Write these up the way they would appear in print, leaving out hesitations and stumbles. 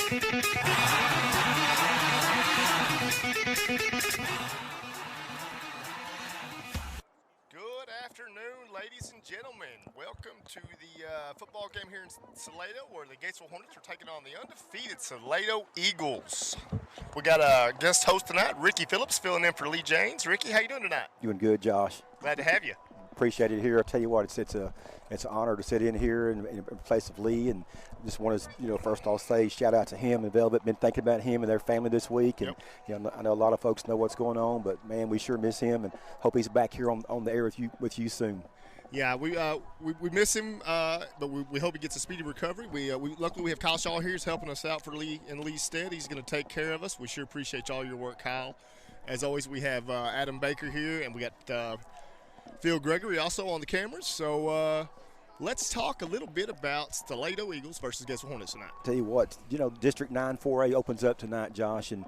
Good afternoon, ladies and gentlemen. Welcome to the football game here in Salado, where the Gatesville Hornets are taking on the undefeated Salado Eagles. We got a guest host tonight, Ricky Phillips, filling in for Lee James. Ricky, how you doing tonight? Doing good, Josh. Glad to have you. Appreciate it here. I'll tell you what, it's an honor to sit in here in place of Lee, and just want to, first I'll say shout out to him and Velvet. Been thinking about him and their family this week, and I know a lot of folks know what's going on, but man, we sure miss him, and hope he's back here on the air with you soon. Yeah, we miss him, but we hope he gets a speedy recovery. Luckily we have Kyle Shaw here, who's helping us out for Lee in Lee's stead. He's going to take care of us. We sure appreciate all your work, Kyle. As always, we have Adam Baker here, and we got Phil Gregory also on the cameras. So let's talk a little bit about Salado Eagles versus Gatesville Hornets tonight. Tell you what, District 9 4A opens up tonight, Josh, and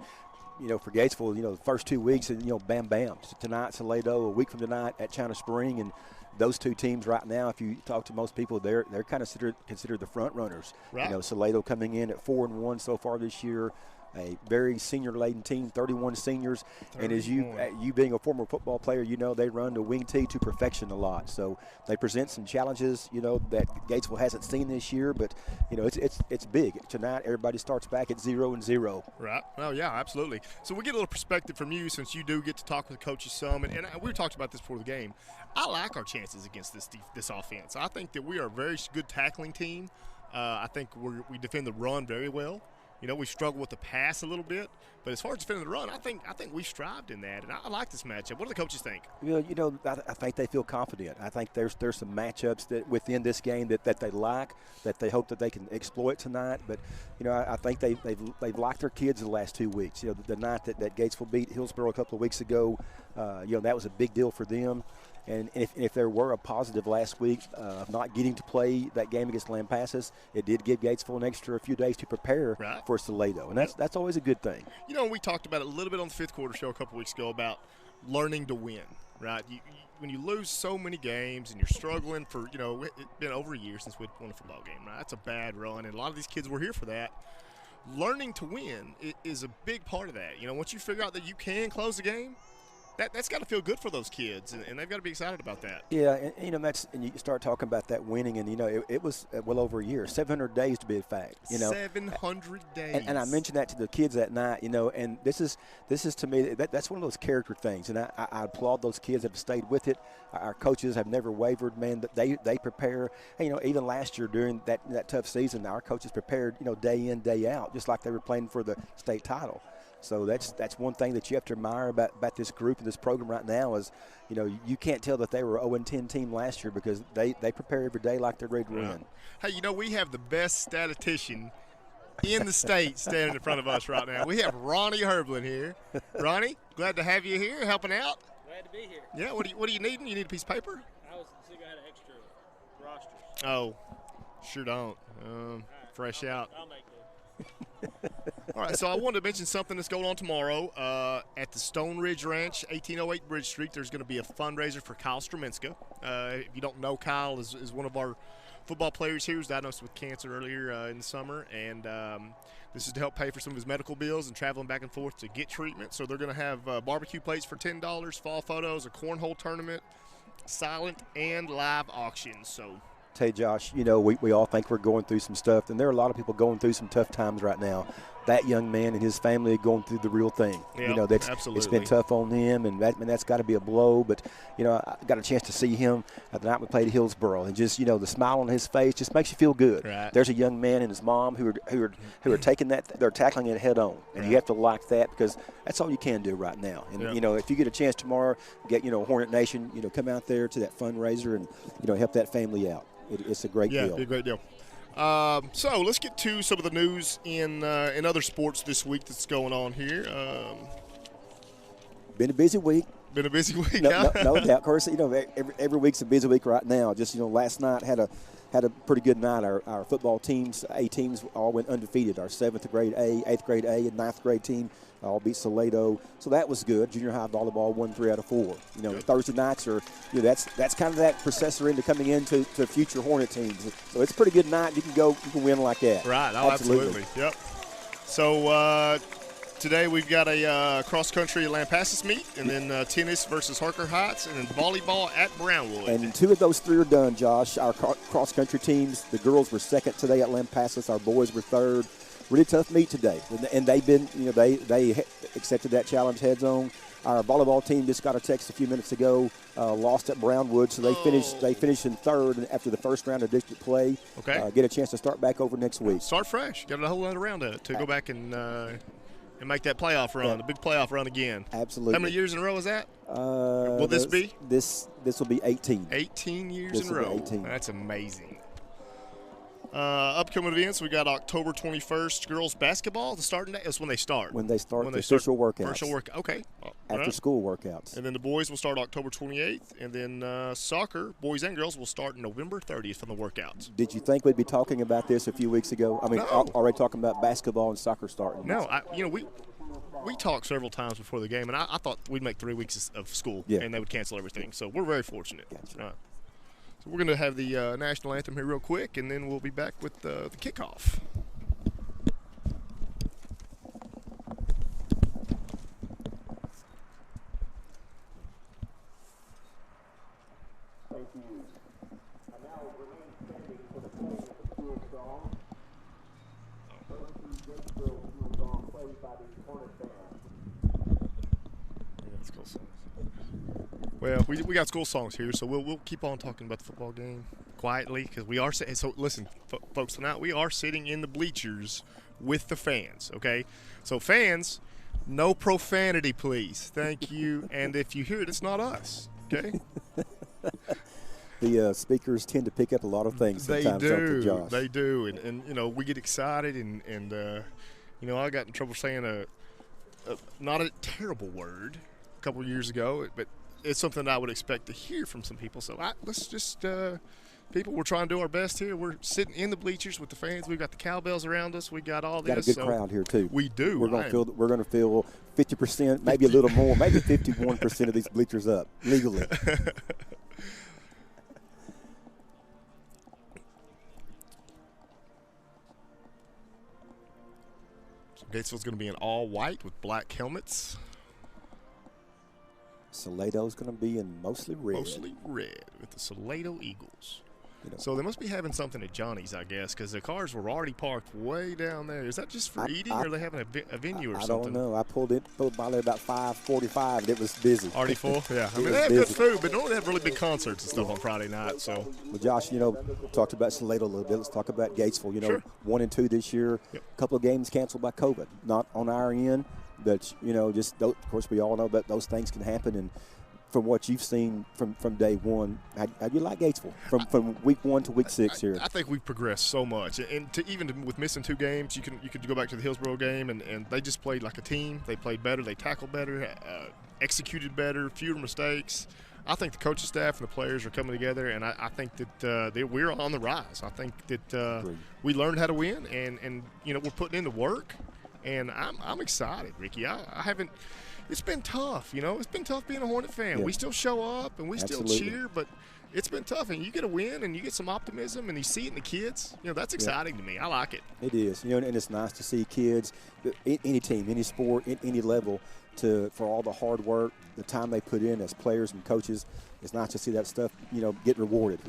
for Gatesville, the first 2 weeks, and bam, bam. Tonight, Salado, a week from tonight at China Spring, and those two teams right now, if you talk to most people, they're kind of considered the front runners. Right. Salado coming in at 4-1 so far this year. A very senior-laden team, 31 seniors. 31. And as you being a former football player, they run the wing tee to perfection a lot. So they present some challenges, that Gatesville hasn't seen this year. But, it's big. Tonight, everybody starts back at 0-0. Right. Oh, yeah, absolutely. So we get a little perspective from you, since you do get to talk with the coaches some. And we talked about this before the game. I like our chances against this offense. I think that we are a very good tackling team. I think we defend the run very well. We struggle with the pass a little bit, but as far as defending the run, I think we strived in that, and I like this matchup. What do the coaches think? I think they feel confident. I think there's some matchups that within this game that they like, that they hope that they can exploit tonight. But I think they've liked their kids the last 2 weeks. The night that Gatesville beat Hillsborough a couple of weeks ago, that was a big deal for them. And if there were a positive last week of not getting to play that game against Lampasas, it did give Gatesville an extra few days to prepare for Salado, and that's always a good thing. We talked about it a little bit on the fifth quarter show a couple weeks ago about learning to win, right? When you lose so many games and you're struggling for, it's been over a year since we won a football game, right? That's a bad run, and a lot of these kids were here for that. Learning to win is a big part of that. Once you figure out that you can close the game, that's got to feel good for those kids, and they've got to be excited about that. Yeah, and you start talking about that winning, and it was well over a year, 700 days to be a fact. 700 days. And I mentioned that to the kids that night, and this is to me that's one of those character things, and I applaud those kids that have stayed with it. Our coaches have never wavered, man. They prepare. Hey, even last year during that tough season, our coaches prepared, day in, day out, just like they were playing for the state title. So that's one thing that you have to admire about this group and this program right now is, you can't tell that they were 0-10 team last year because they prepare every day like they're ready to win. Hey, we have the best statistician in the state standing in front of us right now. We have Ronnie Herblin here. Ronnie, glad to have you here, helping out. Glad to be here. Yeah, what are you needing? You need a piece of paper? I was thinking I had extra rosters. Oh, sure don't. Fresh out. I'll make it. All right, so I wanted to mention something that's going on tomorrow at the Stone Ridge Ranch, 1808 Bridge Street. There's going to be a fundraiser for Kyle Straminska. If you don't know, Kyle is one of our football players here who was diagnosed with cancer earlier in the summer, and this is to help pay for some of his medical bills and traveling back and forth to get treatment. So they're going to have barbecue plates for $10, fall photos, a cornhole tournament, silent and live auctions. So. Tell you, Josh, we all think we're going through some stuff, and there are a lot of people going through some tough times right now. That young man and his family are going through the real thing. Yeah, absolutely. It's been tough on him, and that's got to be a blow. But, I got a chance to see him the night we played at Hillsborough, and just, the smile on his face just makes you feel good. Right. There's a young man and his mom who are taking that, they're tackling it head on, and you have to like that because that's all you can do right now. And, if you get a chance tomorrow, get, Hornet Nation, come out there to that fundraiser and, help that family out. It's a great deal. Yeah, it'd be a great deal. So let's get to some of the news in other sports this week that's going on here. Been a busy week. Been a busy week. No doubt. Of course, every week's a busy week right now. Just last night had a pretty good night. Our football teams, A teams, all went undefeated. Our 7th grade A, 8th grade A, and 9th grade team all beat Salado, so that was good. Junior high volleyball won 3 out of 4. Thursday nights are that's kind of that processor into coming into future Hornet teams. So it's a pretty good night. You can win like that. Right. Oh, absolutely. Yep. So today we've got a cross-country Lampasas meet, and then tennis versus Harker Heights, and then volleyball at Brownwood. And 2 of those 3 are done, Josh. Our cross-country teams, the girls were second today at Lampasas. Our boys were third. Really tough meet today, and they've been, they accepted that challenge heads on. Our volleyball team just got a text a few minutes ago, lost at Brownwood, so they finished in third after the first round of district play. Okay. Get a chance to start back over next week. Start fresh. Got a whole other round to go back and make that playoff run, the big playoff run again. Absolutely. How many years in a row is that? Will this be? This will be 18. 18 years in a row. 18. That's amazing. Upcoming events, we got October 21st, girls basketball. The starting day is when they start. When they start the official workouts. Official work. Okay. After school workouts. And then the boys will start October 28th, and then soccer, boys and girls, will start November 30th from the workouts. Did you think we'd be talking about this a few weeks ago? I mean, No. already talking about basketball and soccer starting. No, we talked several times before the game, and I thought we'd make 3 weeks of school, and they would cancel everything. So we're very fortunate. Gotcha. So we're going to have the national anthem here real quick, and then we'll be back with the kickoff. Thank you. And now remain standing for the playing of the school song. Gatesville school song played by the Hornets band. Yeah, that's cool songs. Well, we got school songs here, so we'll keep on talking about the football game quietly, because we are so listen, folks, tonight we are sitting in the bleachers with the fans. Okay, so fans, no profanity, please. Thank you. And if you hear it, it's not us. Okay. The speakers tend to pick up a lot of things sometimes, don't they, Josh? They do, and we get excited, and I got in trouble saying not a terrible word a couple of years ago, but it's something I would expect to hear from some people. So let's just people, we're trying to do our best here. We're sitting in the bleachers with the fans. We've got the cowbells around us. We got all this. Got a good crowd here too. We do. We're going to fill 50%, maybe a little more, maybe 51% of these bleachers up legally. Gatesville's going to be in all white with black helmets. Salado's going to be in mostly red. Mostly red with the Salado Eagles. So they must be having something at Johnny's, I guess, because the cars were already parked way down there. Is that just for eating, or are they having a venue or something? I don't know. I pulled by there about 5:45, and it was busy. Already full? Yeah. I mean, they have good food, but normally they have really big concerts and stuff on Friday night. So. Well, Josh, talked about Salado a little bit. Let's talk about Gatesville. Sure. 1 and 2 this year. Yep. A couple of games canceled by COVID. Not on our end, but of course we all know that those things can happen. And from what you've seen from day one, how do you like Gatesville from week 1 to week 6 here? I think we've progressed so much, and even with missing 2 games, you could go back to the Hillsborough game, and they just played like a team. They played better, they tackled better, executed better, fewer mistakes. I think the coaching staff and the players are coming together, and I think that we're on the rise. I think that we learned how to win, and we're putting in the work, and I'm excited, Ricky. I haven't. It's been tough, It's been tough being a Hornet fan. Yeah. We still show up and we Absolutely. still cheer, but it's been tough. And you get a win and you get some optimism and you see it in the kids. That's exciting to me. I like it. It is, and it's nice to see kids, any team, any sport, any level, for all the hard work, the time they put in as players and coaches. It's nice to see that stuff, get rewarded,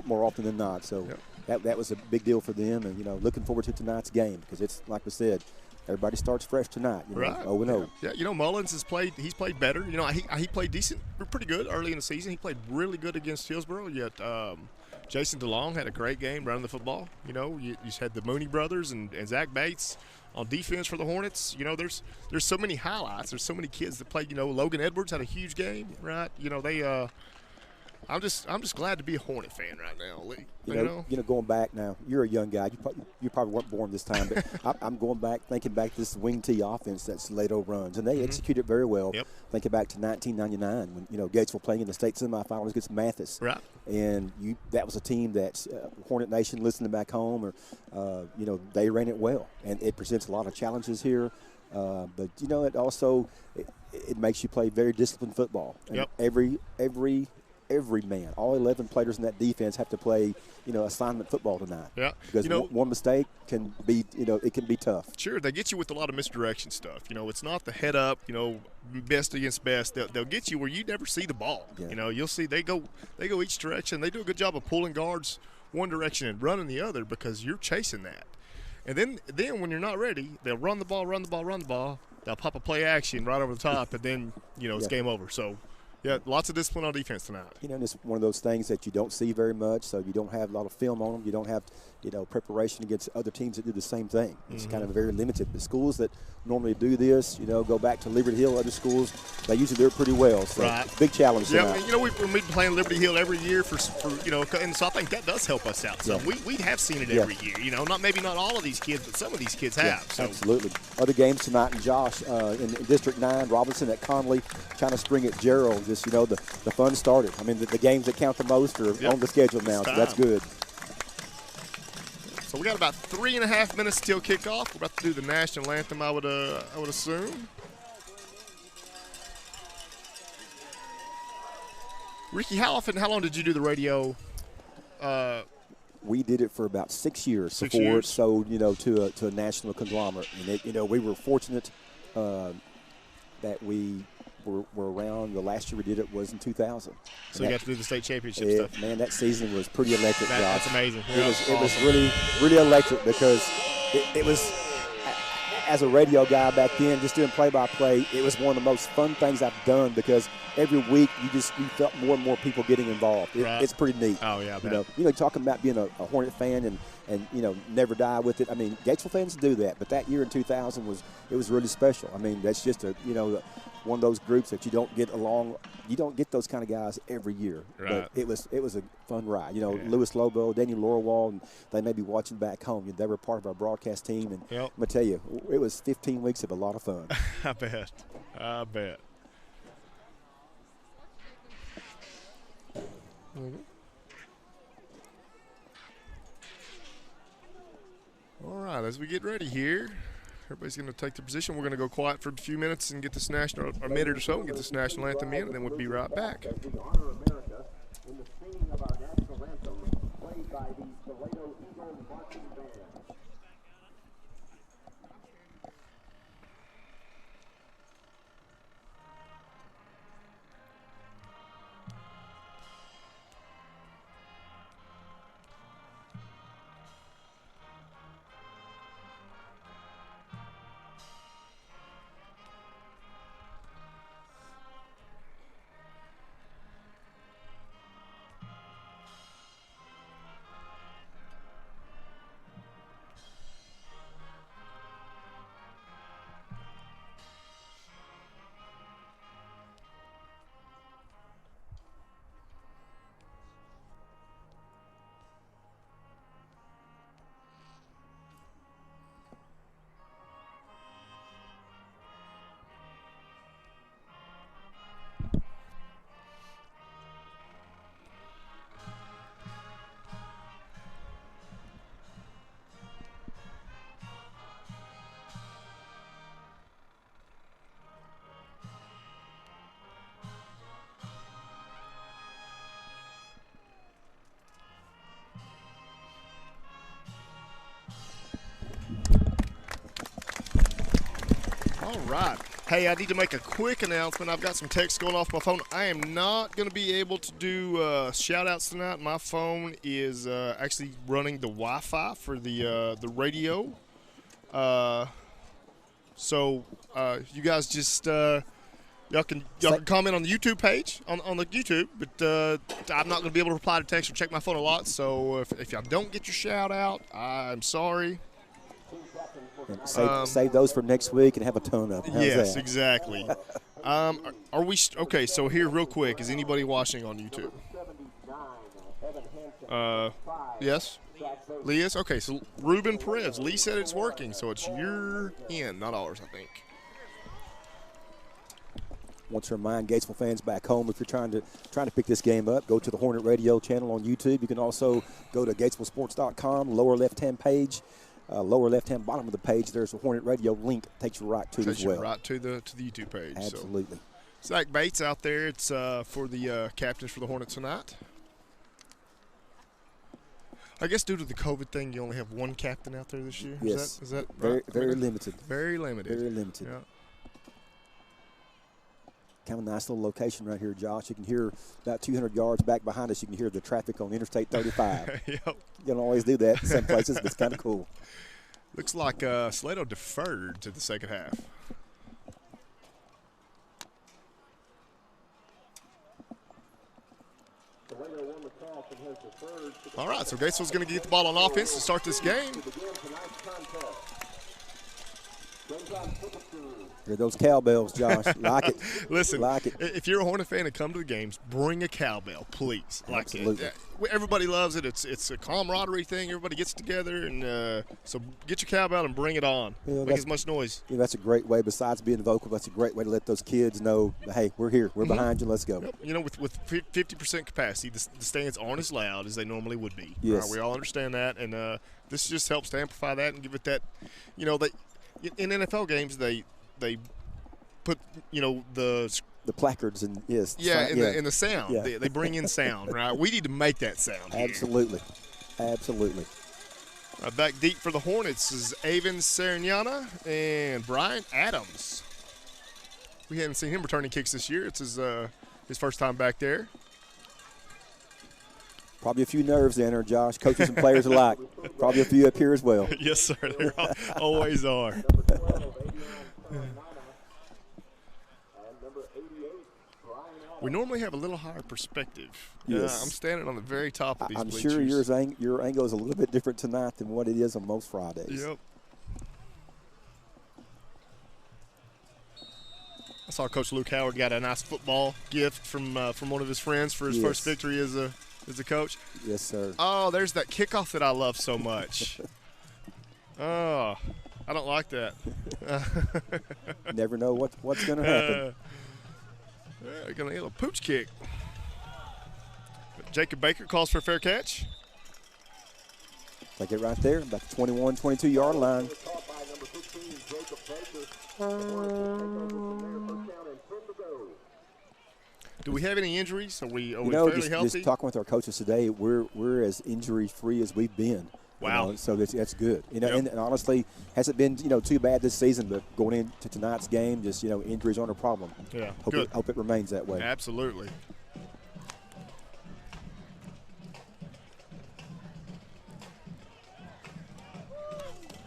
more often than not. So that was a big deal for them, and looking forward to tonight's game, because it's like we said. Everybody starts fresh tonight, right. 0-0. Yeah, Mullins he's played better. He played decent, pretty good early in the season. He played really good against Hillsborough, yet Jason DeLong had a great game running the football. You just had the Mooney brothers and Zach Bates on defense for the Hornets. There's so many highlights. There's so many kids that played. Logan Edwards had a huge game, right? They I'm just glad to be a Hornet fan right now, Lee. Going back now, you're a young guy. You probably weren't born this time, but I'm going back, thinking back to this wing tee offense that Salado runs, and they execute it very well. Yep. Thinking back to 1999 when Gatesville playing in the state semifinals against Mathis, right? And that was a team that Hornet Nation listening back home, or they ran it well, and it presents a lot of challenges here. But it also it makes you play very disciplined football. And yep. Every every man, all 11 players in that defense have to play, assignment football tonight. Yeah. Because one mistake can be, it can be tough. Sure, they get you with a lot of misdirection stuff. It's not the head up, best against best. They'll get you where you never see the ball. Yeah. You'll see they go each direction. They do a good job of pulling guards one direction and running the other because you're chasing that. And then when you're not ready, they'll run the ball. They'll pop a play action right over the top, and then, it's game over. So, yeah, lots of discipline on defense tonight. And it's one of those things that you don't see very much, so you don't have a lot of film on them. You don't have, preparation against other teams that do the same thing. It's kind of very limited. The schools that normally do this, go back to Liberty Hill, other schools, they usually do it pretty well. So, right. Big challenge tonight. Yeah, we've been playing Liberty Hill every year for and so I think that does help us out. So we have seen it every year. Maybe not all of these kids, but some of these kids have. So. Absolutely. Other games tonight, and Josh, in District 9, Robinson at Conley, China Spring at Gerald. Just, the fun started. I mean, the games that count the most are on the schedule now, so that's good. So we got about 3.5 minutes till kickoff. We're about to do the national anthem, I would assume. Ricky, how long did you do the radio? We did it for about 6 years before it sold, to a national conglomerate. And we were fortunate that we were around. The last year we did it was in 2000. So you got to do the state championship stuff. Man, that season was pretty electric, Josh. That's amazing. It was really, really electric because it was, as a radio guy back then, just doing play-by-play, it was one of the most fun things I've done because every week you felt more and more people getting involved. It's pretty neat. Oh, yeah. Talking about being a Hornet fan and never die with it. I mean, Gatesville fans do that, but that year in 2000 was really special. I mean, that's just one of those groups that you don't get along. You don't get those kind of guys every year. Right. But it was a fun ride. Louis Lobo, Daniel Lorwall, and they may be watching back home. They were part of our broadcast team, and I'm gonna tell you, it was 15 weeks of a lot of fun. I bet. All right, as we get ready here, everybody's going to take their position. We're going to go quiet for a few minutes and get this a minute or so, and get this national anthem in, and then we'll be right back. As we honor America in the singing of our national anthem, played by the Salado Eagle Marching Band. All right. Hey, I need to make a quick announcement. I've got some text going off my phone. I am not going to be able to do shout-outs tonight. My phone is actually running the Wi-Fi for the radio. So you guys just y'all can comment on the YouTube page on the YouTube, but I'm not going to be able to reply to text or check my phone a lot. So if y'all don't get your shout-out, I'm sorry. Save those for next week and have a ton of them. Yes, exactly. Are we okay? So here, real quick, is anybody watching on YouTube? Yes. Lee is okay. So Ruben Perez, Lee said it's working, so it's your end, not ours, I think. Want to remind Gatesville fans back home, if you're trying to pick this game up, go to the Hornet Radio channel on YouTube. You can also go to GatesvilleSports.com, lower left-hand page. Lower left-hand bottom of the page, there's a Hornet Radio link. Takes you right to it as well. Right to the YouTube page. Absolutely. Zach Bates out there. It's for the captains for the Hornets tonight. I guess due to the COVID thing, you only have one captain out there this year. Yes. Is that very, right? very limited. Very limited. Very limited. Yeah. Kind of a nice little location right here, Josh. You can hear about 200 yards back behind us. You can hear the traffic on Interstate 35. Yep. You don't always do that in some places, but it's kind of cool. Looks like Salado deferred to the second half. All right, so Gatesville's going to get the ball on offense to start this game. Hear those cowbells, Josh. Like it. Listen, like it. if you're a Hornet fan and come to the games, bring a cowbell, please. Absolutely. Everybody loves it. It's a camaraderie thing. Everybody gets together, and so get your cowbell and bring it on. Make as much noise. That's a great way. Besides being vocal, that's a great way to let those kids know, hey, we're here. We're behind you. Let's go. Yep. You know, with 50% capacity, the stands aren't as loud as they normally would be. Yes. We all understand that, and this just helps to amplify that and give it that, you know, in NFL games, they put, you know, the placards and yes. Yeah, in the sound. Yeah. They bring in sound, right? We need to make that sound here. Absolutely. Absolutely. Back deep for the Hornets is Avon Sarignana and Brian Adams. We haven't seen him returning kicks this year. It's his first time back there. Probably a few nerves in there, Josh. Coaches and players alike. Probably a few up here as well. Yes, sir. There always are. We normally have a little higher perspective. Yes. I'm standing on the very top of these bleachers. I'm sure your angle is a little bit different tonight than what it is on most Fridays. Yep. I saw Coach Luke Howard got a nice football gift from one of his friends for his first victory as a coach. Yes, sir. Oh, there's that kickoff that I love so much. Oh, I don't like that. Never know what's going to happen. They're going to get a pooch kick. Jacob Baker calls for a fair catch. Take it right there, about the 21, 22-yard line. Do we have any injuries? Are we fairly just, healthy? just talking with our coaches today, we're as injury-free as we've been. Wow. You know, so that's good. You know, Yep. and honestly, hasn't been too bad this season. But going into tonight's game, just injuries aren't a problem. Yeah. Hope it remains that way. Absolutely.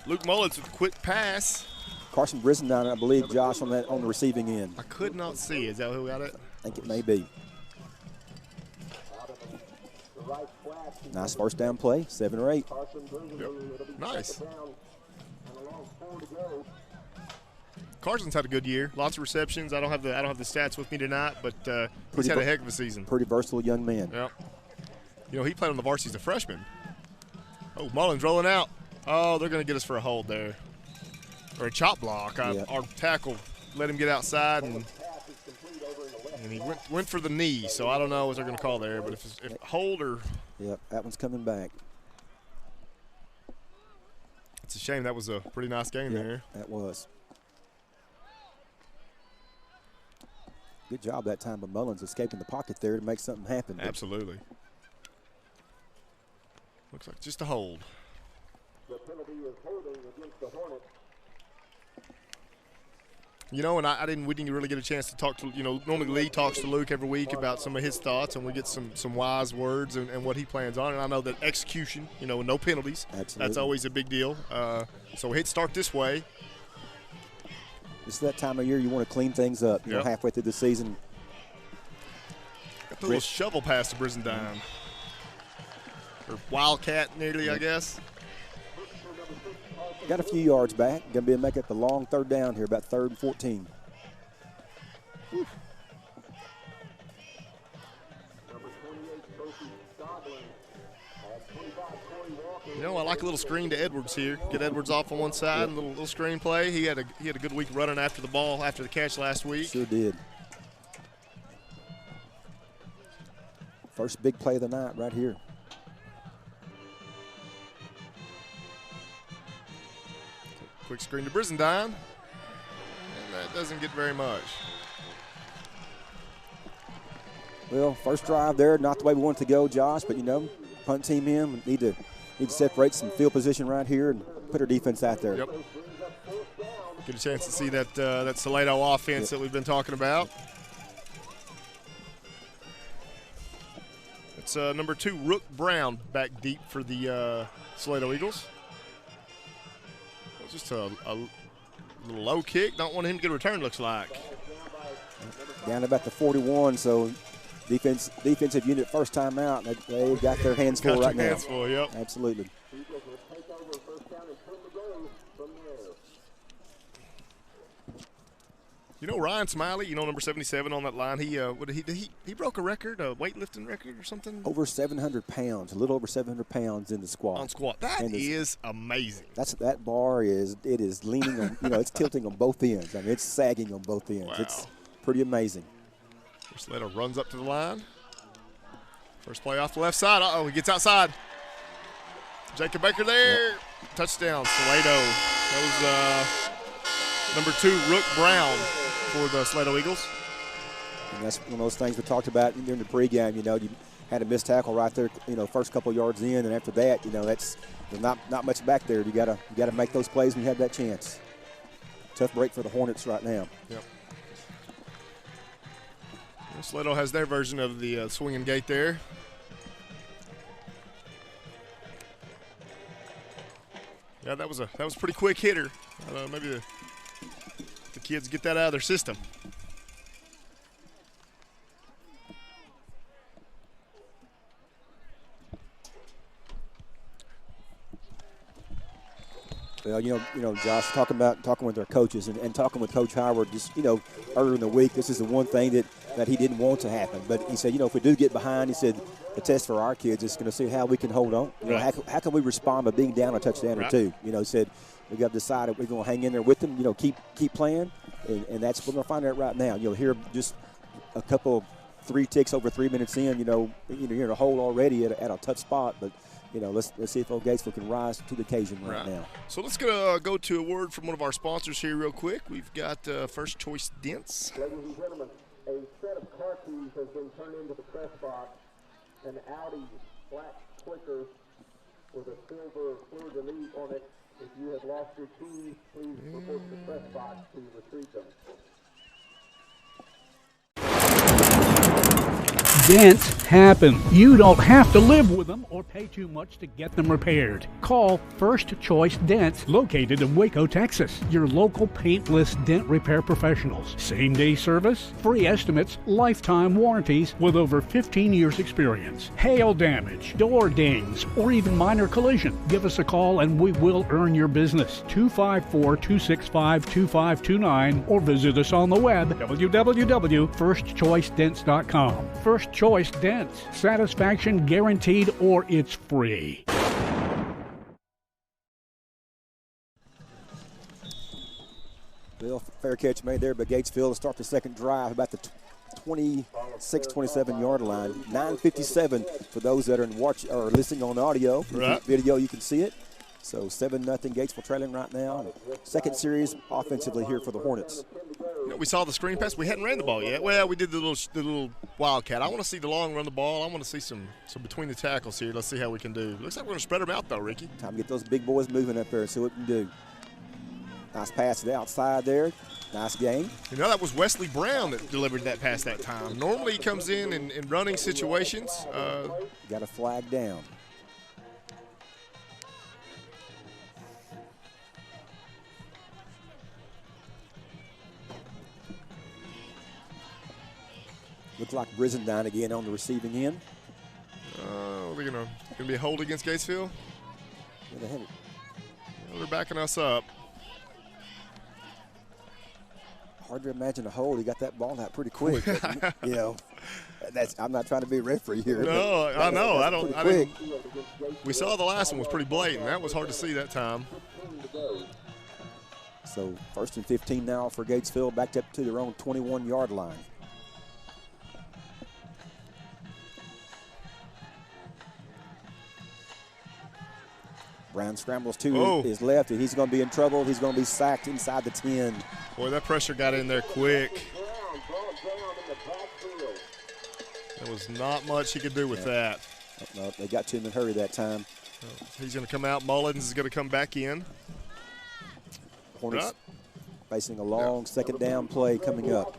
Luke Mullins with a quick pass. Carson Brisendine, I believe, Josh, on the receiving end. I could not see. Is that who got it? I think it may be. Nice first down play, 7 or 8. Yep. Nice. Carson's had a good year. Lots of receptions. I don't have the stats with me tonight, but he's had a heck of a season. Pretty versatile young man. Yep. He played on the varsity as a freshman. Oh, Mullins rolling out. Oh, they're going to get us for a hold there. Or a chop block. Our tackle let him get outside, and he went for the knee, so I don't know what they're going to call there. But if hold or – Yep, that one's coming back. It's a shame. That was a pretty nice game there. That was. Good job that time by Mullins escaping the pocket there to make something happen. Absolutely. Looks like just a hold. The penalty is holding against the Hornets. And we didn't really get a chance to talk to, normally Lee talks to Luke every week about some of his thoughts, and we get some wise words and what he plans on. And I know that execution, no penalties. Absolutely. That's always a big deal. So we hit start this way. It's that time of year you want to clean things up, halfway through the season. Got the little shovel pass to Brisendine. Or Wildcat nearly, I guess. Got a few yards back. Going to be able to make it the long third down here, about 3rd and 14. Whew. I like a little screen to Edwards here. Get Edwards off on one side, and a little screen play. He had a good week running after the ball after the catch last week. Sure did. First big play of the night right here. Quick screen to Brisendine. And that doesn't get very much. Well, first drive there, not the way we want it to go, Josh, but, punt team in. We need to separate some field position right here and put our defense out there. Yep. Get a chance to see that Salado offense that we've been talking about. It's number 2, Rook Brown, back deep for the Salado Eagles. Just a little low kick. Don't want him to get a return, looks like. Down about the 41, so defensive unit first time out. They got their hands full right now. Hands full, yep. Absolutely. Ryan Smiley, number 77 on that line. He broke a record, a weightlifting record or something. Over 700 pounds, a little over 700 pounds in the squat. On squat, that is amazing. That bar is leaning on, it's tilting on both ends. I mean, it's sagging on both ends. Wow. It's pretty amazing. Salado runs up to the line. First play off the left side. He gets outside. Jacob Baker there. Yep. Touchdown, Salado. That was number 2, Rook Brown for the Salado Eagles. And that's one of those things we talked about during the pregame. You had a missed tackle right there, first couple yards in, and after that, there's not much back there. You gotta make those plays when you have that chance. Tough break for the Hornets right now. Yep. Salado has their version of the swinging gate there. Yeah, that was a pretty quick hitter. Maybe the kids get that out of their system. Well, Josh, talking with our coaches and talking with Coach Howard, just earlier in the week, this is the one thing that he didn't want to happen. But he said, if we do get behind, he said the test for our kids is going to see how we can hold on. How can we respond by being down a touchdown or two? He said we got to decide if we're going to hang in there with them. Keep playing, and that's what we're going to find out right now. Here just a couple, 3 ticks over 3 minutes in. You're in a hole already at a tough spot, but. Let's see if old Gatesville can rise to the occasion right now. So let's go to a word from one of our sponsors here real quick. We've got First Choice Dents. Ladies and gentlemen, a set of car keys has been turned into the press box. An Audi black clicker with a silver fleur-de-lis on it. If you have lost your keys, please report to the press box to retrieve them. Dents happen. You don't have to live with them or pay too much to get them repaired. Call First Choice Dents, located in Waco, Texas. Your local paintless dent repair professionals. Same-day service, free estimates, lifetime warranties with over 15 years experience. Hail damage, door dings, or even minor collision. Give us a call and we will earn your business. 254-265-2529 or visit us on the web, www.firstchoicedents.com. First Choice Dents. Satisfaction guaranteed or it's free. Bill, fair catch made there by Gatesville to start the second drive about the 26, 27-yard line. 9:57 for those that are listening on audio. Right. Video, you can see it. So 7-0 Gatesville trailing right now. Second series offensively here for the Hornets. We saw the screen pass. We hadn't ran the ball yet. Well, we did the little wildcat. I want to see the long run the ball. I want to see some between the tackles here. Let's see how we can do. Looks like we're going to spread them out, though, Ricky. Time to get those big boys moving up there and see what we can do. Nice pass to the outside there. Nice game. That was Wesley Brown that delivered that pass that time. Normally he comes in running situations. Got a flag down. Looks like Brizendine again on the receiving end. Are they gonna be a hold against Gatesville? Yeah, they have it. Well, they're backing us up. Hard to imagine a hold. He got that ball out pretty quick. But, I'm not trying to be a referee here. No, I know. I didn't. Quick. We saw the last one was pretty blatant. That was hard to see that time. So 1st and 15 now for Gatesville, backed up to their own 21-yard line. Brown scrambles to his left, and he's going to be in trouble. He's going to be sacked inside the 10. Boy, that pressure got in there quick. There was not much he could do with that. No, they got to him in a hurry that time. He's going to come out. Mullins is going to come back in. Hornets facing a long second down play coming up.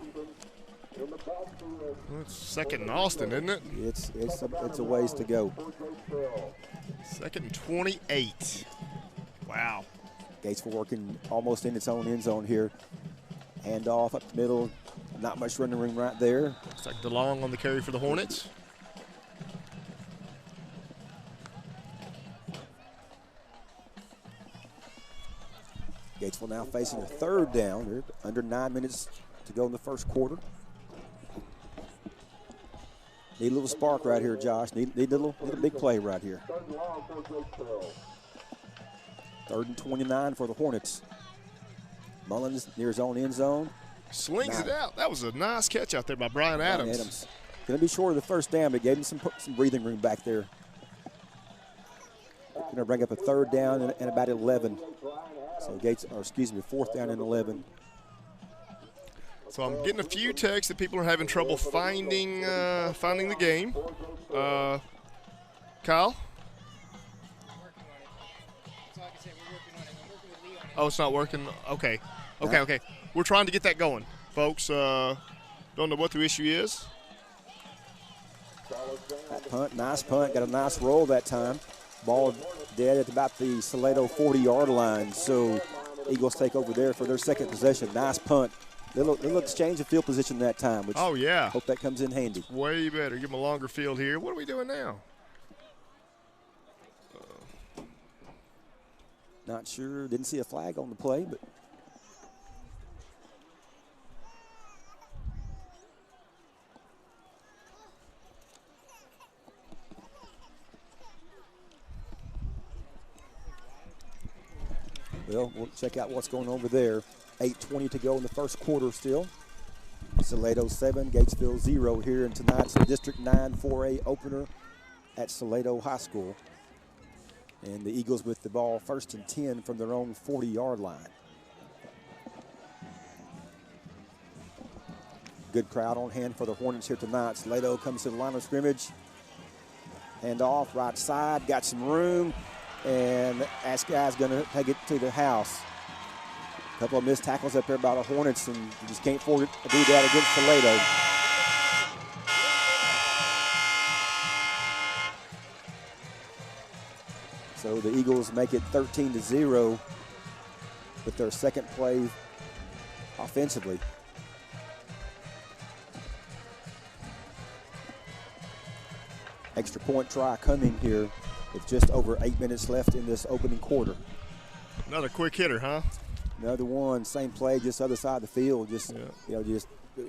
Well, it's second and Austin, isn't it? It's a ways to go. Second and 28. Wow. Gatesville working almost in its own end zone here. Handoff up the middle. Not much running room right there. Looks like DeLong on the carry for the Hornets. Gatesville now facing a third down. They're under 9 minutes to go in the first quarter. Need a little spark right here, Josh. Need a little big play right here. 3rd and 29 for the Hornets. Mullins near his own end zone. Slings it out. That was a nice catch out there by Brian Adams. Going to be short of the first down, but gave him some breathing room back there. Going to bring up a 3rd down and about 11. So 4th down and 11. So I'm getting a few texts that people are having trouble finding the game. Kyle? Oh, it's not working? Okay. We're trying to get that going, folks. Don't know what the issue is. That punt, nice punt. Got a nice roll that time. Ball dead at about the Salado 40-yard line. So Eagles take over there for their second possession. Nice punt. Little exchange of field position that time, which hope that comes in handy. Way better. Give them a longer field here. What are we doing now? Not sure. Didn't see a flag on the play, but well, we'll check out what's going on over there. 8:20 to go in the first quarter still. Salado 7, Gatesville 0 here in tonight's District 9 4A opener at Salado High School. And the Eagles with the ball 1st and 10 from their own 40-yard line. Good crowd on hand for the Hornets here tonight. Salado comes to the line of scrimmage. Hand off, right side, got some room. And that guy's going to take it to the house. A couple of missed tackles up there by the Hornets, and you just can't afford to do that against Salado. So the Eagles make it 13-0 with their second play offensively. Extra point try coming here with just over 8 minutes left in this opening quarter. Another quick hitter, huh? Another one, same play, just other side of the field.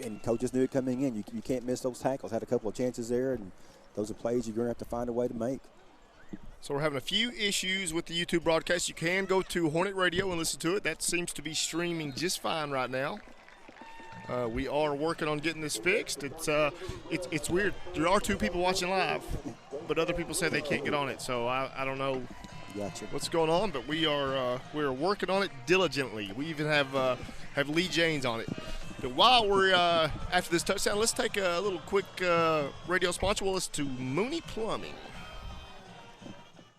And coaches knew it coming in. You can't miss those tackles. Had a couple of chances there, and those are plays you're going to have to find a way to make. So we're having a few issues with the YouTube broadcast. You can go to Hornet Radio and listen to it. That seems to be streaming just fine right now. We are working on getting this fixed. It's weird. There are 2 people watching live, but other people say they can't get on it. So I don't know what's going on, but we're working on it diligently. We even have Lee Janes on it. But while we're after this touchdown, let's take a little quick radio sponsor. We'll listen to Mooney Plumbing.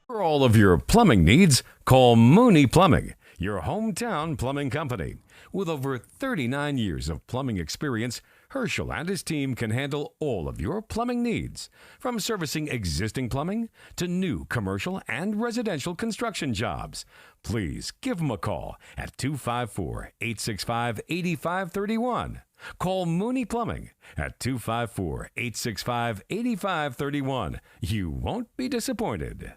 For all of your plumbing needs, call Mooney Plumbing, your hometown plumbing company. With over 39 years of plumbing experience, Herschel and his team can handle all of your plumbing needs, from servicing existing plumbing to new commercial and residential construction jobs. Please give them a call at 254-865-8531. Call Mooney Plumbing at 254-865-8531. You won't be disappointed.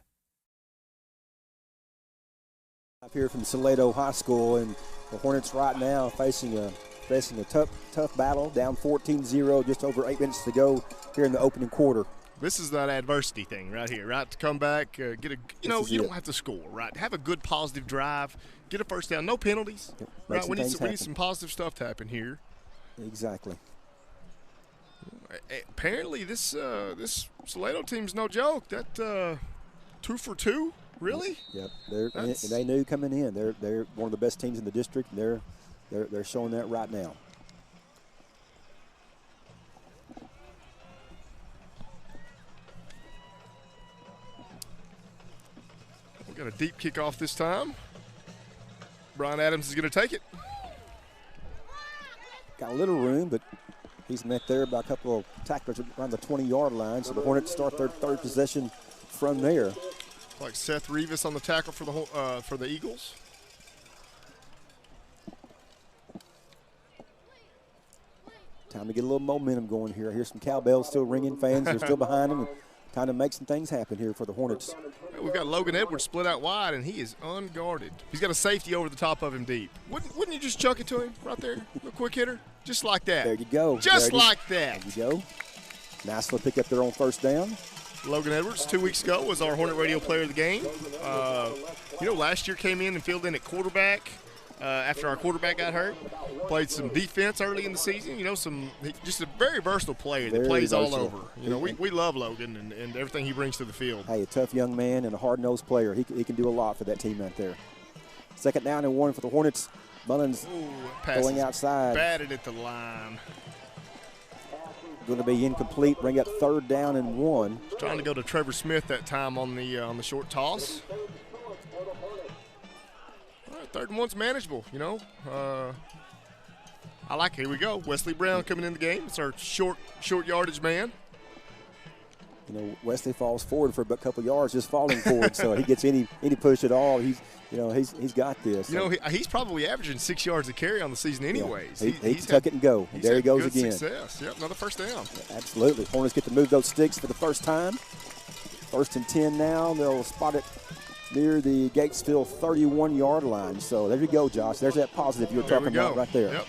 Up here from Salado High School, and the Hornets right now facing a tough battle, down 14-0, just over 8 minutes to go here in the opening quarter. This is that adversity thing right here, right? To come back, you don't have to score, right? Have a good positive drive, get a first down, no penalties, Yep. right? We need some positive stuff to happen here. Exactly. Apparently, this Salado team's no joke. That 2 for 2. Really? Yep. They knew coming in. They're one of the best teams in the district, and they're showing that right now. Got a deep kickoff this time. Brian Adams is going to take it. Got a little room, but he's met there by a couple of tacklers around the 20-yard line. So the Hornets start their third possession from there. Like Seth Revis on the tackle for the Eagles. Time to get a little momentum going here. Here's some cowbells still ringing. Fans are still behind them. Time to make some things happen here for the Hornets. We've got Logan Edwards split out wide, and he is unguarded. He's got a safety over the top of him deep. Wouldn't you just chuck it to him right there? A quick hitter? Just like that. There you go. Just like that. There you go. Nice little pick up there on first down. Logan Edwards, 2 weeks ago, was our Hornet Radio Player of the Game. Last year came in and filled in at quarterback after our quarterback got hurt. Played some defense early in the season. Just a very versatile player that plays all over. We love Logan and everything he brings to the field. Hey, a tough young man and a hard-nosed player. He can do a lot for that team out there. Second down and 1 for the Hornets. Mullins going outside. Batted at the line. Going to be incomplete. Bring up third down and 1. Trying to go to Trevor Smith that time on the short toss. All right, 3rd and 1's manageable. I like it. Here we go. Wesley Brown coming in the game. It's our short yardage man. Wesley falls forward for a couple yards, just falling forward. So he gets any push at all. He's got this. So. He's probably averaging 6 yards a carry on the season, anyways. Yeah. He can tuck it and go. And there he goes again. Success. Yep, another first down. Absolutely. Hornets get to move those sticks for the first time. 1st and 10 now. They'll spot it near the Gatesville 31-yard line. So there you go, Josh. There's that positive you were talking about right there. Yep.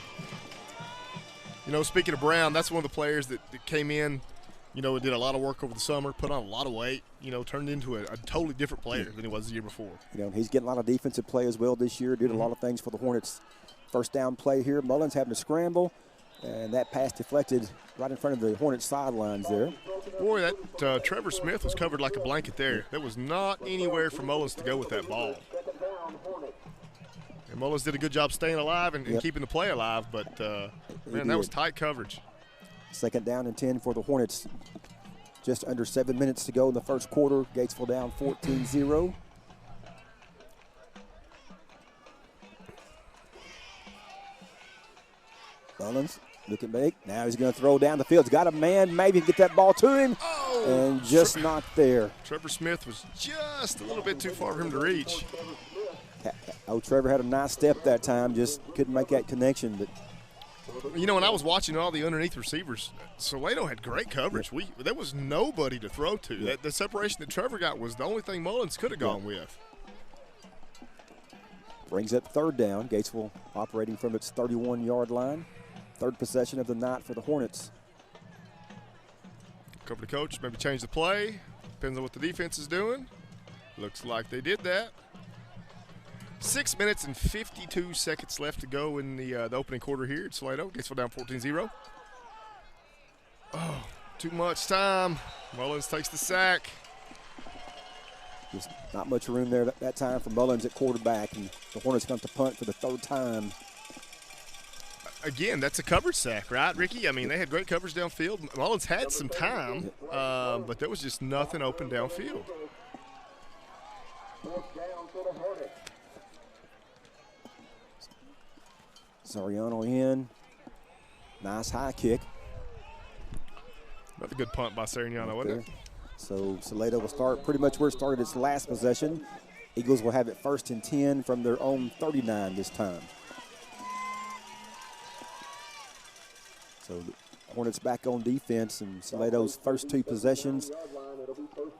Speaking of Brown, that's one of the players that came in. Did a lot of work over the summer, put on a lot of weight, turned into a totally different player than he was the year before. He's getting a lot of defensive play as well this year, did a lot of things for the Hornets. First down play here. Mullins having to scramble, and that pass deflected right in front of the Hornets sidelines there. Boy, that Trevor Smith was covered like a blanket there. There was not anywhere for Mullins to go with that ball. And Mullins did a good job staying alive and keeping the play alive, but, man, that was tight coverage. Second down and 10 for the Hornets. Just under 7 minutes to go in the first quarter. Gatesville down 14-0. Mullins, look at Meg. Now he's going to throw down the field. He's got a man, maybe get that ball to him. And just not there. Trevor Smith was just a little bit too far for him to reach. Trevor had a nice step that time, just couldn't make that connection. But when I was watching all the underneath receivers, Salado had great coverage. There was nobody to throw to. The separation that Trevor got was the only thing Mullins could have gone with. Brings up third down. Gatesville operating from its 31-yard line. Third possession of the night for the Hornets. Cover the coach, maybe change the play. Depends on what the defense is doing. Looks like they did that. 6 minutes and 52 seconds left to go in the opening quarter here at Salado. Gatesville down 14-0. Oh, too much time. Mullins takes the sack. Just not much room there that time for Mullins at quarterback, and the Hornets come to punt for the 3rd time. Again, that's a coverage sack, right, Ricky? I mean, they had great coverage downfield. Mullins had some time, but there was just nothing open downfield. Soriano in. Nice high kick. Another good punt by Soriano, wasn't it? So Salado will start pretty much where it started its last possession. Eagles will have it 1st and 10 from their own 39 this time. So the Hornets back on defense, and Salado's first 2 possessions.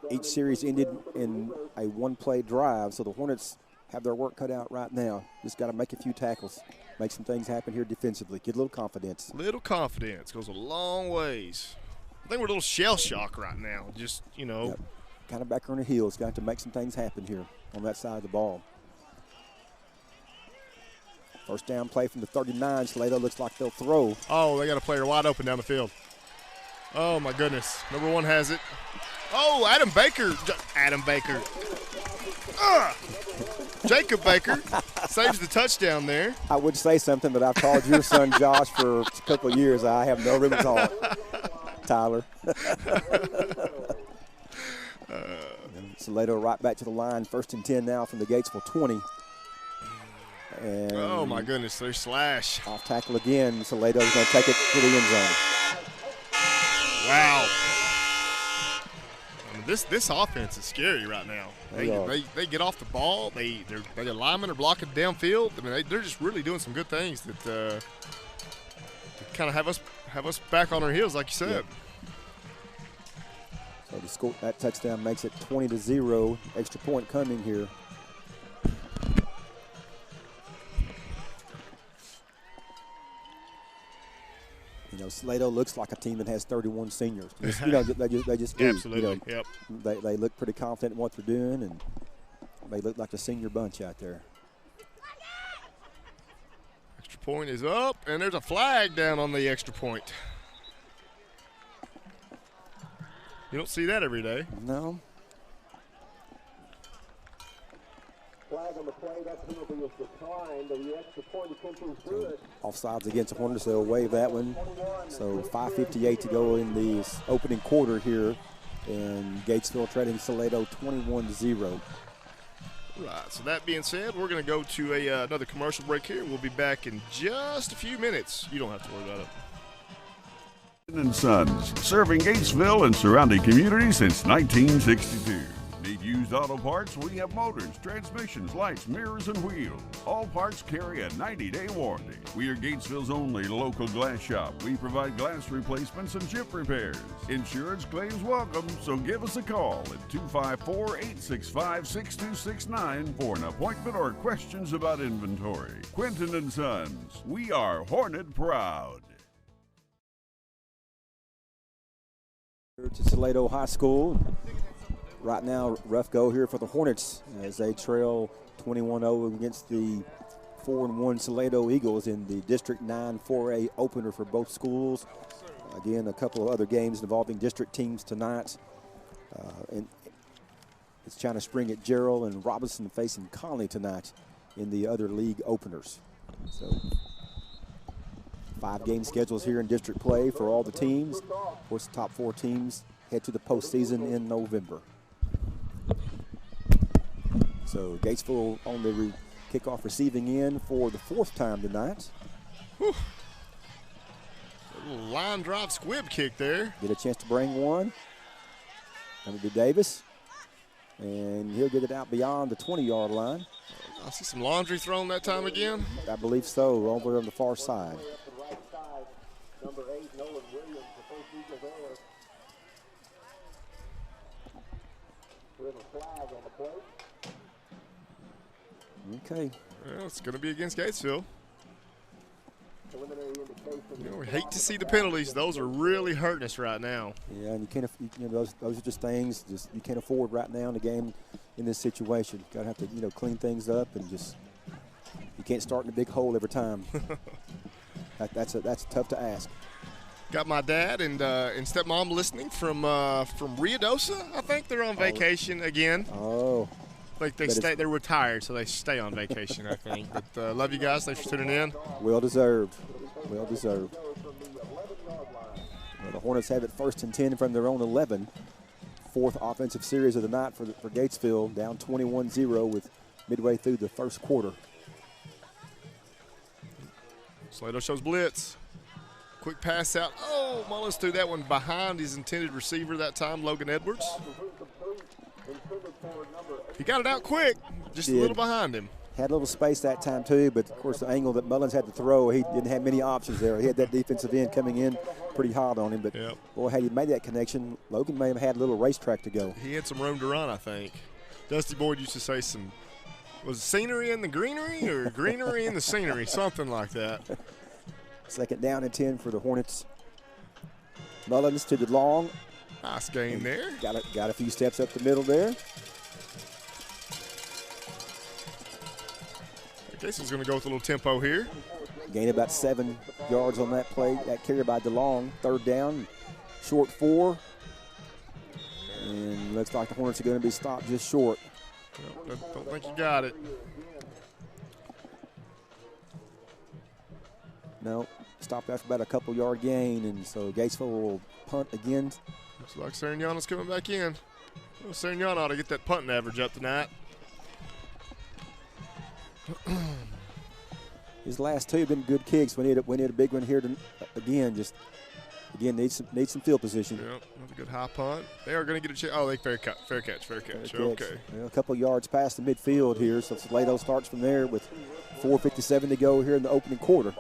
Each series ended in a 1-play drive, so the Hornets have their work cut out right now. Just got to make a few tackles, make some things happen here defensively, get a little confidence. Little confidence goes a long ways. I think we're a little shell shock right now. Just, Yep. Kind of back on the heels, got to make some things happen here on that side of the ball. First down play from the 39. Salado looks like they'll throw. Oh, they got a player wide open down the field. Oh, my goodness. Number 1 has it. Oh, Adam Baker. Jacob Baker saves the touchdown there. I would say something, but I've called your son Josh for a couple of years. I have no room to talk. Tyler. Salado right back to the line. 1st and 10 now from the Gatesville 20. And oh, my goodness, there's Slash. Off tackle again. Salado's going to take it to the end zone. Wow. I mean, this offense is scary right now. They get off the ball. Their linemen are blocking downfield. I mean, they're just really doing some good things that kind of have us back on our heels, like you said. So the score, that touchdown makes it 20-0. Extra point coming here. You know, Salado looks like a team that has 31 seniors. Just, you know, they just do. Absolutely. You know, they look pretty confident in what they're doing, and they look like a senior bunch out there. Extra point is up, and there's a flag down on the extra point. You don't see that every day. No. Flag on the play, that penalty is declined. The extra point attempt is good. Offsides against the Hornets, they'll waive that one. So 5:58 to go in the opening quarter here. And Gatesville trailing Salado 21-0. Right, so that being said, we're going to go to another commercial break here. We'll be back in just a few minutes. You don't have to worry about it. And Sons, serving Gatesville and surrounding communities since 1962. Need used auto parts? We have motors, transmissions, lights, mirrors, and wheels. All parts carry a 90-day warranty. We are Gatesville's only local glass shop. We provide glass replacements and chip repairs. Insurance claims welcome, so give us a call at 254-865-6269 for an appointment or questions about inventory. Quinton and Sons, we are Hornet proud. To Salado High School. Right now, rough go here for the Hornets as they trail 21-0 against the 4-1 Salado Eagles in the District 9 4A opener for both schools. Again, a couple of other games involving district teams tonight. And it's China Spring at Gerald and Robinson facing Conley tonight in the other league openers. So 5-game schedules here in district play for all the teams. Of course, the top 4 teams head to the postseason in November. So Gatesville on the kickoff receiving end for the 4th time tonight. Whew. A little line drive squib kick there. Get a chance to bring one. Coming to Davis. And he'll get it out beyond the 20-yard line. I see some laundry thrown that time again. I believe so, over on the far side. Number 8, Nolan Williams, the first Eagle there. We have a flag on the play. Okay. Well, it's going to be against Gatesville. Preliminary indication. You know, we hate to see the penalties. Those are really hurting us right now. Yeah, and you can't. You know, those are just things you can't afford right now in the game in this situation. Got to have to clean things up and just you can't start in a big hole every time. That's tough to ask. Got my dad and stepmom listening from Riadosa. I think they're on vacation again. Oh. Like they're retired, so they stay on vacation, I think. But love you guys. Thanks for tuning in. Well deserved. Well deserved. Well, the Hornets have it 1st and 10 from their own 11. 4th offensive series of the night for Gatesville, down 21-0 with midway through the first quarter. Salado shows blitz. Quick pass out. Oh, Mullins threw that one behind his intended receiver that time, Logan Edwards. He got it out quick, just a little behind him. Had a little space that time too, but of course the angle that Mullins had to throw, he didn't have many options there. He had that defensive end coming in pretty hard on him, but boy, had he made that connection, Logan may have had a little racetrack to go. He had some room to run, I think. Dusty Boyd used to say was it scenery in the greenery or greenery in the scenery, something like that. 2nd down and 10 for the Hornets. Mullins to the long. Nice gain there. Got a few steps up the middle there. Casey's going to go with a little tempo here. Gain about 7 yards on that play. That carry by DeLong. 3rd down, short 4. And looks like the Hornets are going to be stopped just short. Well, don't think you got it. No, stopped after about a couple-yard gain, and so Gatesville will punt again. Looks like Saranyana's coming back in. Well, Senior ought to get that punting average up tonight. His last two have been good kicks. We need a big one here again. Need some field position. Yep, that's a good high punt. They are going to get a chance. Oh, fair catch. Okay. Well, a couple yards past the midfield here, so Salado starts from there with 4:57 to go here in the opening quarter.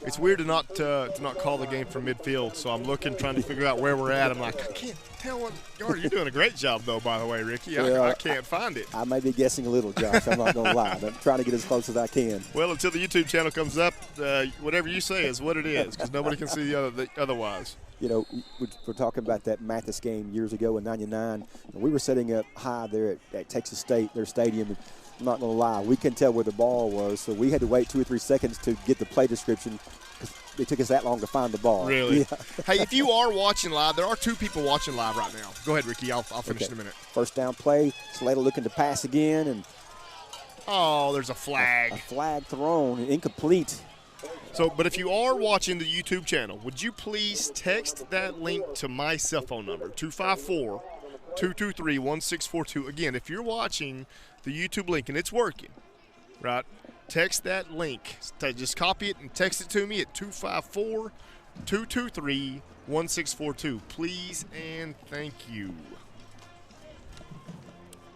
It's weird to not call the game from midfield, so I'm trying to figure out where we're at. I'm like, I can't tell what yard. You're doing a great job, though, by the way, Ricky. I can't find it. I may be guessing a little, Josh. I'm not going to lie. I'm trying to get as close as I can. Well, until the YouTube channel comes up, whatever you say is what it is, because nobody can see the otherwise. You know, we're talking about that Mathis game years ago in '99. We were setting up high there at Texas State, their stadium. And I'm not going to lie, we couldn't tell where the ball was, so we had to wait 2 or 3 seconds to get the play description because it took us that long to find the ball. Really? Yeah. Hey, if you are watching live, there are 2 people watching live right now. Go ahead, Ricky. I'll finish in a minute. First down play. Salado looking to pass again, and there's a flag. A flag thrown, incomplete. So, but if you are watching the YouTube channel, would you please text that link to my cell phone number, 254-223-1642. Again, if you're watching the YouTube link and it's working, right, text that link. Just copy it and text it to me at 254-223-1642. Please and thank you.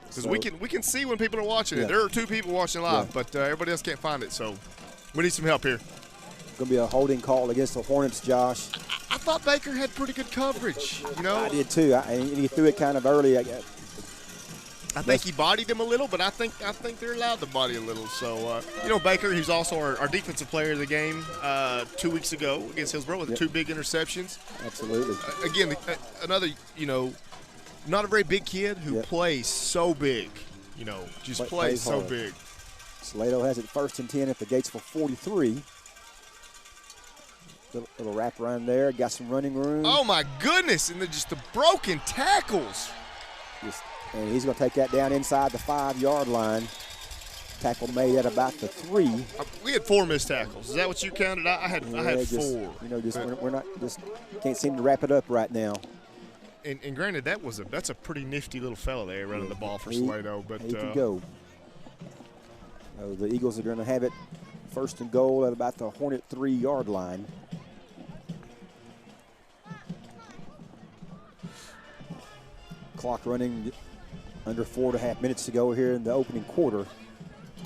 Because we can see when people are watching it. There are 2 people watching live, but everybody else can't find it. So we need some help here. Going to be a holding call against the Hornets, Josh. I thought Baker had pretty good coverage, you know. I did too. And he threw it kind of early. I think he bodied him a little, but I think they're allowed to body a little. So, Baker, who's also our defensive player of the game 2 weeks ago against Hillsborough with 2 big interceptions. Absolutely. Again, another, not a very big kid who plays so big, plays so hard. big. Salado has it 1st and 10 at the Gatesville 43. Little wrap around there. Got some running room. Oh, my goodness. And just the broken tackles. And he's going to take that down inside the 5-yard line. Tackle made at about the 3. We had 4 missed tackles. Is that what you counted? I had 4. We're not can't seem to wrap it up right now. And granted, that's a pretty nifty little fella there running the ball for Salado. But he can go. The Eagles are going to have it 1st and goal at about the Hornet 3-yard line. Clock running under 4.5 minutes to go here in the opening quarter.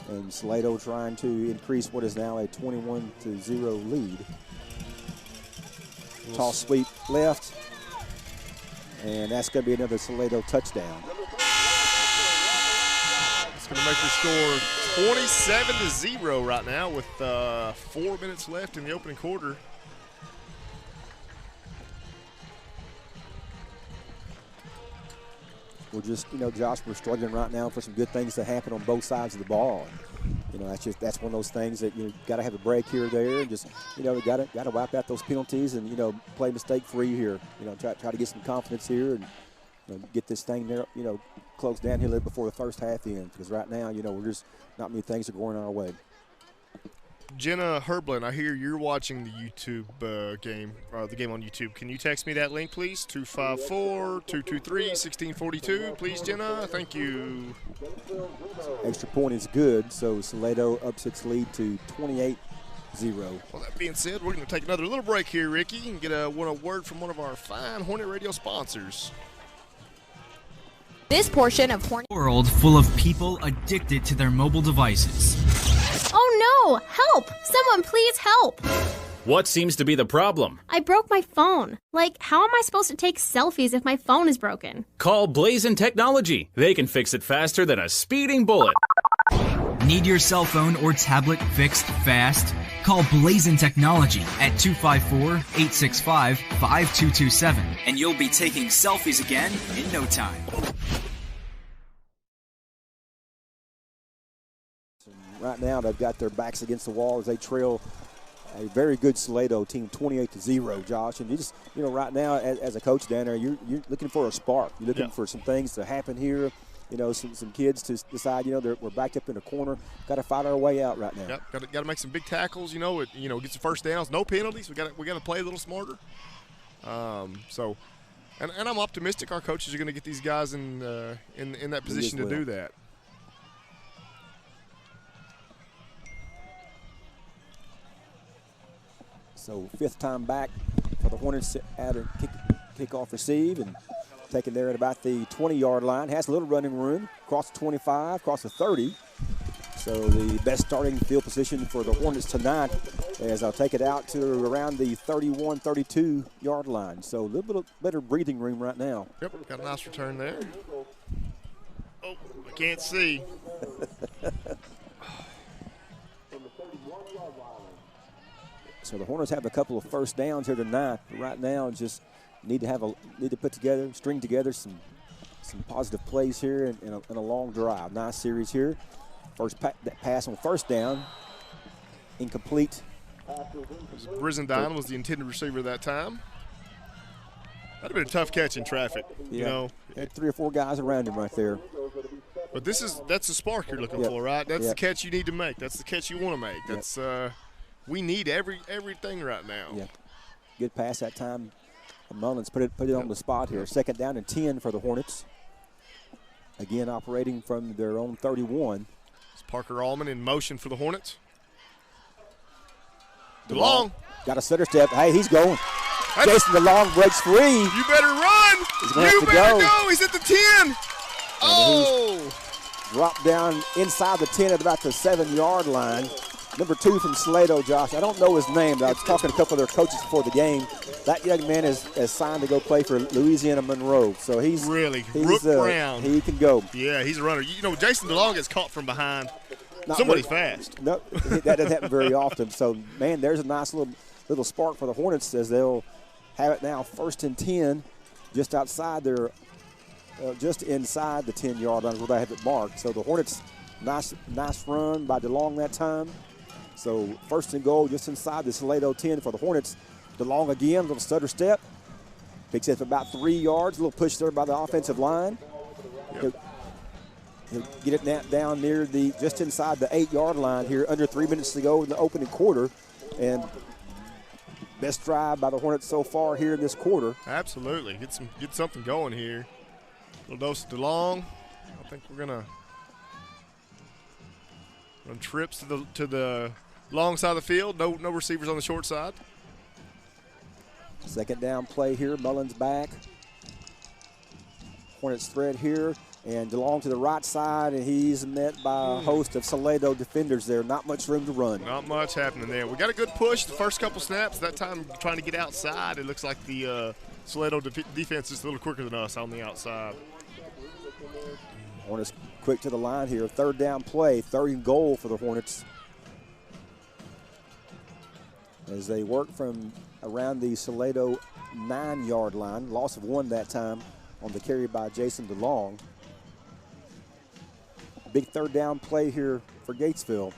And Salado trying to increase what is now a 21-0 lead. Toss sweep left. And that's going to be another Salado touchdown. It's going to make the score 27-0 right now with 4 minutes left in the opening quarter. We're just, Josh, we're struggling right now for some good things to happen on both sides of the ball. That's one of those things that you got to have a break here or there, and just got to wipe out those penalties and play mistake free here. Try to get some confidence here and get this thing there, close down here before the first half ends. Because right now, we're just not many things are going our way. Jenna Herblin, I hear you're watching the YouTube game, the game on YouTube. Can you text me that link, please? 254-223-1642. Please, Jenna. Thank you. Extra point is good, so Salado ups its lead to 28-0. Well, that being said, we're going to take another little break here, Ricky, and get a word from one of our fine Hornet Radio sponsors. This portion of Hornet world full of people addicted to their mobile devices. Oh no! Help! Someone please help! What seems to be the problem? I broke my phone. How am I supposed to take selfies if my phone is broken? Call Blazin Technology. They can fix it faster than a speeding bullet. Need your cell phone or tablet fixed fast? Call Blazin Technology at 254-865-5227 and you'll be taking selfies again in no time. Right now, they've got their backs against the wall as they trail a very good Salado team, 28-0, Josh. And you just, right now, as a coach down there, you're looking for a spark. You're looking for some things to happen here. Some kids to decide, we're backed up in a corner. Got to fight our way out right now. Yep, got to make some big tackles. Get some first downs, no penalties. We got to play a little smarter. So And I'm optimistic our coaches are going to get these guys in that position to do that. So 5th time back for the Hornets at a kickoff receive and taken there at about the 20-yard line. Has a little running room, across the 25, across the 30. So the best starting field position for the Hornets tonight as I'll take it out to around the 31, 32-yard line. So a little bit better breathing room right now. Yep, got a nice return there. Oh, I can't see. So the Hornets have a couple of first downs here tonight. But right now, just need to put together, string together some positive plays here in a long drive. Nice series here. First pass on first down, incomplete. Brizendine was the intended receiver that time. That'd have been a tough catch in traffic. Yeah. You know, had 3 or 4 guys around him right there. But that's the spark you're looking for, right? That's the catch you need to make. That's the catch you want to make. That's we need everything right now. Yeah, good pass that time. Mullins put it on the spot here. 2nd down and 10 for the Hornets. Again, operating from their own 31. It's Parker Allman in motion for the Hornets. DeLong. Got a stutter step. Hey, he's going. Jason DeLong breaks free. You better run. You better go. He's at the 10. Oh. Dropped down inside the 10 at about the 7-yard line. Number 2 from Salado, Josh. I don't know his name, but I was talking to a couple of their coaches before the game. That young man is signed to go play for Louisiana Monroe. So he's Rook Brown. He can go. Yeah, he's a runner. You know, Jason DeLong gets caught from behind. Somebody's fast. No, that doesn't happen very often. So, man, there's a nice little spark for the Hornets as they'll have it now 1st and 10, just outside their, just inside the 10-yard line where they have it marked. So the Hornets, nice run by DeLong that time. So 1st and goal just inside the Salado 10 for the Hornets. DeLong again, little stutter step. Picks it up about 3 yards, a little push there by the offensive line. Yep. He'll get it down near just inside the 8-yard line here, under 3 minutes to go in the opening quarter. And best drive by the Hornets so far here in this quarter. Absolutely. Get something going here. A little dose of DeLong. I think we're going to run trips to the long side of the field. No receivers on the short side. 2nd down play here. Mullins back. Hornets thread here. And DeLong to the right side, and he's met by a host of Salado defenders there. Not much room to run. Not much happening there. We got a good push the first couple snaps. That time trying to get outside. It looks like the Salado defense is a little quicker than us on the outside. Hornets quick to the line here. 3rd down play, 3rd and goal for the Hornets. As they work from around the Salado 9-yard line. Loss of 1 that time on the carry by Jason DeLong. Big 3rd down play here for Gatesville.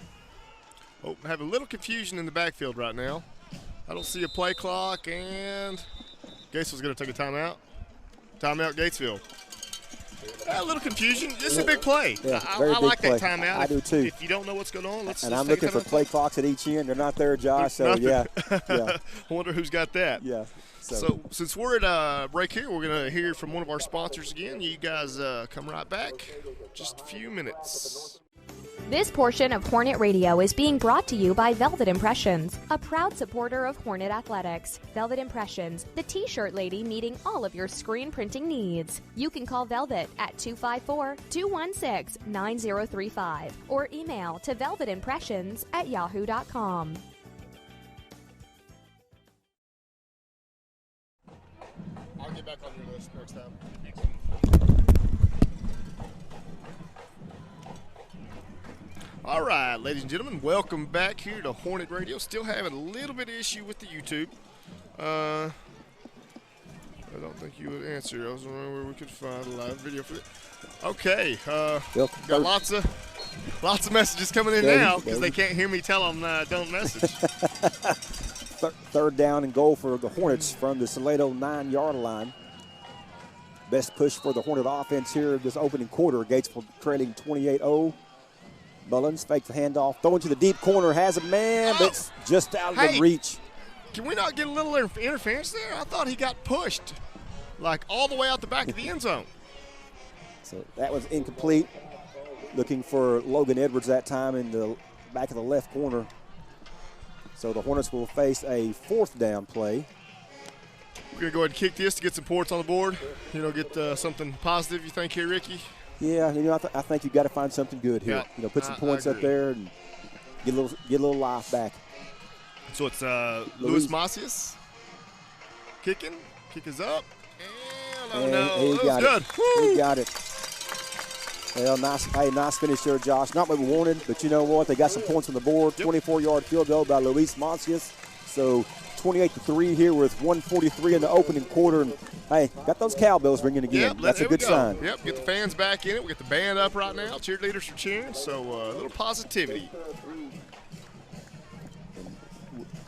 Oh, I have a little confusion in the backfield right now. I don't see a play clock, and Gatesville's going to take a timeout. Timeout, Gatesville. A little confusion. This is a big play. Yeah, I big like play. that timeout. I do too. If you don't know what's going on, let's I'm looking for play clocks at each end. They're not there, Josh. So yeah. I wonder who's got that. Yeah. So since we're at a break here, we're going to hear from one of our sponsors again. You guys come right back. Just a few minutes. This portion of Hornet Radio is being brought to you by Velvet Impressions, a proud supporter of Hornet Athletics. Velvet Impressions, the t-shirt lady meeting all of your screen printing needs. You can call Velvet at 254-216-9035 or email to velvetimpressions@yahoo.com. I'll get back on your list next time. All right, ladies and gentlemen, welcome back here to Hornet Radio. Still having a little bit of issue with the YouTube. I don't think you would answer. I was wondering where we could find a live video for it. Okay, got lots of messages coming in now because they can't hear me tell them don't message. 3rd down and goal for the Hornets from the Salado 9-yard line. Best push for the Hornet offense here this opening quarter. Gatesville trailing 28-0. Mullins fakes the handoff, throwing to the deep corner, has a man, but it's just out of the reach. Can we not get a little interference there? I thought he got pushed. like all the way out the back of the end zone. So that was incomplete. Looking for Logan Edwards that time in the back of the left corner. So the Hornets will face a 4th down play. We're going to go ahead and kick this to get some points on the board. Get something positive, you think, here, Ricky? Yeah, I think you've got to find something good here. Yeah, put some points up there and get a little life back. So it's Luis Macias kicking. Kick is up. And he got good. It. He got it. Well, nice finish there, Josh. Not what we wanted, but you know what? They got some points on the board. 24-yard field goal by Luis Macias. So 28-3 here with 1:43 in the opening quarter. And, hey, got those cowbells ringing again. Yep, that's a good sign. Yep, get the fans back in it. We get the band up right now. Cheerleaders are cheering, so a little positivity.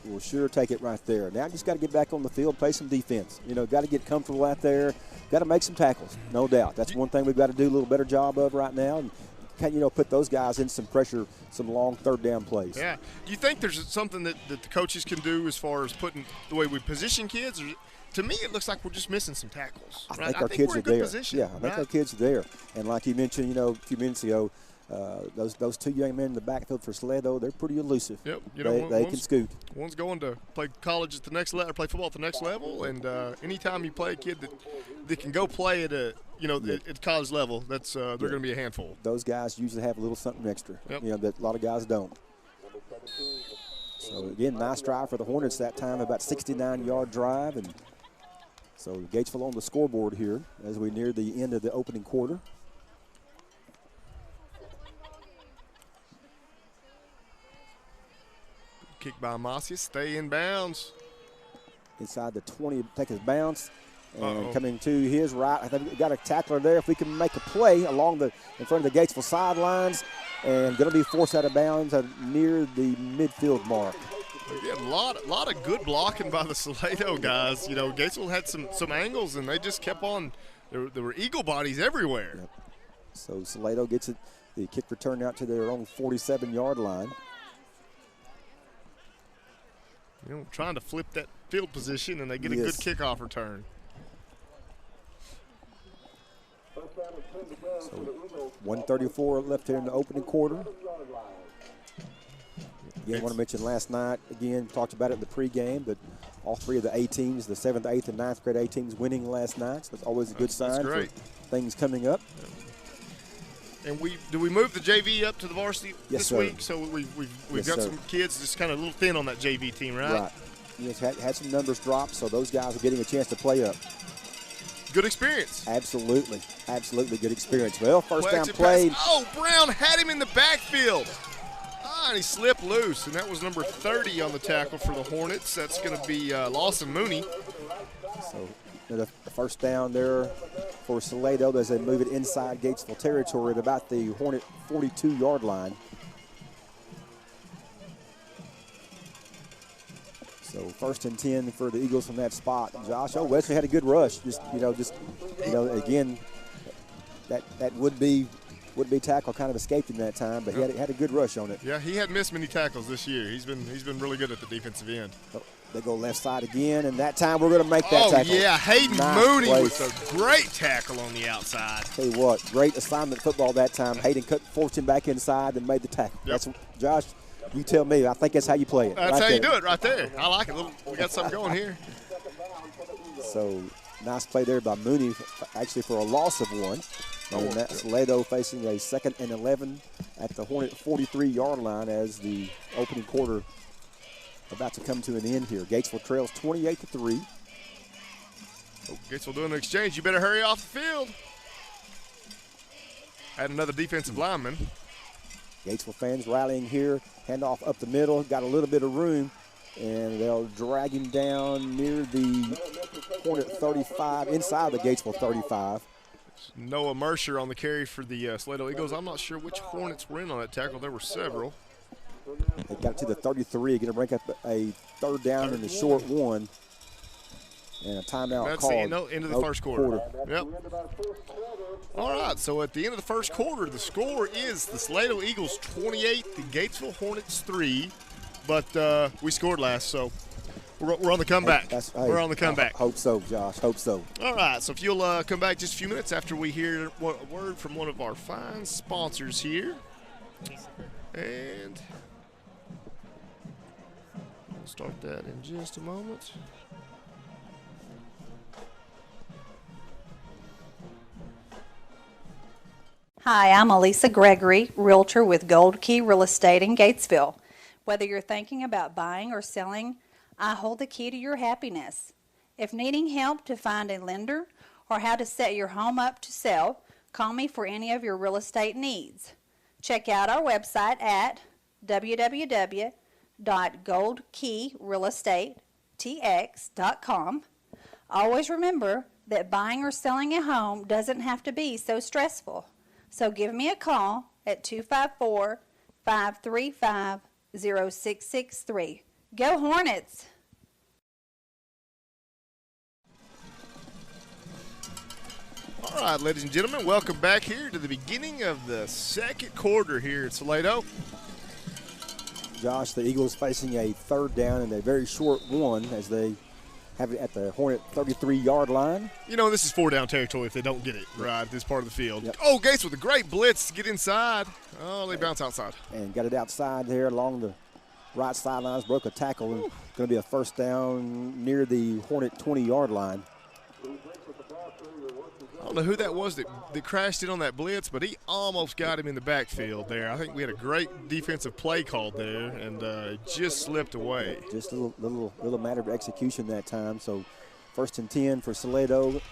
We'll sure take it right there. Now just got to get back on the field, play some defense. Got to get comfortable out there. Got to make some tackles, no doubt. That's one thing we've got to do a little better job of right now. And put those guys in some pressure, some long 3rd down plays. Yeah. Do you think there's something that the coaches can do as far as putting the way we position kids? Or, to me, it looks like we're just missing some tackles. I think our kids are there. Yeah, I think our kids are there. And like you mentioned, a few minutes ago, those 2 young men in the backfield for Salado, they're pretty elusive. Yep. They can scoot. One's going to play college at the next level, or play football at the next level, and anytime you play a kid that can go play at at college level, they're going to be a handful. Those guys usually have a little something extra. Yep. That a lot of guys don't. So again, nice drive for the Hornets that time, about 69-yard drive, and so Gatesville on the scoreboard here as we near the end of the opening quarter. Kick by Macias, stay in bounds. Inside the 20, take his bounce. And coming to his right, I think we got a tackler there. If we can make a play in front of the Gatesville sidelines, and going to be forced out of bounds near the midfield mark. Yeah, a lot of good blocking by the Salado guys. Gatesville had some angles, and they just kept on. There were eagle bodies everywhere. Yep. So Salado gets it, the kick return out to their own 47-yard line. Trying to flip that field position, and they get a good kickoff return. So 1:34 left here in the opening quarter. Again, I want to mention last night, again, talked about it in the pregame, but all 3 of the A teams, the 7th, 8th, and 9th grade A teams winning last night. So that's always a good sign for things coming up. And do we move the JV up to the varsity this week? So we've got some kids just kind of a little thin on that JV team, right? Right. Yes, had some numbers drop, so those guys are getting a chance to play up. Good experience. Absolutely good experience. Well, first down played. Oh, Brown had him in the backfield. And he slipped loose, and that was number 30 on the tackle for the Hornets. That's going to be Lawson Mooney. So the first down there for Salado as they move it inside Gatesville territory at about the Hornet 42-yard line. So 1st and 10 for the Eagles from that spot. Josh, Wesley had a good rush. Again, that would be tackle kind of escaped him that time, but he had a good rush on it. Yeah, he hadn't missed many tackles this year. He's been really good at the defensive end. Oh, they go left side again, and that time we're going to make that tackle. Oh, yeah, Hayden Mooney with a great tackle on the outside. Tell you what, great assignment football that time. Hayden forced him back inside and made the tackle. Yep. That's Josh, you tell me. I think that's how you play it. That's how you do it right there. I like it. We got something going here. So nice play there by Mooney, actually for a loss of 1. And that's Salado facing a 2nd and 11 at the Hornet 43-yard line as the opening quarter about to come to an end here. Gatesville trails 28-3. Gatesville doing the exchange. You better hurry off the field. Add another defensive lineman. Gatesville fans rallying here. Handoff up the middle. Got a little bit of room. And they'll drag him down near the Hornet 35, inside the Gatesville 35. Noah Mercer on the carry for the Salado Eagles. I'm not sure which Hornets were in on that tackle. There were several. They got to the 33, going to break up a 3rd down in the short 1. And a timeout called. End of the first quarter. Yep. All right, so at the end of the first quarter, the score is the Salado Eagles 28, the Gatesville Hornets 3. But we scored last, so We're on the comeback. We're on the comeback. Hope so, Josh. Hope so. All right. So if you'll come back just a few minutes after we hear a word from one of our fine sponsors here. And we'll start that in just a moment. Hi, I'm Elisa Gregory, realtor with Gold Key Real Estate in Gatesville. Whether you're thinking about buying or selling, I hold the key to your happiness. If needing help to find a lender or how to set your home up to sell, call me for any of your real estate needs. Check out our website at www.goldkeyrealestatetx.com. Always remember that buying or selling a home doesn't have to be so stressful. So give me a call at 254-535-0663. Go Hornets! All right, ladies and gentlemen, welcome back here to the beginning of the second quarter here at Salado. Josh, the Eagles facing a third down and a very short one as they have it at the Hornet 33-yard line. You know, this is 4-down territory if they don't get it right at this part of the field. Yep. Oh, Gates with a great blitz to get inside. Oh, they bounce outside. And got it outside there along the right sidelines, broke a tackle, and going to be a first down near the Hornet 20-yard line. I don't know who that was that crashed in on that blitz, but he almost got him in the backfield there. I think we had a great defensive play called there, and it just slipped away. Just a little matter of execution that time. So 1st and 10 for Salado,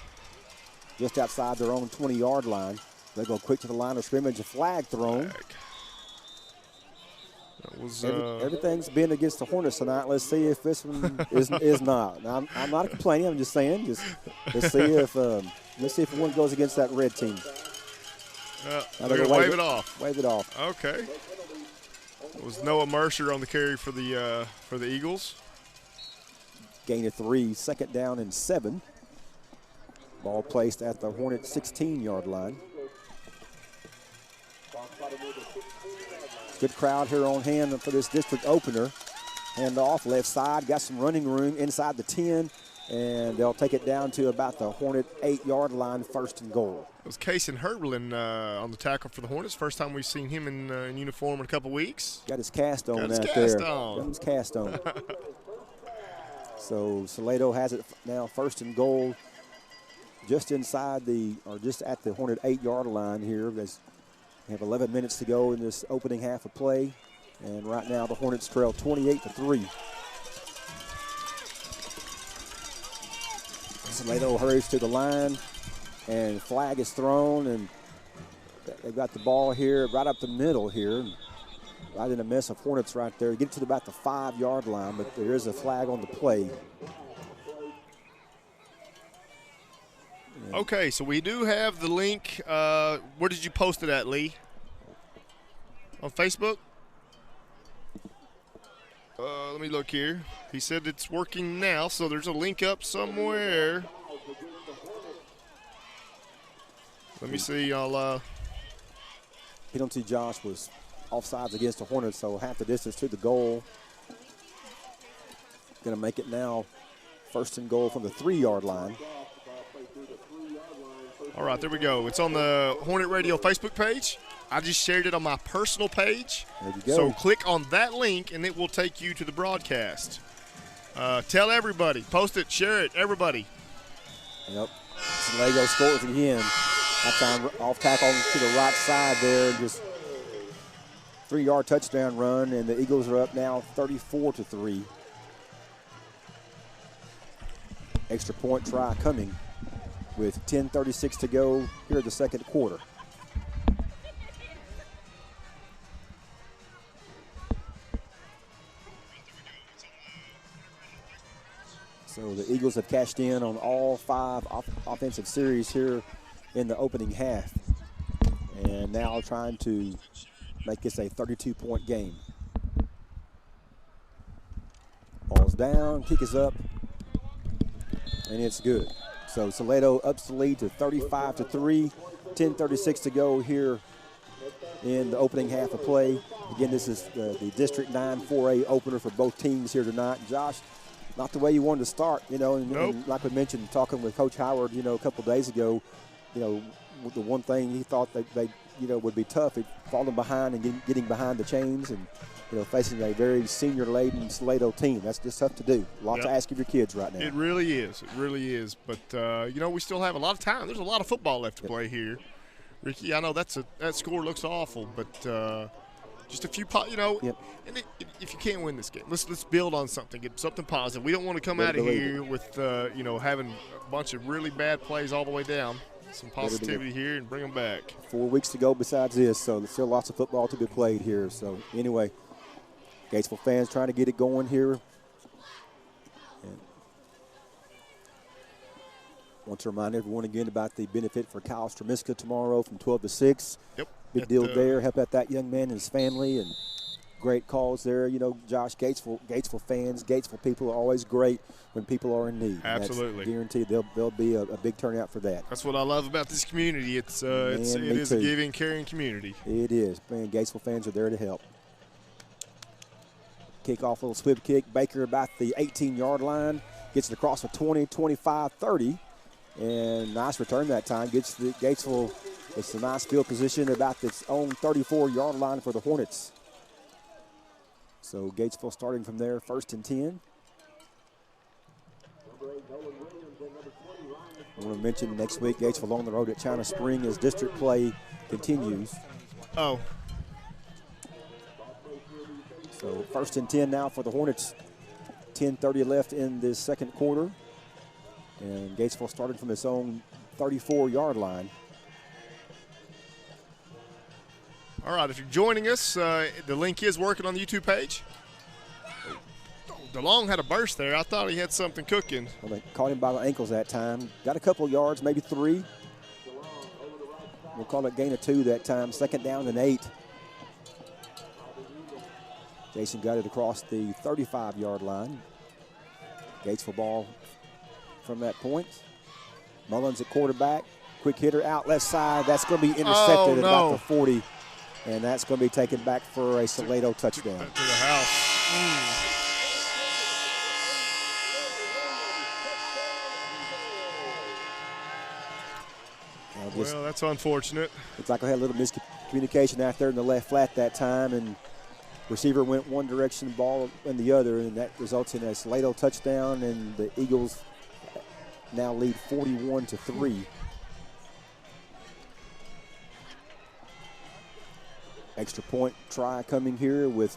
just outside their own 20-yard line. They go quick to the line of scrimmage, a flag thrown. That was, everything's been against the Hornets tonight. Let's see if this one is not. Now, I'm not complaining. I'm just saying, let's see if one goes against that red team. They're going to wave it off. Wave it off. Okay. It was Noah Mercer on the carry for the Eagles. Gain of 3, 2nd down and 7. Ball placed at the Hornet 16-yard line. Good crowd here on hand for this district opener. Hand off left side, got some running room inside the 10, and they'll take it down to about the Hornet 8-yard line, 1st and goal. It was Kaysen Herblin on the tackle for the Hornets. First time we've seen him in uniform in a couple weeks. Got his cast on out there. Got his cast on. So Salado has it now 1st and goal, just inside just at the Hornet 8-yard line here. We have 11 minutes to go in this opening half of play, and right now the Hornets trail 28-3. Salado hurries to the line, and flag is thrown, and they've got the ball here right up the middle here, right in a mess of Hornets right there. Get to about the 5-yard line, but there is a flag on the play. Okay, so we do have the link. Where did you post it at, Lee? On Facebook? Let me look here. He said it's working now, so there's a link up somewhere. Let me see. Penalty, Josh, was offsides against the Hornets, so half the distance to the goal. Going to make it now 1st and goal from the 3-yard line. All right, there we go. It's on the Hornet Radio Facebook page. I just shared it on my personal page. There you go. So click on that link, and it will take you to the broadcast. Tell everybody. Post it. Share it. Everybody. Yep. Salado scores again. That time off tackle to the right side there. Just 3-yard touchdown run, and the Eagles are up now 34-3. Extra point try coming with 10:36 to go here in the second quarter. So the Eagles have cashed in on all 5 offensive series here in the opening half, and now trying to make this a 32-point game. Ball's down, kick is up, and it's good. So Salado ups the lead to 35-3, 10:36 to go here in the opening half of play. Again, this is the District 9 4A opener for both teams here tonight. Josh, not the way you wanted to start, you know. And, Nope. and like we mentioned, talking with Coach Howard, you know, a couple of days ago, you know, the one thing he thought that they, you know, would be tough, it falling behind and getting behind the chains and, you know, facing a very senior-laden Salado team. That's just tough to do. A lot to ask of your kids right now. It really is. It really is. But, you know, we still have a lot of time. There's a lot of football left to play here. Ricky, I know that score looks awful, but just a few, you know, and if you can't win this game, let's build on something, get something positive. We don't want to come out of here with, you know, having a bunch of really bad plays all the way down. Some positivity here and bring them back. 4 weeks to go besides this, so there's still lots of football to be played here. So, anyway, Gatesville fans trying to get it going here. And want to remind everyone again about the benefit for Kyle Stramiska tomorrow from 12 to 6. Yep. Big deal there. Help out that young man and his family, and great calls there. You know, Josh, Gatesville fans, Gatesville people are always great when people are in need. Absolutely. That's guaranteed there'll be a big turnout for that. That's what I love about this community. It is a giving, caring community. It is. Man, Gatesville fans are there to help. Kickoff, little swift kick. Baker about the 18-yard line. Gets it across the 20, 25, 30. And nice return that time. Gets the Gatesville, it's a nice field position about its own 34-yard line for the Hornets. So Gatesville starting from there, 1st and 10. I want to mention next week, Gatesville on the road at China Spring as district play continues. Oh. So 1st and 10 now for the Hornets. 10:30 left in this second quarter. And Gatesville started from its own 34-yard line. All right, if you're joining us, the link is working on the YouTube page. DeLong had a burst there. I thought he had something cooking. Well, they caught him by the ankles that time. Got a couple of yards, maybe 3. We'll call it gain of 2 that time. 2nd down and 8. Jason got it across the 35-yard line. Gatesville ball from that point. Mullins at quarterback. Quick hitter out left side. That's going to be intercepted at about the 40. And that's going to be taken back for a Salado touchdown. To the house. Well, that's unfortunate. Looks like I had a little miscommunication out there in the left flat that time, and receiver went one direction, ball in the other, and that results in a Salado touchdown, and the Eagles now lead 41-3. Extra point try coming here with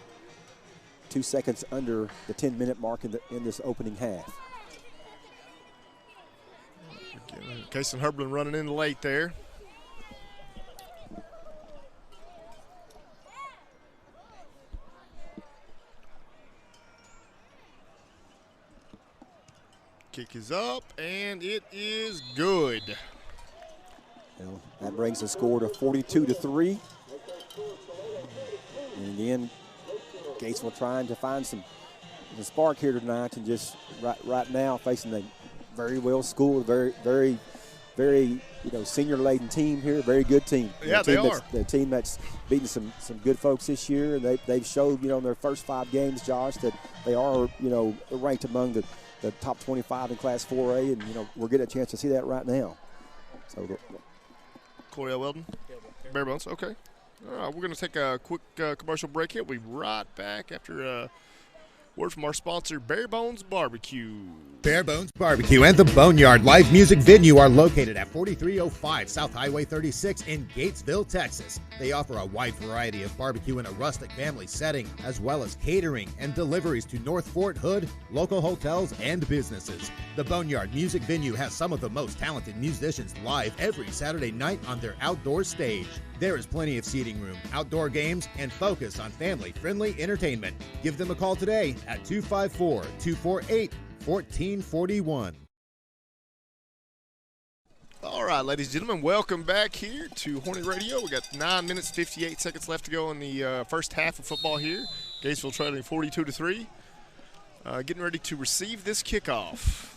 2 seconds under the 10-minute mark in this opening half. Kason Herblin running in late there. Kick is up, and it is good. Well, that brings the score to 42-3. And again, Gatesville trying to find the spark here tonight, and just right now facing a very well schooled, very senior-laden team here, very good team. Yeah, they are. The team that's beaten some good folks this year, and they've showed, in their first 5 games, Josh, that they are, ranked among the top 25 in Class 4A, and, we're getting a chance to see that right now. So, Coriel Weldon? Bare Bones, okay. All right, we're going to take a quick commercial break here. We'll be right back after word from our sponsor, Bare Bones Barbecue. Bare Bones Barbecue and the Boneyard Live Music Venue are located at 4305 South Highway 36 in Gatesville, Texas. They offer a wide variety of barbecue in a rustic family setting, as well as catering and deliveries to North Fort Hood, local hotels, and businesses. The Boneyard Music Venue has some of the most talented musicians live every Saturday night on their outdoor stage. There is plenty of seating room, outdoor games, and focus on family-friendly entertainment. Give them a call today at 254-248-1441. All right, ladies and gentlemen, welcome back here to Hornet Radio. We got 9 minutes, 58 seconds left to go in the first half of football here. Gatesville trailing 42-3. Getting ready to receive this kickoff.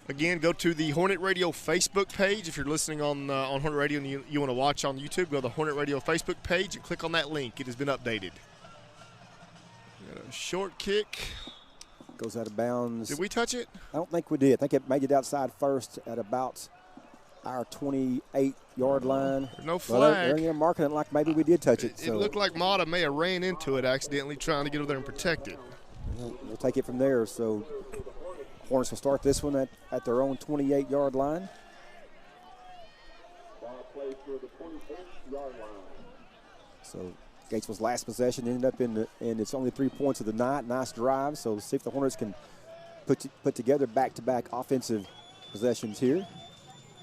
Again, go to the Hornet Radio Facebook page. If you're listening on Hornet Radio and you want to watch on YouTube, go to the Hornet Radio Facebook page and click on that link. It has been updated. Got a short kick. Goes out of bounds. Did we touch it? I don't think we did. I think it made it outside first at about our 28-yard line. No flag. They're marking it like maybe we did touch it. It looked like Mata may have ran into it accidentally trying to get over there and protect it. We'll take it from there. So Hornets will start this one at their own 28-yard line. So Gatesville's last possession ended up and it's only 3 points of the night. Nice drive. So let's see if the Hornets can put together back-to-back offensive possessions here.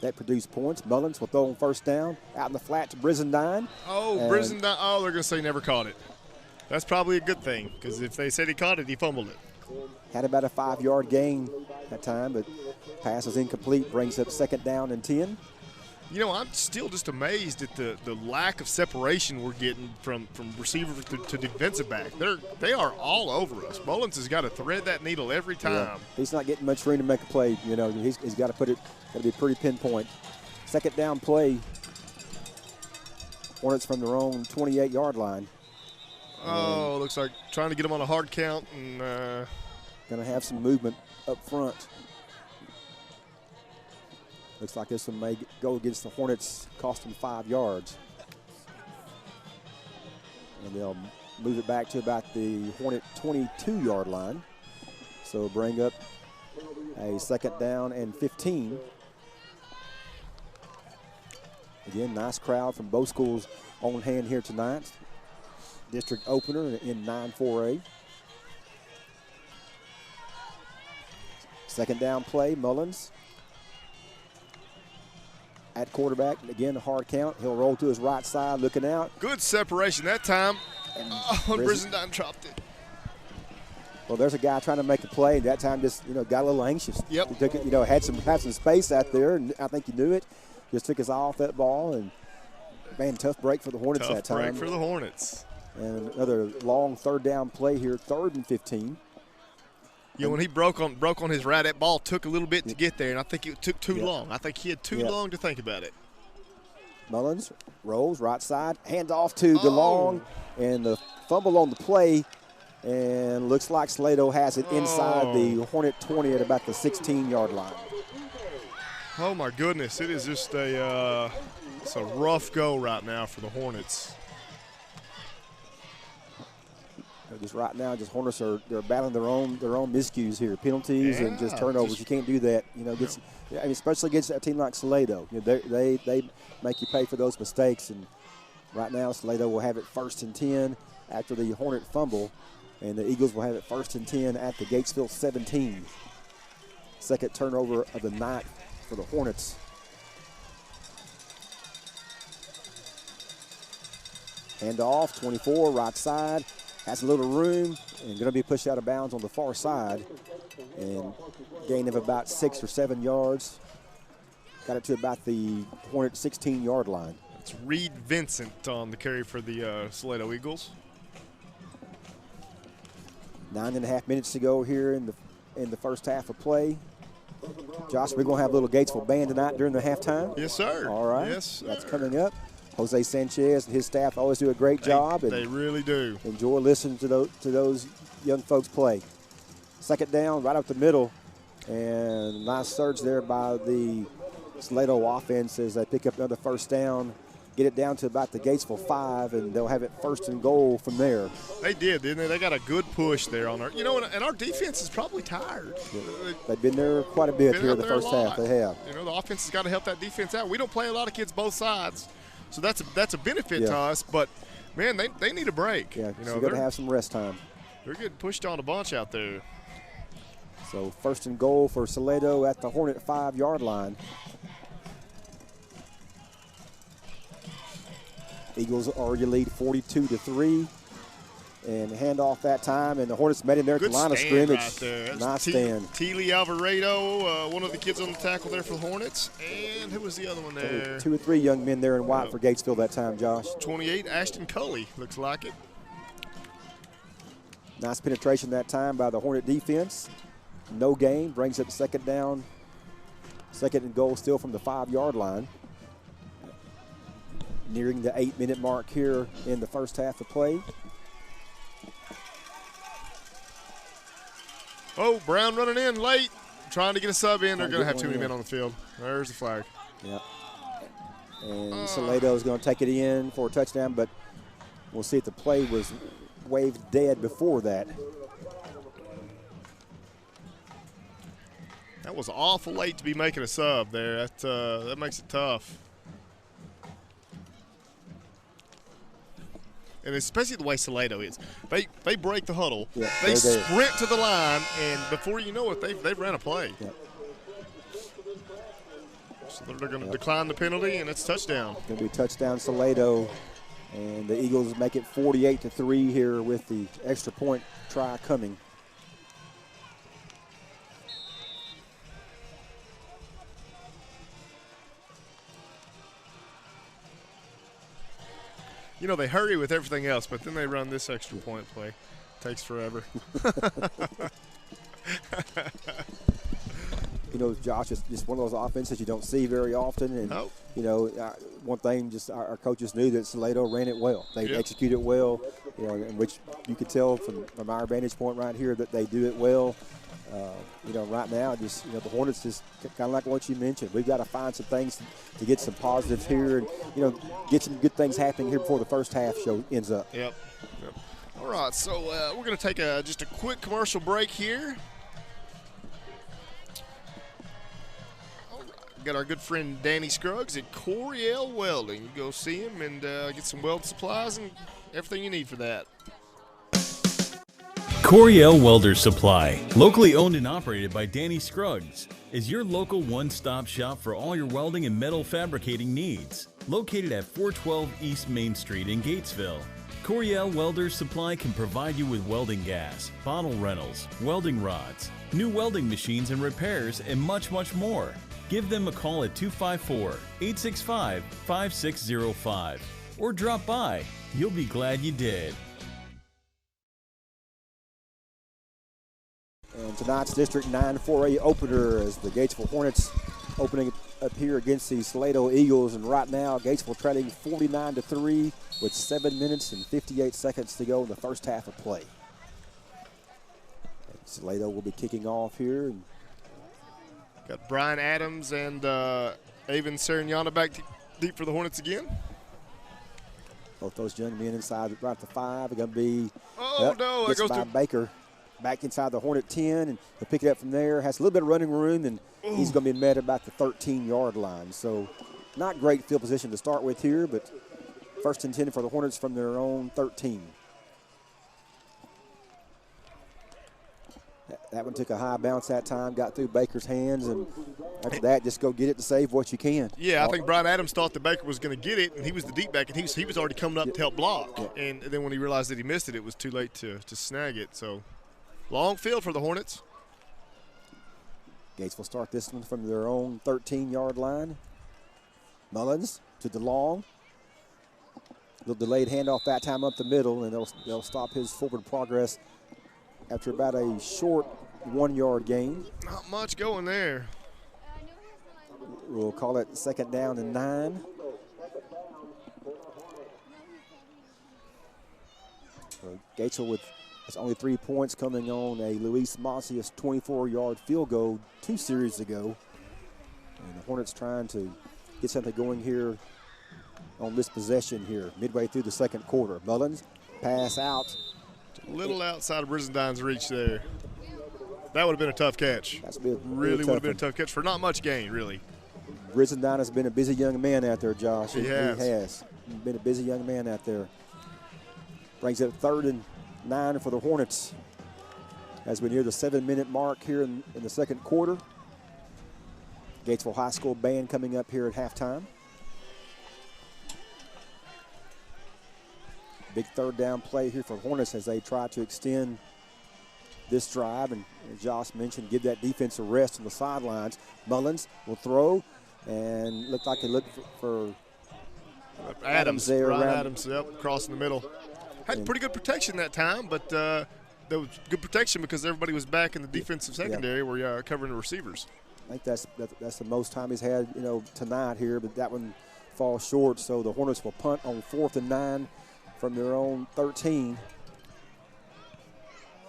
That produced points. Mullins will throw on first down. Out in the flat to Brizendine. Oh, Brizendine. Oh, they're going to say never caught it. That's probably a good thing, because if they said he caught it, he fumbled it. Had about a 5-yard gain that time, but pass is incomplete. Brings up 2nd down and 10. You know, I'm still just amazed at the lack of separation we're getting from receiver to defensive back. They are all over us. Mullins has got to thread that needle every time. Yeah. He's not getting much room to make a play. You know, he's got to put it. Got to be pretty pinpoint. 2nd down play. Hornets from their own 28-yard line. Oh, looks like trying to get him on a hard count and going to have some movement up front. Looks like this one may go against the Hornets, cost them 5 yards. And they'll move it back to about the Hornet 22-yard line. So bring up a 2nd down and 15. Again, nice crowd from both schools on hand here tonight. District opener in 9-4A. 2nd down play, Mullins. At quarterback, again, a hard count. He'll roll to his right side, looking out. Good separation that time. Brizendine dropped it. Well, there's a guy trying to make a play. That time just, got a little anxious. Yep. He took it, had some space out there, and I think he knew it. Just took his eye off that ball, and, man, tough break for the Hornets that time. Tough break for the Hornets. And another long 3rd down play here, 3rd and 15. When he broke on his right, that ball took a little bit to get there, and I think it took too long. I think he had too long to think about it. Mullins rolls right side, hand off to DeLong, and the fumble on the play, and looks like Salado has it inside the Hornet 20 at about the 16-yard line. Oh my goodness, it is just it's a rough go right now for the Hornets. Just right now, Hornets they're battling their own miscues here, penalties and just turnovers. You can't do that, especially against a team like Salado. They make you pay for those mistakes. And right now, Salado will have it 1st and 10 after the Hornet fumble, and the Eagles will have it 1st and 10 at the Gatesville 17. 2nd turnover of the night for the Hornets. Hand off, 24, right side. Has a little room and going to be pushed out of bounds on the far side. And gain of about 6 or 7 yards. Got it to about the Hornet 16-yard line. It's Reed Vincent on the carry for the Salado Eagles. 9.5 minutes to go here in the first half of play. Josh, we're going to have a little Gatesville band tonight during the halftime. Yes, sir. All right. Yes, sir. That's coming up. Jose Sanchez and his staff always do a great job. And they really do. Enjoy listening to those young folks play. 2nd down, right up the middle. And nice surge there by the Salado offense as they pick up another 1st down. Get it down to about the Gatesville 5, and they'll have it 1st and goal from there. They did, didn't they? They got a good push there on our, and our defense is probably tired. Yeah. They've been there quite a bit here in the first half. They have. The offense has got to help that defense out. We don't play a lot of kids both sides. So that's a benefit to us, but, man, they need a break. Yeah, so got to have some rest time. They're getting pushed on a bunch out there. So 1st and goal for Salado at the Hornet 5-yard line. Eagles already lead 42-3. And handoff that time, and the Hornets met him there at the line of scrimmage. Right there. Nice stand. Teely Alvarado, one of the kids on the tackle there for the Hornets. And who was the other one there? 2 or 3 young men there in white for Gatesville that time, Josh. 28, Ashton Culley, looks like it. Nice penetration that time by the Hornet defense. No gain, brings up 2nd down. 2nd and goal still from the 5-yard line. Nearing the 8-minute mark here in the first half of play. Oh, Brown running in late, trying to get a sub in. They're going to have too many men on the field. There's the flag. Yep. And Salado is going to take it in for a touchdown, but we'll see if the play was waved dead before that. That was awful late to be making a sub there. That makes it tough. And especially the way Salado is. They break the huddle. Yeah, they sprint to the line, and before you know it, they've ran a play. Yep. So they're going to decline the penalty, and it's touchdown. It's going to be touchdown Salado, and the Eagles make it 48-3 here with the extra point try coming. You know, they hurry with everything else, but then they run this extra point play. Takes forever. You know, Josh, it's just one of those offenses you don't see very often. And, you know, one thing, just our coaches knew that Salado ran it well. They executed well, you know, in which you could tell from our vantage point right here that they do it well. You know, right now, just, you know, the Hornets is kind of like what you mentioned. We've got to find some things to get some positives here and, you know, get some good things happening here before the first half show ends up. Yep. All right, so we're going to take just a quick commercial break here. All right, we got our good friend Danny Scruggs at Coriel Welding. You go see him and get some weld supplies and everything you need for that. Coriel Welder Supply, locally owned and operated by Danny Scruggs, is your local one-stop shop for all your welding and metal fabricating needs. Located at 412 East Main Street in Gatesville, Coriel Welder Supply can provide you with welding gas, bottle rentals, welding rods, new welding machines and repairs, and much, much more. Give them a call at 254-865-5605 or drop by. You'll be glad you did. And tonight's District 9 4A opener is the Gatesville Hornets opening up here against the Salado Eagles. And right now, Gatesville trailing 49-3 with 7 minutes and 58 seconds to go in the first half of play. And Salado will be kicking off here. And got Brian Adams and Avon Sarignana back deep for the Hornets again. Both those young men inside right at the 5 are going to be it goes by to Baker. Back inside the Hornet 10, and he'll pick it up from there. Has a little bit of running room, and he's going to be met about the 13-yard line. So not great field position to start with here, but first and 10 for the Hornets from their own 13. That one took a high bounce that time, got through Baker's hands, and after that, just go get it to save what you can. Yeah, I think Brian Adams thought that Baker was going to get it, and he was the deep back, and he was already coming up to help block. Yeah. And then when he realized that he missed it, it was too late to snag it. So long field for the Hornets. Gates will start this one from their own 13-yard line. Mullins to DeLong. Little delayed handoff that time up the middle, and they'll stop his forward progress after about a short 1-yard gain. Not much going there. We'll call it second down and 9. So Gatesville with it's only 3 points coming on a Luis Macias 24-yard field goal 2 series ago. And the Hornets trying to get something going here on this possession here, midway through the second quarter. Mullins, pass out. A little outside of Brisendine's reach there. That would have been a tough catch. That's been really would have been a tough catch for not much gain, really. Brisendine has been a busy young man out there, Josh. He has. He has been a busy young man out there. Brings it 3rd and 9 for the Hornets as we near the 7-minute mark here in the second quarter. Gatesville High School band coming up here at halftime. Big third down play here for Hornets as they try to extend this drive. And as Josh mentioned, give that defense a rest on the sidelines. Mullins will throw and looked like he looked for Adams there. Brian Adams, crossing the middle. Had pretty good protection that time, but there was good protection because everybody was back in the defensive secondary where you are covering the receivers. I think that's the most time he's had, tonight here, but that one falls short. So the Hornets will punt on 4th and 9 from their own 13.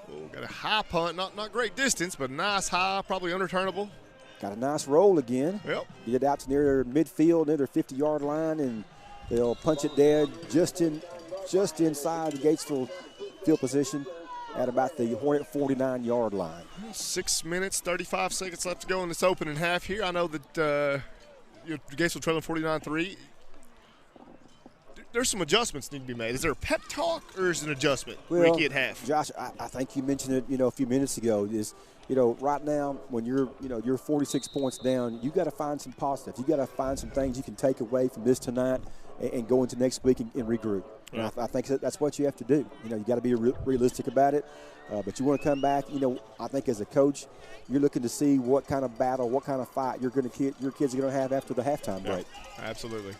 Oh, Got a high punt, not great distance, but nice high, probably underturnable. Got a nice roll again. Yep. Get it out to near their midfield, near their 50-yard line, and they'll punch it dead just inside the Gatesville field position at about the Hornet 49-yard line. 6 minutes, 35 seconds left to go in this opening half here. I know that Gatesville trailing 49-3. There's some adjustments need to be made. Is there a pep talk or is it an adjustment, Ricky, at half? Josh, I think you mentioned it, a few minutes ago. Is right now when you're 46 points down, you got to find some positives. You got to find some things you can take away from this tonight and go into next week and regroup. And I think that's what you have to do. You got to be realistic about it. But you want to come back. I think as a coach, you're looking to see what kind of battle, what kind of fight your kids are going to have after the halftime break. Absolutely.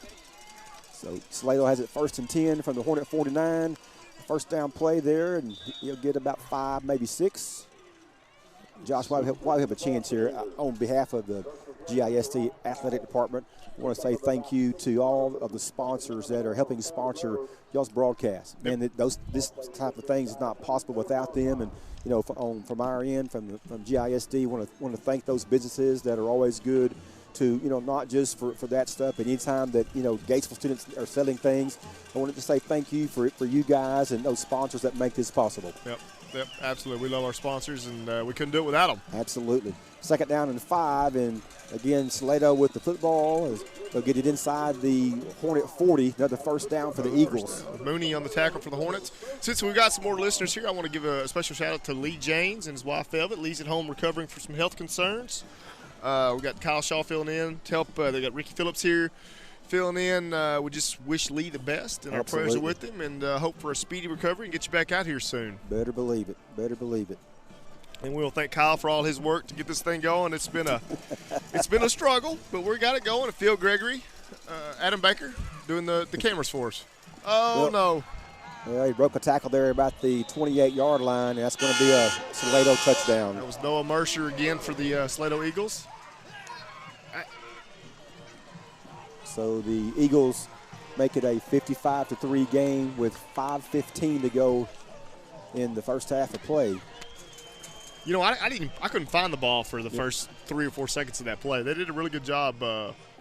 So Salado has it 1st and 10 from the Hornet 49. First down play there, and he'll get about 5, maybe 6. Josh, while we have a chance here, on behalf of the GIST Athletic Department, I want to say thank you to all of the sponsors that are helping sponsor y'all's broadcast. Man, this type of things is not possible without them. And from our end, from GISD, want to thank those businesses that are always good to not just for that stuff, but anytime that Gatesville students are selling things, I wanted to say thank you for you guys and those sponsors that make this possible. Yep, absolutely. We love our sponsors, and we couldn't do it without them. Absolutely. 2nd down and 5, and again, Salado with the football. They'll get it inside the Hornet 40, another first down for the Eagles. Mooney on the tackle for the Hornets. Since we've got some more listeners here, I want to give a special shout-out to Lee James and his wife, Velvet. Lee's at home recovering from some health concerns. We got Kyle Shaw filling in to help. They got Ricky Phillips here filling in. We just wish Lee the best, and our prayers are with him, and hope for a speedy recovery and get you back out here soon. Better believe it. Better believe it. And we'll thank Kyle for all his work to get this thing going. It's been a struggle, but we got it going. And Phil Gregory, Adam Baker doing the cameras for us. No. Well, he broke a tackle there about the 28-yard line, and that's going to be a Salado touchdown. That was Noah Mercer again for the Salado Eagles. So the Eagles make it a 55-3 game with 5:15 to go in the first half of play. I couldn't find the ball for the first 3 or 4 seconds of that play. They did a really good job.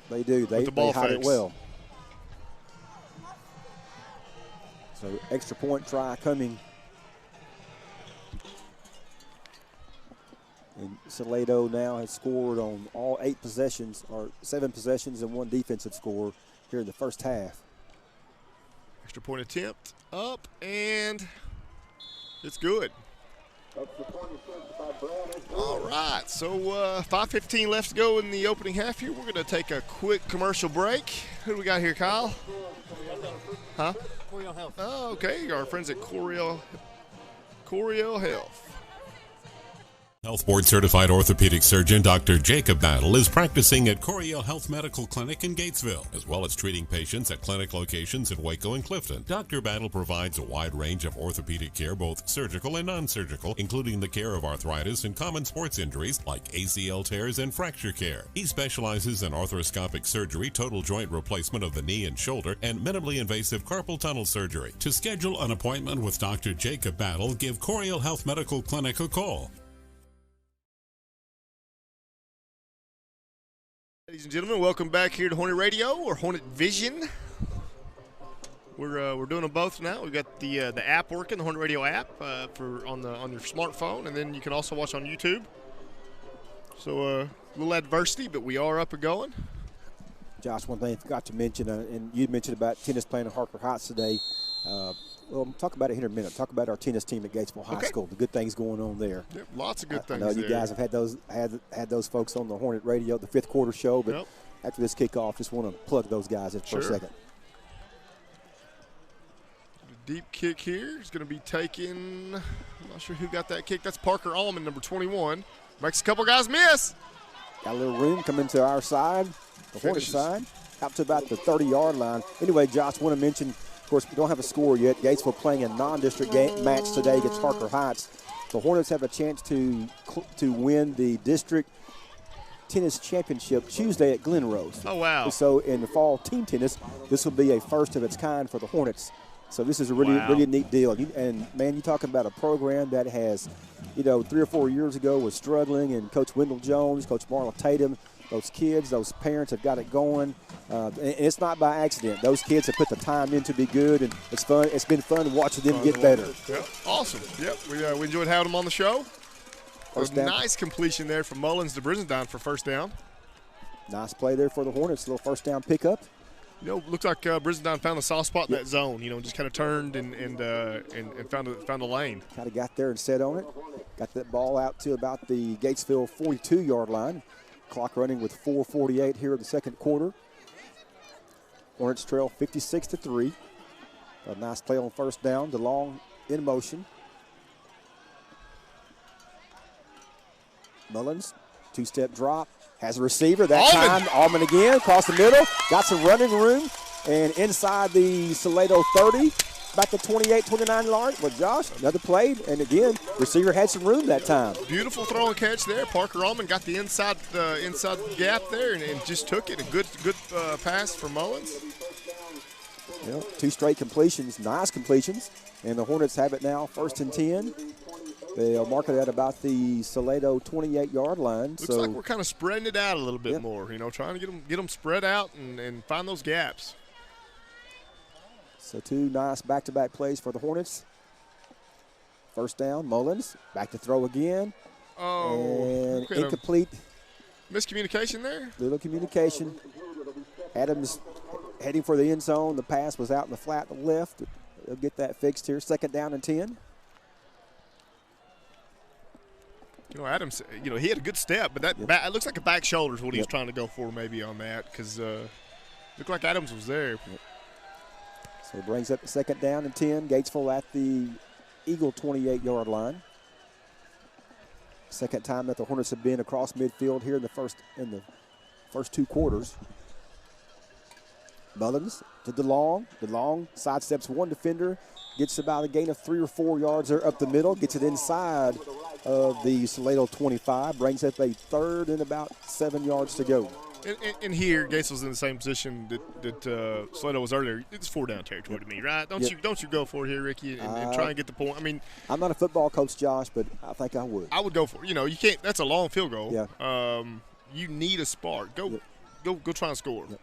They do. They hide it well. So extra point try coming. And Salado now has scored on all 8 possessions, or 7 possessions and 1 defensive score here in the first half. Extra point attempt up, and it's good. All right, so 5:15 left to go in the opening half here. We're going to take a quick commercial break. Who do we got here, Kyle? Huh? Coryell Health. Oh, okay. Our friends at Coryell Health. Health Board certified orthopedic surgeon Dr. Jacob Battle is practicing at Coryell Health Medical Clinic in Gatesville, as well as treating patients at clinic locations in Waco and Clifton. Dr. Battle provides a wide range of orthopedic care, both surgical and non-surgical, including the care of arthritis and common sports injuries like ACL tears and fracture care. He specializes in arthroscopic surgery, total joint replacement of the knee and shoulder, and minimally invasive carpal tunnel surgery. To schedule an appointment with Dr. Jacob Battle, give Coryell Health Medical Clinic a call. Ladies and gentlemen, welcome back here to Hornet Radio or Hornet Vision. We're doing them both now. We've got the app working, the Hornet Radio app on your smartphone, and then you can also watch on YouTube. So a little adversity, but we are up and going. Josh, one thing I forgot to mention, and you mentioned about tennis playing at Harker Heights today. Well, talk about it here in a minute. Talk about our tennis team at Gatesville High School. The good things going on there. Yep, lots of good things. I know you guys have had those folks on the Hornet Radio, the 5th quarter show. But after this kickoff, just want to plug those guys in for a second. The deep kick here is going to be taken. I'm not sure who got that kick. That's Parker Allman, number 21. Makes a couple guys miss. Got a little room coming to our side, the Hornet side, out to about the 30-yard line. Anyway, Josh, want to mention. Of course, we don't have a score yet. Gatesville playing a non-district match today against Harker Heights. The Hornets have a chance to win the district tennis championship Tuesday at Glen Rose. Oh, wow. So in the fall team tennis, this will be a first of its kind for the Hornets. So this is a really neat deal. And, man, you're talking about a program that has 3 or 4 years ago was struggling, and Coach Wendell Jones, Coach Marla Tatum, those kids, those parents have got it going. And it's not by accident. Those kids have put the time in to be good, and it's fun. It's been fun watching them get better. Yeah, awesome. Yep, we enjoyed having them on the show. Nice completion there from Mullins to Brizendine for first down. Nice play there for the Hornets. Little first down pickup. Looks like Brizendine found a soft spot in that zone. Just kind of turned and found a lane. Kind of got there and set on it. Got that ball out to about the Gatesville 42-yard line. Clock running with 4:48 here in the second quarter. Hornets trail 56-3. A nice play on first down. DeLong in motion. Mullins, two-step drop. Has a receiver. That time, Allman again, across the middle. Got some running room. And inside the Salado 30, back to 28, 29 yard with Josh. Another play. And again, receiver had some room that time. Beautiful throw and catch there. Parker Allman got the inside gap there and just took it. A good pass for Mullins. Two straight completions, nice completions. And the Hornets have it now, 1st and 10. They'll mark it at about the Salado 28-yard line. Looks like we're kind of spreading it out a little bit more, trying to get them spread out and find those gaps. So 2 nice back-to-back plays for the Hornets. First down, Mullins, back to throw again. Oh, and incomplete. Miscommunication there? Little communication. Adams heading for the end zone. The pass was out in the flat left. They'll get that fixed here. 2nd down and 10. Adams, he had a good step, but it looks like a back shoulder is what he was trying to go for maybe on that because looked like Adams was there. So it brings up the 2nd down and 10. Gatesville at the Eagle 28-yard line. Second time that the Hornets have been across midfield here in the first 2 quarters. Mullins to DeLong. DeLong sidesteps one defender, gets about a gain of 3 or 4 yards there up the middle, gets it inside of the Salado 25, brings up a 3rd and about 7 yards to go. And here, Gatesville's in the same position that Salado was earlier. It's 4-down territory to me, right? Don't you go for it here, Ricky, and try and get the point. I mean, I'm not a football coach, Josh, but I think I would. I would go for it. You can't. That's a long field goal. Yeah. You need a spark. Go try and score. Yep.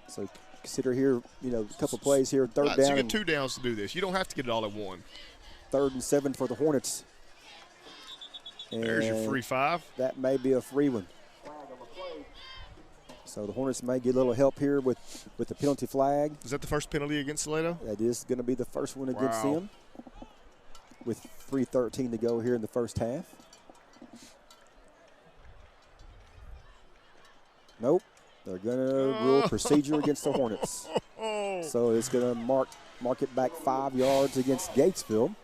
So consider here, a couple plays here. 3rd down. So you get 2 downs to do this. You don't have to get it all at one. 3rd and 7 for the Hornets. And there's your free 5. That may be a free one. So the Hornets may get a little help here with the penalty flag. Is that the first penalty against Salado? That is going to be the first one against them. With 3:13 to go here in the first half. Nope. They're going to rule procedure against the Hornets. So it's going to mark it back 5 yards against Gatesville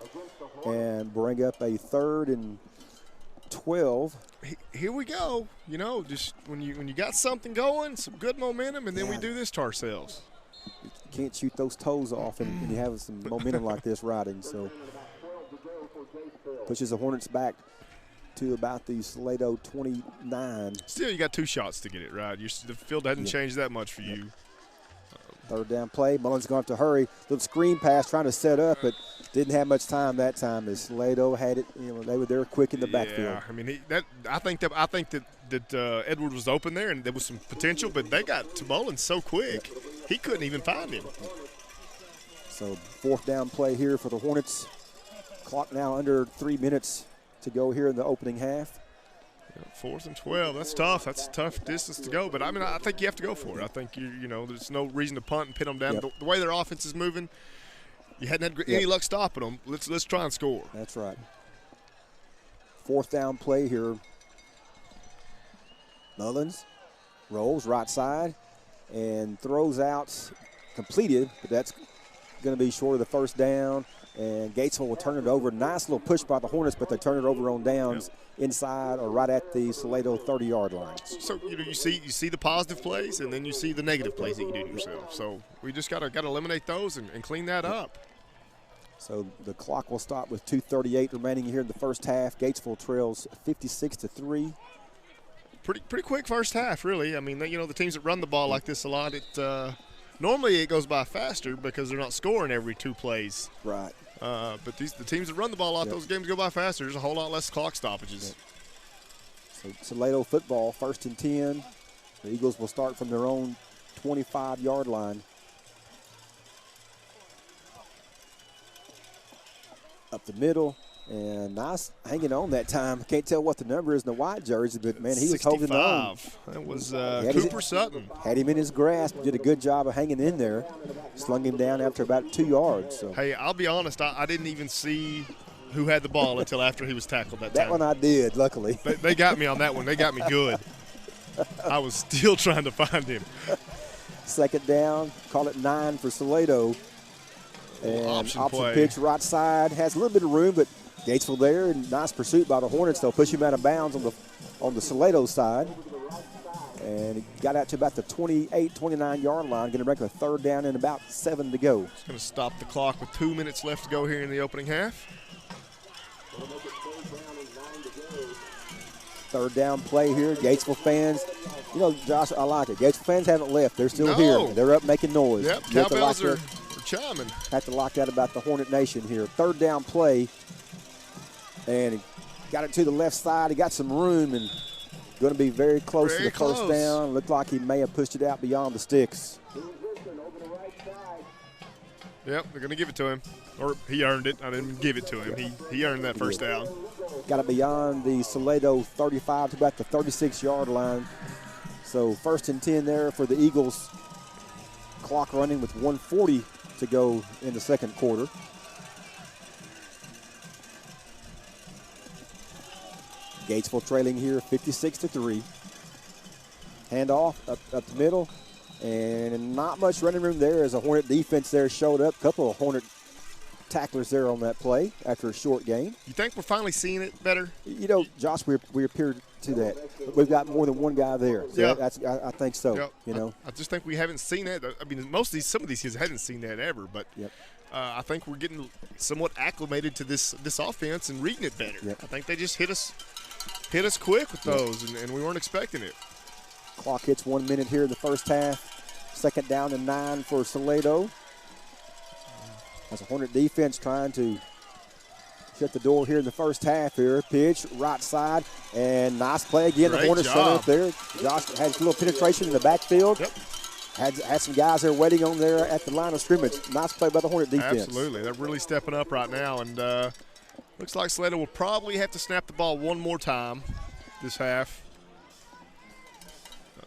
and bring up a 3rd and 12. Here we go. Just when you got something going, some good momentum, and then we do this to ourselves. You can't shoot those toes off and you have some momentum like this riding. So pushes the Hornets back to about the Salado 29. Still, you got 2 shots to get it right. The field hasn't changed that much for you. 3rd down play. Mullins going to have to hurry. Little screen pass trying to set up, but didn't have much time that time as Salado had it. They were there quick in the backfield. Yeah, I mean, I think that Edward was open there and there was some potential, but they got to Mullins so quick, he couldn't even find him. So 4th down play here for the Hornets. Clock now under 3 minutes to go here in the opening half. 4th and 12. That's tough. That's a tough distance to go. But, I mean, I think you have to go for it. I think, there's no reason to punt and pin them down. The way their offense is moving, you hadn't had any luck stopping them. Let's try and score. That's right. 4th down play here. Mullins rolls right side and throws out completed, but that's going to be short of the first down. And Gatesville will turn it over. Nice little push by the Hornets, but they turn it over on downs inside or right at the Salado 30-yard line. So, you see the positive plays, and then you see the negative plays that you do to yourself. So we just got to eliminate those and clean that up. So the clock will stop with 2:38 remaining here in the first half. Gatesville trails 56-3. Pretty quick first half, really. I mean, the teams that run the ball like this a lot, normally it goes by faster because they're not scoring every 2 plays. Right. But the teams that run the ball a lot, those games go by faster. There's a whole lot less clock stoppages. So Salado football, 1st and 10. The Eagles will start from their own 25-yard line. Up the middle, and nice hanging on that time. Can't tell what the number is in the white jersey, but, man, he was holding on. That was Cooper Sutton. Had him in his grasp, did a good job of hanging in there. Slung him down after about 2 yards. So. Hey, I'll be honest, I didn't even see who had the ball until after he was tackled that time. That one I did, luckily. They got me on that one. They got me good. I was still trying to find him. 2nd down, call it 9 for Salado. And option pitch right side, has a little bit of room, but Gatesville there, and nice pursuit by the Hornets. They'll push him out of bounds on the Salado side. And he got out to about the 28, 29-yard line, going to break a 3rd down and about 7 to go. It's going to stop the clock with 2 minutes left to go here in the opening half. 3rd down play here. Gatesville fans, you know, Josh, I like it. Gatesville fans haven't left. They're still here. They're up making noise. Yep, cowbells are chiming. Have to lock that about the Hornet Nation here. 3rd down play. And he got it to the left side. He got some room and going to be very close to the 1st down. Looked like he may have pushed it out beyond the sticks. Yep, they're going to give it to him. Or he earned it. I didn't give it to him. He earned that 1st down. Got it beyond the Salado 35 to about the 36-yard line. So 1st and 10 there for the Eagles. Clock running with 1:40 to go in the 2nd quarter. Gatesville trailing here 56-3. Handoff up the middle. And not much running room there as a Hornet defense there showed up. A couple of Hornet tacklers there on that play after a short gain. You think we're finally seeing it better? You know, Josh, we appear to that. We've got more than one guy there. So I think so. Yep. You know, I just think we haven't seen that. I mean, some of these kids haven't seen that ever, but I think we're getting somewhat acclimated to this offense and reading it better. I think they just hit us quick with those, and we weren't expecting it. Clock hits 1 minute here in the 1st half. 2nd down and 9 for Salado. As a Hornet defense trying to shut the door here in the 1st half here. Pitch, right side, and nice play again. Great the Hornets set up there. Josh had a little penetration in the backfield. Yep. Had some guys there waiting on there at the line of scrimmage. Nice play by the Hornet defense. Absolutely. They're really stepping up right now, and looks like Salado will probably have to snap the ball one more time this half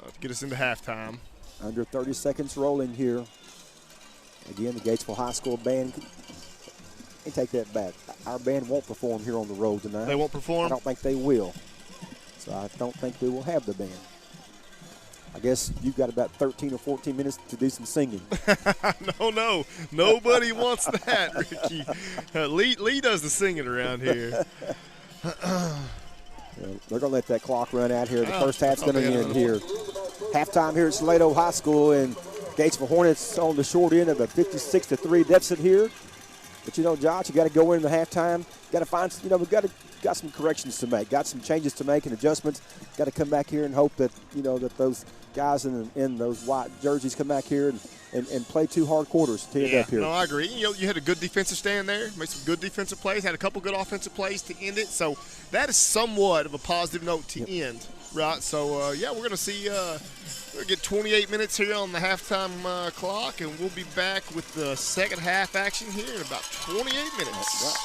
to get us into halftime. Under 30 seconds rolling here. Again, the Gatesville High School band. Let me take that back. Our band won't perform here on the road tonight. They won't perform? I don't think they will. So I don't think we will have the band. I guess you've got about 13 or 14 minutes to do some singing. No. Nobody wants that, Ricky. Lee does the singing around here. They're going to let that clock run out here. The 1st half's going to end here. Halftime here at Salado High School, and Gatesville Hornets on the short end of a 56-3 deficit here. But, you know, Josh, you got to go in the halftime. Got to find, you know, we've got some corrections to make, got some changes to make and adjustments. Got to come back here and hope that, you know, that those guys in those white jerseys come back here and play 2 hard quarters to end up here. No, I agree. You know, you had a good defensive stand there, made some good defensive plays, had a couple good offensive plays to end it. So that is somewhat of a positive note to end, right? So, we're going to see we'll get 28 minutes here on the halftime clock, and we'll be back with the 2nd half action here in about 28 minutes.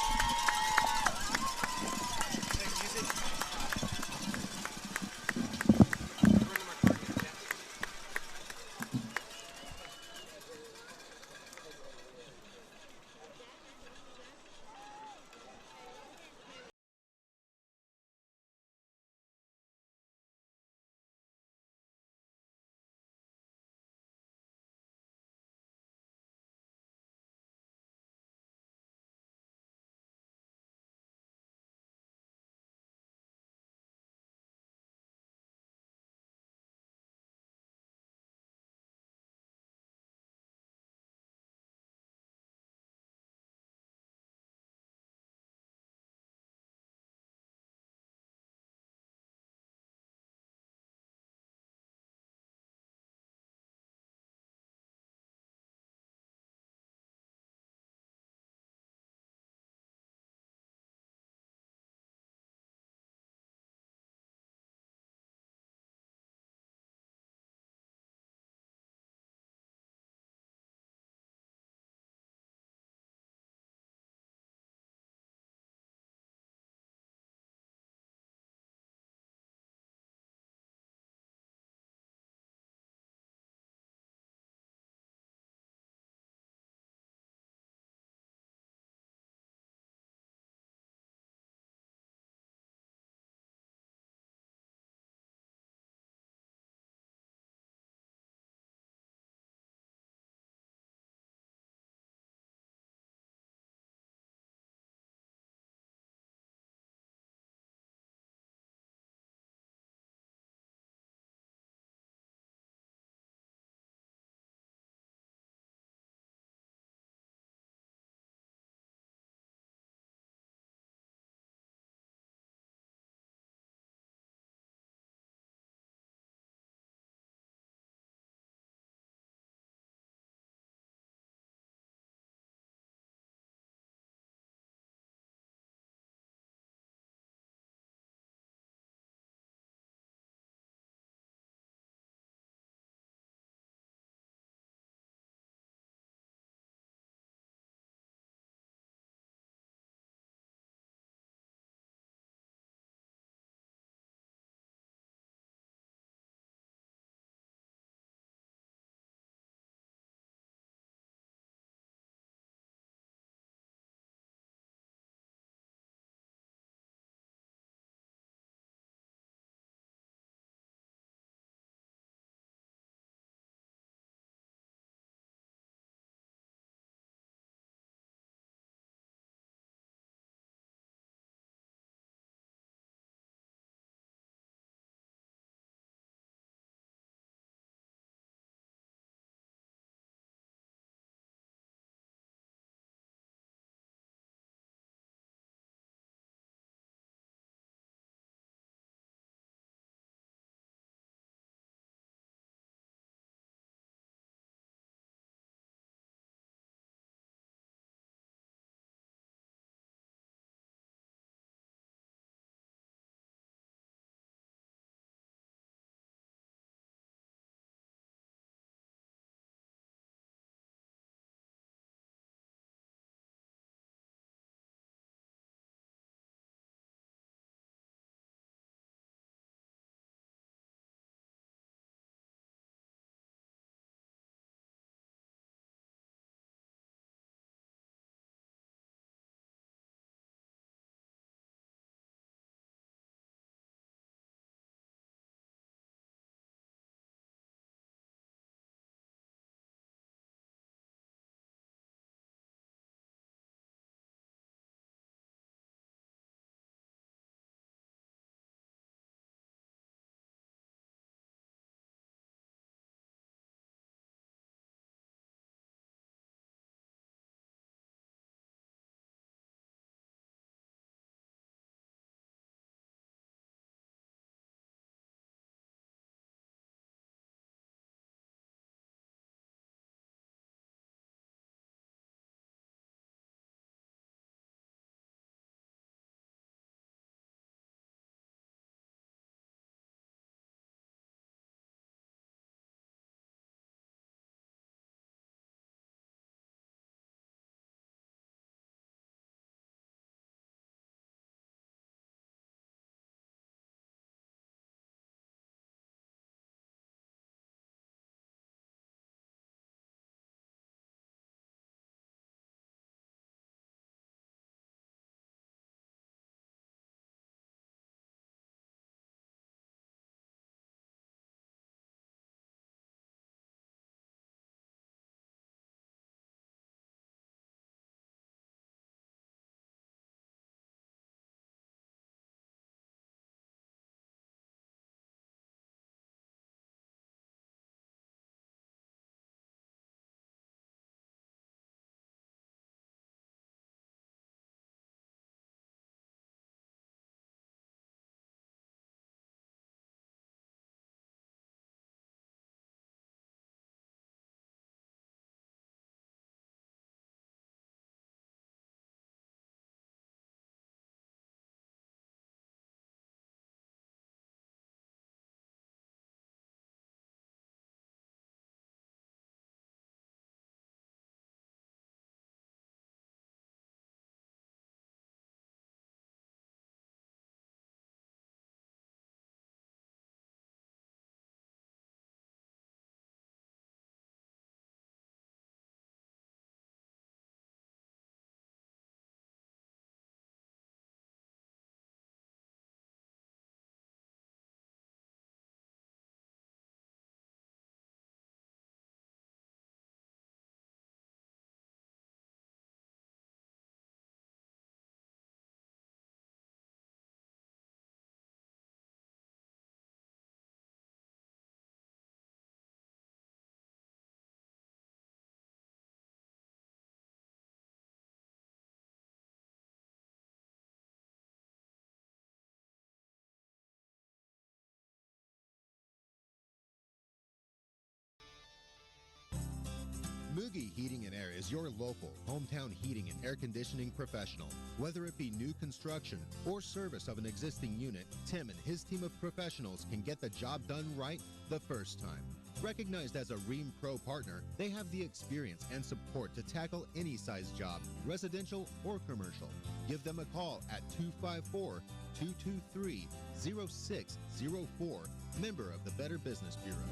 Mugi Heating and Air is your local hometown heating and air conditioning professional. Whether it be new construction or service of an existing unit, Tim and his team of professionals can get the job done right the first time. Recognized as a Ream Pro partner, they have the experience and support to tackle any size job, residential or commercial. Give them a call at 254-223-0604, member of the Better Business Bureau.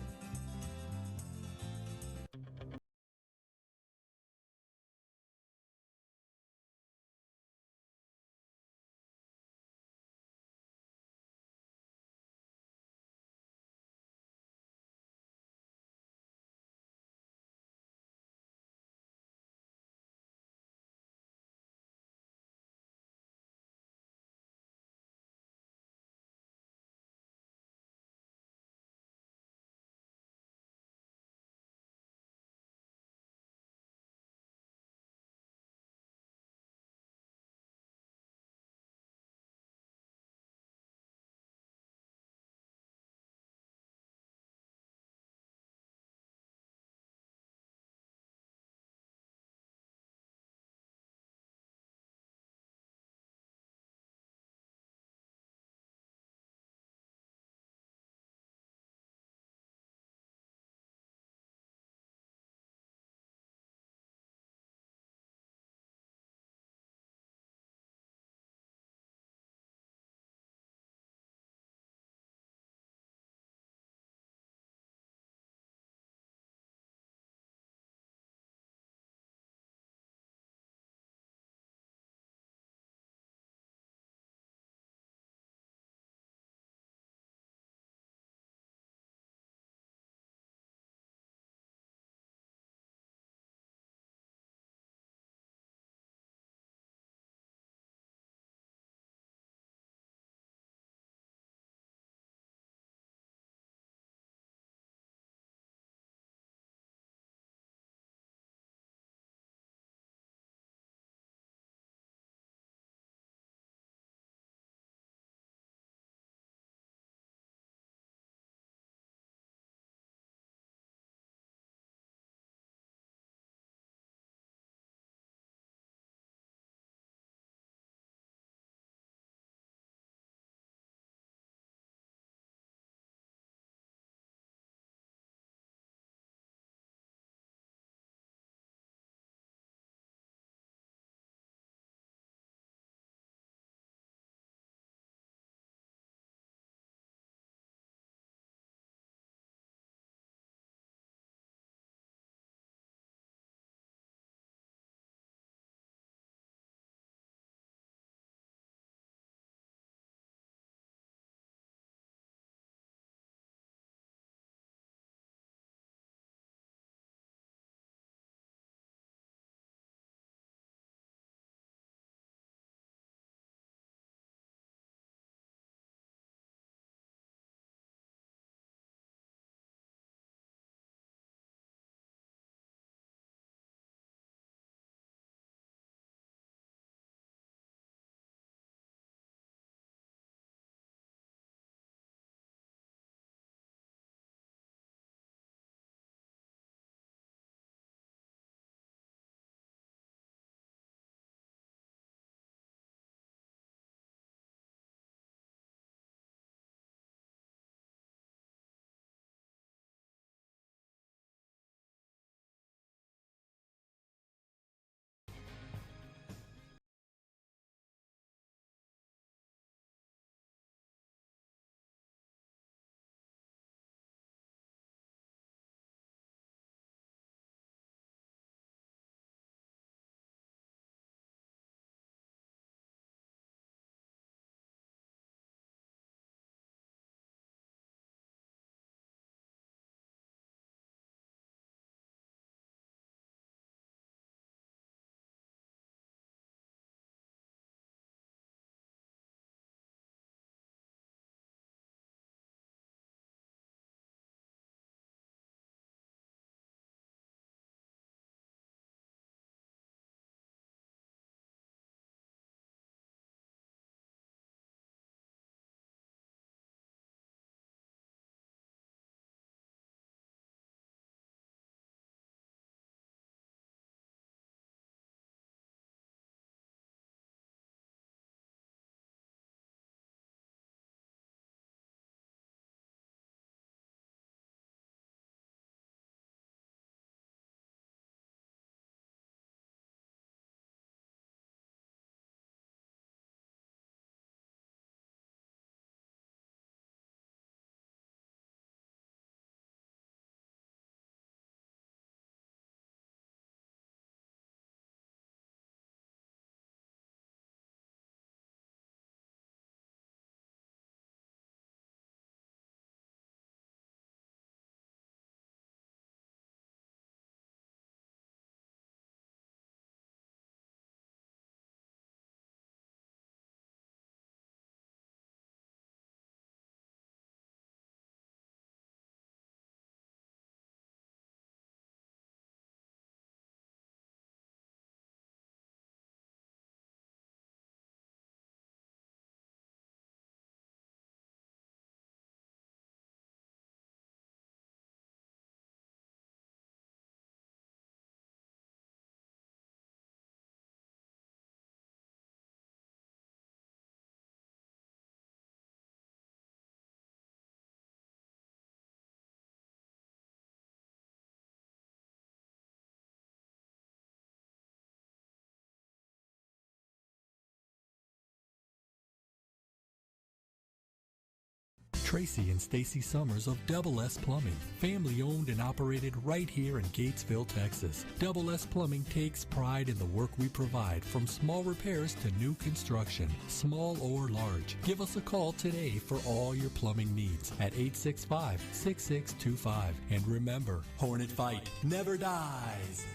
Tracy and Stacy Summers of Double S Plumbing, family owned and operated right here in Gatesville, Texas. Double S Plumbing takes pride in the work we provide, from small repairs to new construction, small or large. Give us a call today for all your plumbing needs at 865-6625. And remember, Hornet Fight never dies.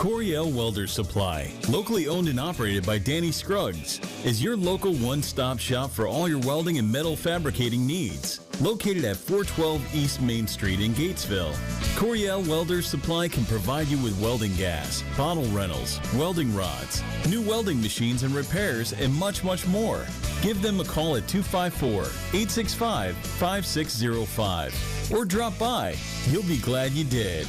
Coriel Welder Supply, locally owned and operated by Danny Scruggs, is your local one-stop shop for all your welding and metal fabricating needs. Located at 412 East Main Street in Gatesville, Coriel Welder Supply can provide you with welding gas, bottle rentals, welding rods, new welding machines and repairs, and much, much more. Give them a call at 254-865-5605 or drop by. You'll be glad you did.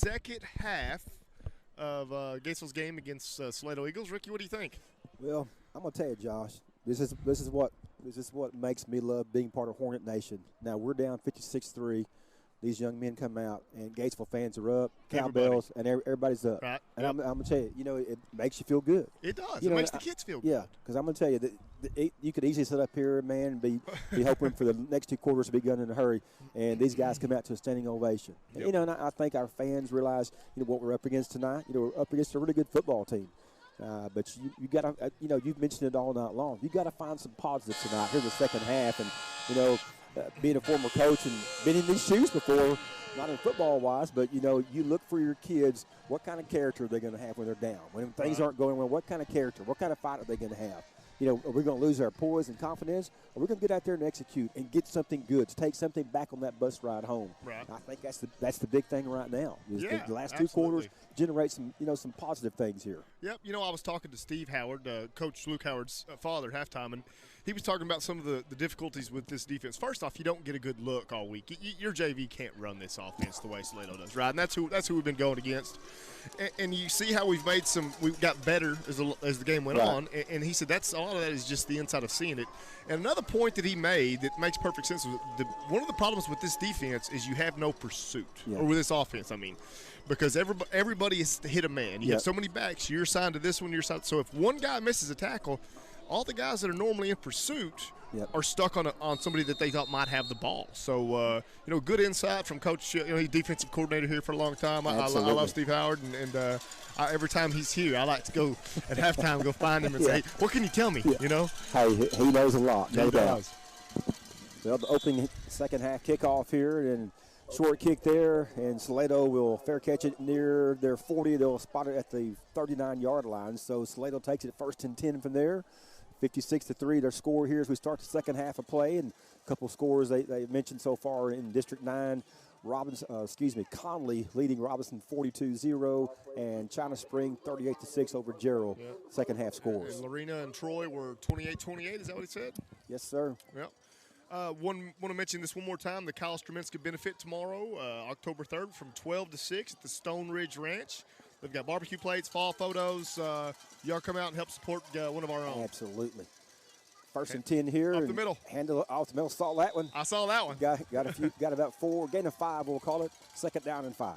Second half of Gatesville's game against Salado Eagles. Ricky, what do you think? Well, I'm gonna tell you, Josh. This is what makes me love being part of Hornet Nation. Now we're down 56-3. These young men come out, and Gatesville fans are up, cowbells, and everybody's up. Right. And I'm gonna tell you, it makes you feel good. It does. It makes the kids feel good. Yeah, because I'm gonna tell you that you could easily sit up here, man, and be hoping for the next two quarters to be done in a hurry, and these guys come out to a standing ovation. Yep. And, I think our fans realize, what we're up against tonight. We're up against a really good football team. But you got to, you've mentioned it all night long. You got to find some positives tonight. Here's the second half, and being a former coach and been in these shoes before, not in football wise, but you look for your kids. What kind of character are they going to have when they're down? When things aren't going well, what kind of character? What kind of fight are they going to have? Are we going to lose our poise and confidence? Or are we going to get out there and execute and get something good, to take something back on that bus ride home? Right. I think that's the big thing right now. Yeah, the last absolutely. two quarters generate some some positive things here. Yep. I was talking to Steve Howard, Coach Luke Howard's father, at halftime, and he was talking about some of the difficulties with this defense. First off, you don't get a good look all week. Your JV can't run this offense the way Salado does, right? And that's who we've been going against. And you see how we've got better as the game went on. And he said a lot of that is just the inside of seeing it. And another point that he made that makes perfect sense was one of the problems with this defense is you have no pursuit, or with this offense, I mean. Because everybody has hit a man. You have so many backs. You're assigned to this one. You're assigned. So if one guy misses a tackle, all the guys that are normally in pursuit are stuck on somebody that they thought might have the ball. So, good insight from Coach. He's defensive coordinator here for a long time. I love Steve Howard, and every time he's here, I like to go at halftime, go find him and say, hey, what can you tell me, Hey, he knows a lot, no doubt. Does. Well, the opening second half kickoff here, and short kick there, and Salado will fair catch it near their 40. They'll spot it at the 39-yard line. So Salado takes it first and 10 from there. 56-3, their score here as we start the second half of play. And a couple scores they mentioned so far in District 9. Conley leading Robinson 42-0, and China Spring 38-6 over Gerald. Yep. Second half scores. And Lorena and Troy were 28-28. Is that what he said? Yes, sir. Yep. Want to mention this one more time. The Kyle Strominska benefit tomorrow, October 3rd, from 12 to 6 at the Stone Ridge Ranch. They've got barbecue plates, fall photos. Y'all come out and help support one of our own. Absolutely. First and 10 here. Off the middle. Handle off the middle. Saw that one. I saw that one. Got a few. Got about 4. Gain of 5. We'll call it. Second down and 5.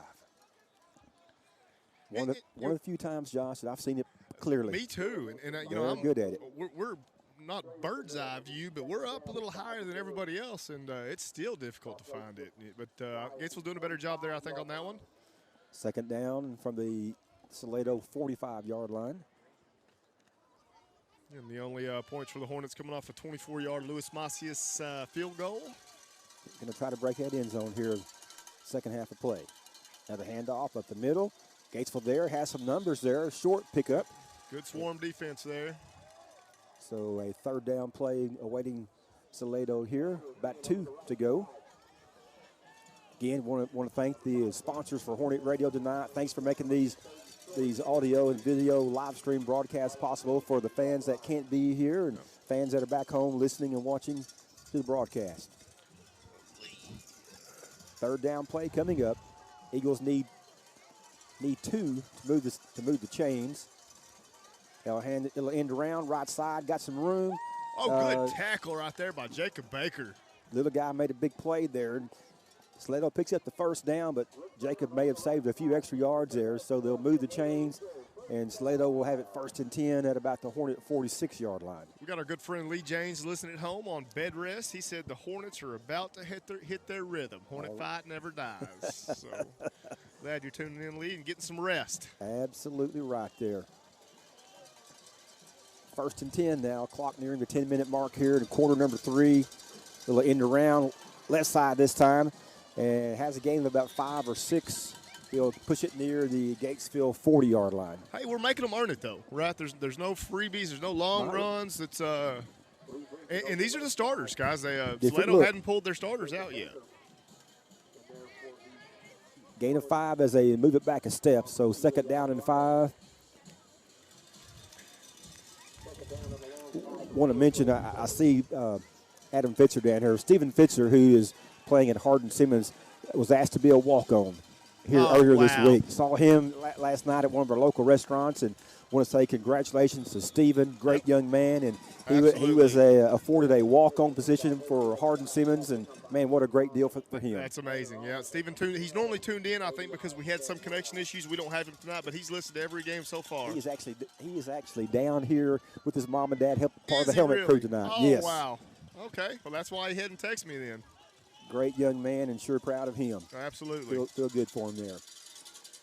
One of the few times, Josh, that I've seen it clearly. Me too. And you know, I'm good at it. We're not bird's eye view, but we're up a little higher than everybody else, and it's still difficult to find it. But Gatesville doing a better job there, I think, on that one. Second down from the Salado 45-yard line. And the only points for the Hornets coming off a 24-yard Louis Macias field goal. Going to try to break that end zone here, second half of play. Now the handoff up the middle. Gatesville there has some numbers there. Short pickup. Good swarm defense there. So a third down play awaiting Salado here. About 2 to go. Again, want to thank the sponsors for Hornet Radio tonight. Thanks for making these audio and video live stream broadcasts possible for the fans that can't be here and fans that are back home listening and watching to the broadcast. Third down play coming up. Eagles need 2 to move the chains. It'll end around right side. Got some room. Oh, good tackle right there by Jacob Baker. Little guy made a big play there. Salado picks up the first down, but Jacob may have saved a few extra yards there, so they'll move the chains, and Salado will have it first and 10 at about the Hornet 46-yard line. We got our good friend Lee James listening at home on bed rest. He said the Hornets are about to hit their rhythm. Hornet fight never dies. So glad you're tuning in, Lee, and getting some rest. Absolutely right there. First and 10 now. Clock nearing the 10-minute mark here in quarter number 3. It'll end around left side this time. And has a gain of about 5 or 6. He'll push it near the Gatesville 40-yard line. Hey, we're making them earn it, though, right? There's no freebies. There's no long runs. It's and these are the starters, guys. Salado hadn't pulled their starters out yet. Gain of 5 as they move it back a step. So second down and 5. Want to mention, I see Adam Fitzer down here. Stephen Fitzer, who is playing at Hardin-Simmons, was asked to be a walk-on here earlier this week. Saw him last night at one of our local restaurants, and want to say congratulations to Stephen, great young man, and he was afforded a walk-on position for Hardin-Simmons, and man, what a great deal for him. That's amazing. Yeah, Stephen, he's normally tuned in, I think, because we had some connection issues. We don't have him tonight, but he's listened to every game so far. He is actually down here with his mom and dad, part of the helmet crew tonight. Oh, yes. Wow. Okay, well, that's why he hadn't texted me then. Great young man, and sure proud of him. Absolutely. Feel good for him there.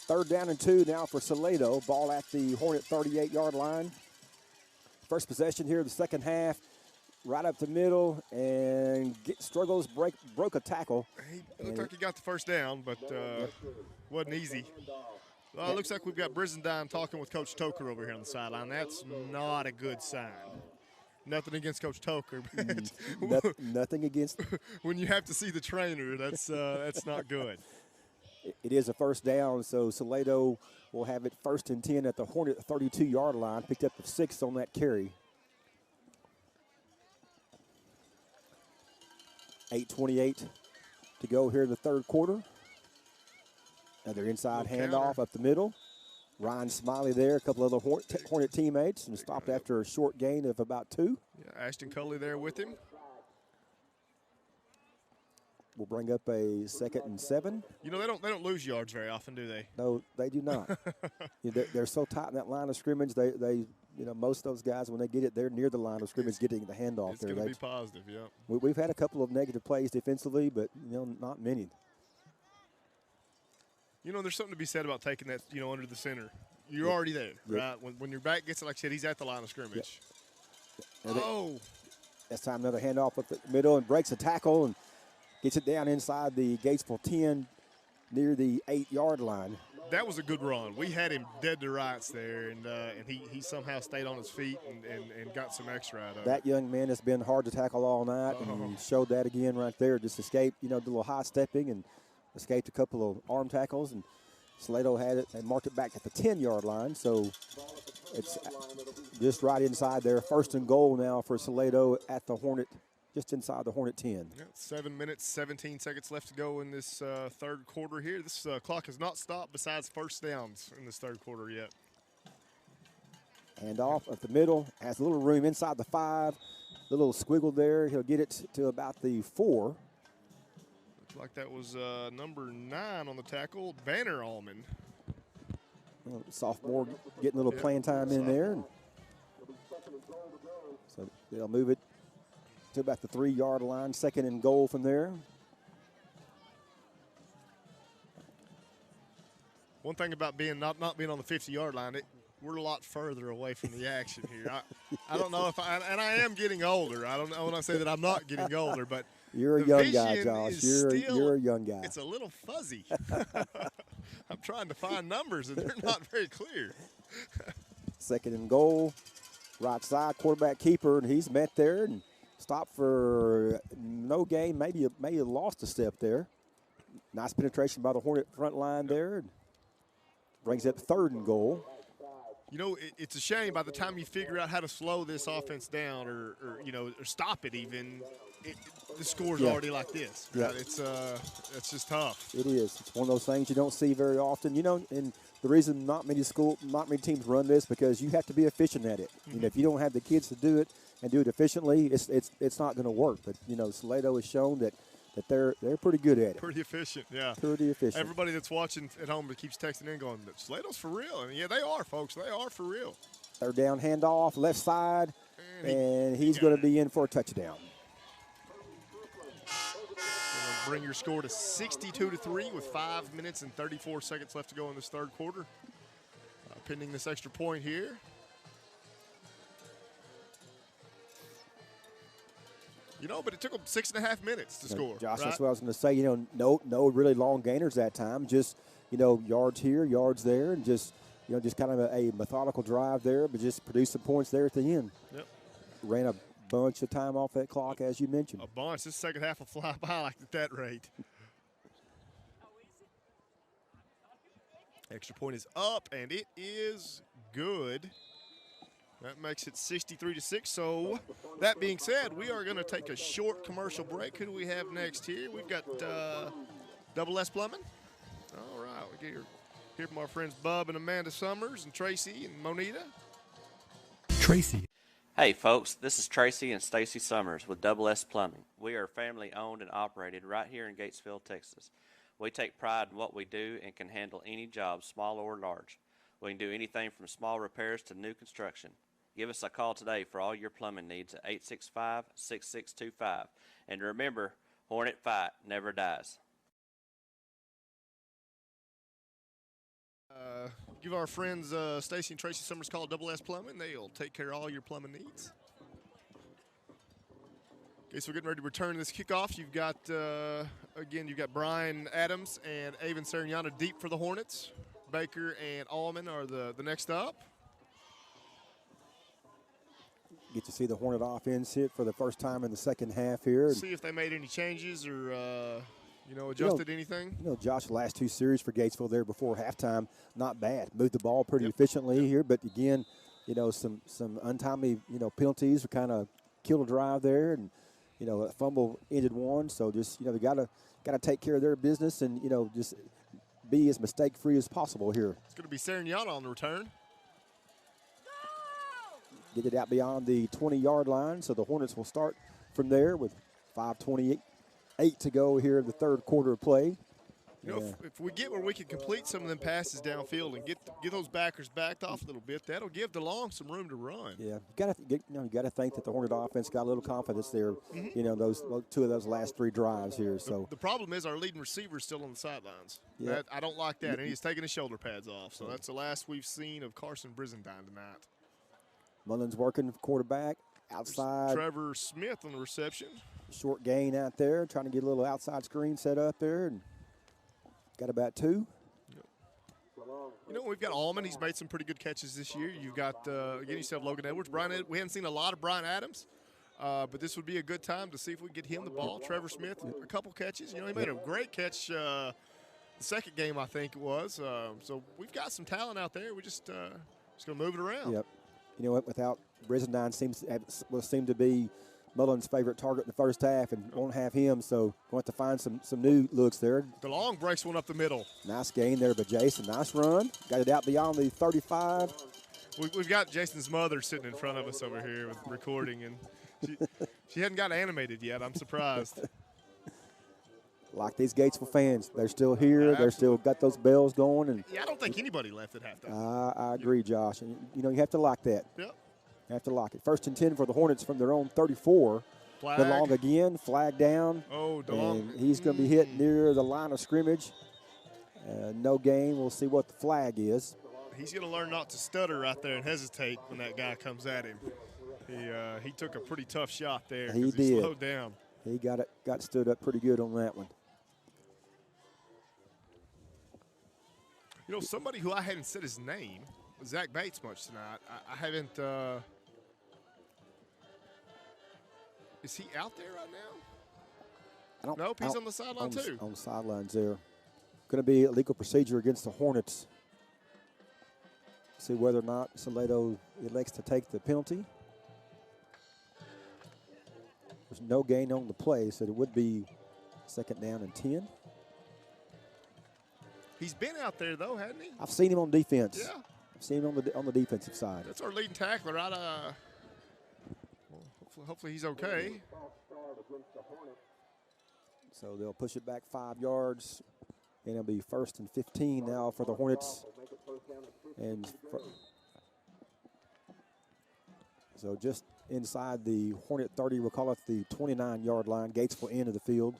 Third down and 2 now for Salado. Ball at the Hornet 38-yard line. First possession here of the second half. Right up the middle, and broke a tackle. He looked like he got the first down, but wasn't easy. Well, it looks like we've got Brizendine talking with Coach Toker over here on the sideline. That's not a good sign. Nothing against Coach Toker, but nothing against. When you have to see the trainer, that's not good. It is a first down, so Salado will have it first and 10 at the Hornet 32-yard line. Picked up the 6 on that carry. 8:28 to go here in the third quarter. Another inside handoff up the middle. Ryan Smiley there, a couple other Hornet teammates, and stopped after a short gain of about 2. Yeah, Ashton Culley there with him. We'll bring up a second and 7. You know, they don't lose yards very often, do they? No, they do not. They're so tight in that line of scrimmage. They most of those guys, when they get it, they're near the line of scrimmage getting the handoff. It's going to be positive, yeah. We've had a couple of negative plays defensively, but, not many. There's something to be said about taking that, under the center. You're already there, right? When your back gets it, like I said, he's at the line of scrimmage. That's time another handoff up the middle and breaks a tackle and gets it down inside the Gatesville 10 near the 8-yard line. That was a good run. We had him dead to rights there, and he somehow stayed on his feet and got some extra out of it. That young man has been hard to tackle all night, and he showed that again right there. Just escaped, did a little high stepping and escaped a couple of arm tackles, and Salado had it and marked it back at the 10-yard line. So it's just right inside there. First and goal now for Salado at the Hornet, just inside the Hornet 10. Yeah, 7 minutes, 17 seconds left to go in this third quarter here. This clock has not stopped besides first downs in this third quarter yet. Hand off at the middle, has a little room inside the 5. The little squiggle there, he'll get it to about the 4. Looks like that was number 9 on the tackle, Banner Allman. Well, sophomore getting a little playing time in there. So they'll move it to about the 3-yard line, 2nd and goal from there. One thing about being not being on the 50-yard line, we're a lot further away from the action here. I don't know if I am getting older. I don't know when I say that I'm not getting older, but you're a young guy, Josh. You're a young guy. It's a little fuzzy. I'm trying to find numbers, and they're not very clear. 2nd and goal, right side, quarterback keeper, and he's met there and stopped for no gain. Maybe lost a step there. Nice penetration by the Hornet front line there. Brings up 3rd and goal. You know, it's a shame by the time you figure out how to slow this offense down or stop it even, the score's already like this. Yeah. Right? It's just tough. It is. It's one of those things you don't see very often. You know, and the reason not many teams run this because you have to be efficient at it. Mm-hmm. You know, if you don't have the kids to do it and do it efficiently, it's not going to work. But you know, Salado has shown that they're pretty good at it. Pretty efficient, yeah. Pretty efficient. Everybody that's watching at home that keeps texting in going, Salado's for real. And yeah, they are, folks. They are for real. They're down, handoff, left side, and he's going to be in for a touchdown. Bring your score to 62-3 with 5 minutes and 34 seconds left to go in this third quarter. Pending this extra point here. You know, but it took them 6.5 minutes to score. Josh, right? that's what I was going to say. You know, no really long gainers that time. Just, yards here, yards there, and just kind of a methodical drive there, but just produce some points there at the end. Yep. Ran a bunch of time off that clock, as you mentioned. A bunch. This second half will fly by like at that rate. Extra point is up, and it is good. That makes it 63-6. So, that being said, we are going to take a short commercial break. Who do we have next here? We've got Double S Plumbing. All right, we get hear from our friends Bub and Amanda Summers and Tracy and Monita. Tracy. Hey, folks, this is Tracy and Stacy Summers with Double S Plumbing. We are family owned and operated right here in Gatesville, Texas. We take pride in what we do and can handle any job, small or large. We can do anything from small repairs to new construction. Give us a call today for all your plumbing needs at 865-6625. And remember, Hornet Fight never dies. Give our friends Stacy and Tracy Summers a call, Double S Plumbing. They'll take care of all your plumbing needs. Okay, so we're getting ready to return to this kickoff. You've got, you've got Brian Adams and Avon Sarignano deep for the Hornets. Baker and Allman are the next up. Get to see the Hornet offense hit for the first time in the second half here. See if they made any changes or, adjusted anything. Josh, the last 2 series for Gatesville there before halftime, not bad. Moved the ball pretty efficiently here, but again, some untimely, penalties kind of killed a drive there, and a fumble ended one. So just they gotta take care of their business and just be as mistake-free as possible here. It's going to be Sarignano on the return. Get it out beyond the 20-yard line, so the Hornets will start from there with 5:28 to go here in the third quarter of play. If we get where we can complete some of them passes downfield and get those backers backed off a little bit, that'll give DeLong some room to run. Yeah, you got to think that the Hornet offense got a little confidence there. Mm-hmm. Those 2 of those last 3 drives here. So the problem is our leading receiver is still on the sidelines. Yeah. I don't like that, and he's taking his shoulder pads off. So that's the last we've seen of Carson Brizendine tonight. Mullins working quarterback outside. There's Trevor Smith on the reception. Short gain out there, trying to get a little outside screen set up there, and got about 2. We've got Allman. He's made some pretty good catches this year. You've got, again, you still have Logan Edwards. We haven't seen a lot of Brian Adams, but this would be a good time to see if we can get him the ball. Trevor Smith, a couple catches. He made a great catch the second game, I think it was. So we've got some talent out there. We just going to move it around. Yep. You know what? Without Brizendine seem to be Mullen's favorite target in the first half and won't have him, so going to have to find some new looks there. DeLong breaks one up the middle. Nice gain there by Jason. Nice run. Got it out beyond the 35. We've got Jason's mother sitting in front of us over here with recording, and she hadn't got animated yet. I'm surprised. Like these Gatesville fans, they're still here. They're still got those bells going. And yeah, I don't think anybody left at halftime. I agree, Josh. And, you know, you have to like that. Yep. You have to like it. 1st and 10 for the Hornets from their own 34. Flag. DeLong again, flag down. Oh, DeLong. And he's going to be hit near the line of scrimmage. No gain. We'll see what the flag is. He's going to learn not to stutter right there and hesitate when that guy comes at him. He took a pretty tough shot there. He did. He slowed down. He got stood up pretty good on that one. You know, somebody who I hadn't said his name, Zach Bates, much tonight. I haven't. Is he out there right now? Nope, he's on the sideline too. On the sidelines there. Going to be a legal procedure against the Hornets. See whether or not Salado elects to take the penalty. There's no gain on the play, so it would be 2nd down and 10. He's been out there though, hasn't he? I've seen him on defense. Yeah. I've seen him on the defensive side. That's our leading tackler, right? Hopefully he's okay. So they'll push it back 5 yards, and it'll be 1st and 15 now for the Hornets. And so just inside the Hornet 30, we'll call it the 29-yard line, Gatesville end of the field.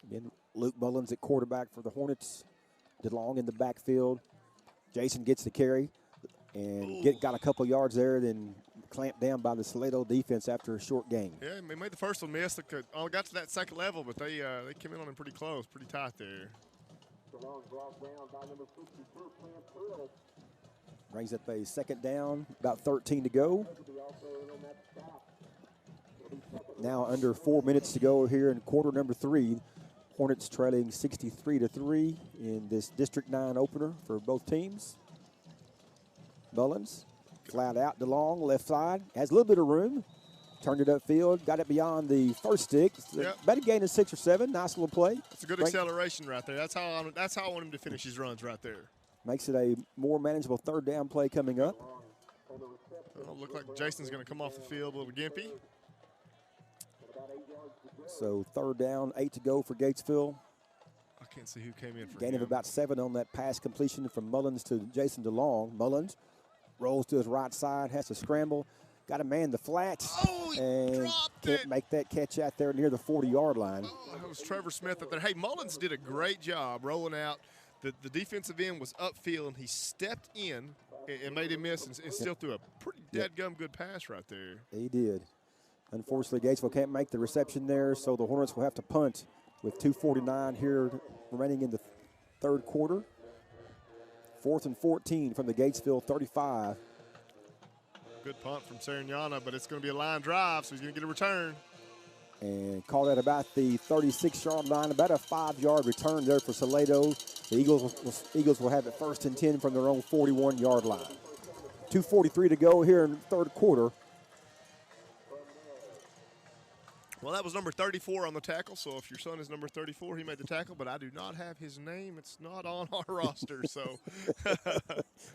Again, Luke Mullins at quarterback for the Hornets. DeLong in the backfield. Jason gets the carry and got a couple yards there, then clamped down by the Salado defense after a short gain. Yeah, they made the first one miss. They got to that second level, but they came in on him pretty close, pretty tight there. Brings up a 2nd down, about 13 to go. Now under 4 minutes to go here in quarter number 3. Hornets trailing 63-3 in this District 9 opener for both teams. Mullins, flat out DeLong, left side, has a little bit of room. Turned it upfield, got it beyond the first stick. Yep. About a gain of 6 or 7. Nice little play. It's a good acceleration right there. That's how I want him to finish his runs right there. Makes it a more manageable 3rd down play coming up. Look like Jason's going to come off the field a little gimpy. So 3rd down, 8 to go for Gatesville. I can't see who came in for Gain him. of about 7 on that pass completion from Mullins to Jason DeLong. Mullins rolls to his right side, has to scramble. Got to man the flats and can't make that catch out there near the 40-yard line. That was Trevor Smith up there. Hey, Mullins did a great job rolling out. The defensive end was upfield, and he stepped in and made him miss and still threw a pretty dead-gum good pass right there. He did. Unfortunately, Gatesville can't make the reception there, so the Hornets will have to punt with 2:49 here remaining in the 3rd quarter. 4th and 14 from the Gatesville 35. Good punt from Sarignana, but it's going to be a line drive, so he's going to get a return. And called at about the 36-yard line, about a 5-yard return there for Salado. The Eagles will have it 1st and 10 from their own 41-yard line. 2:43 to go here in the 3rd quarter. Well, that was number 34 on the tackle, so if your son is number 34, he made the tackle, but I do not have his name. It's not on our roster, so.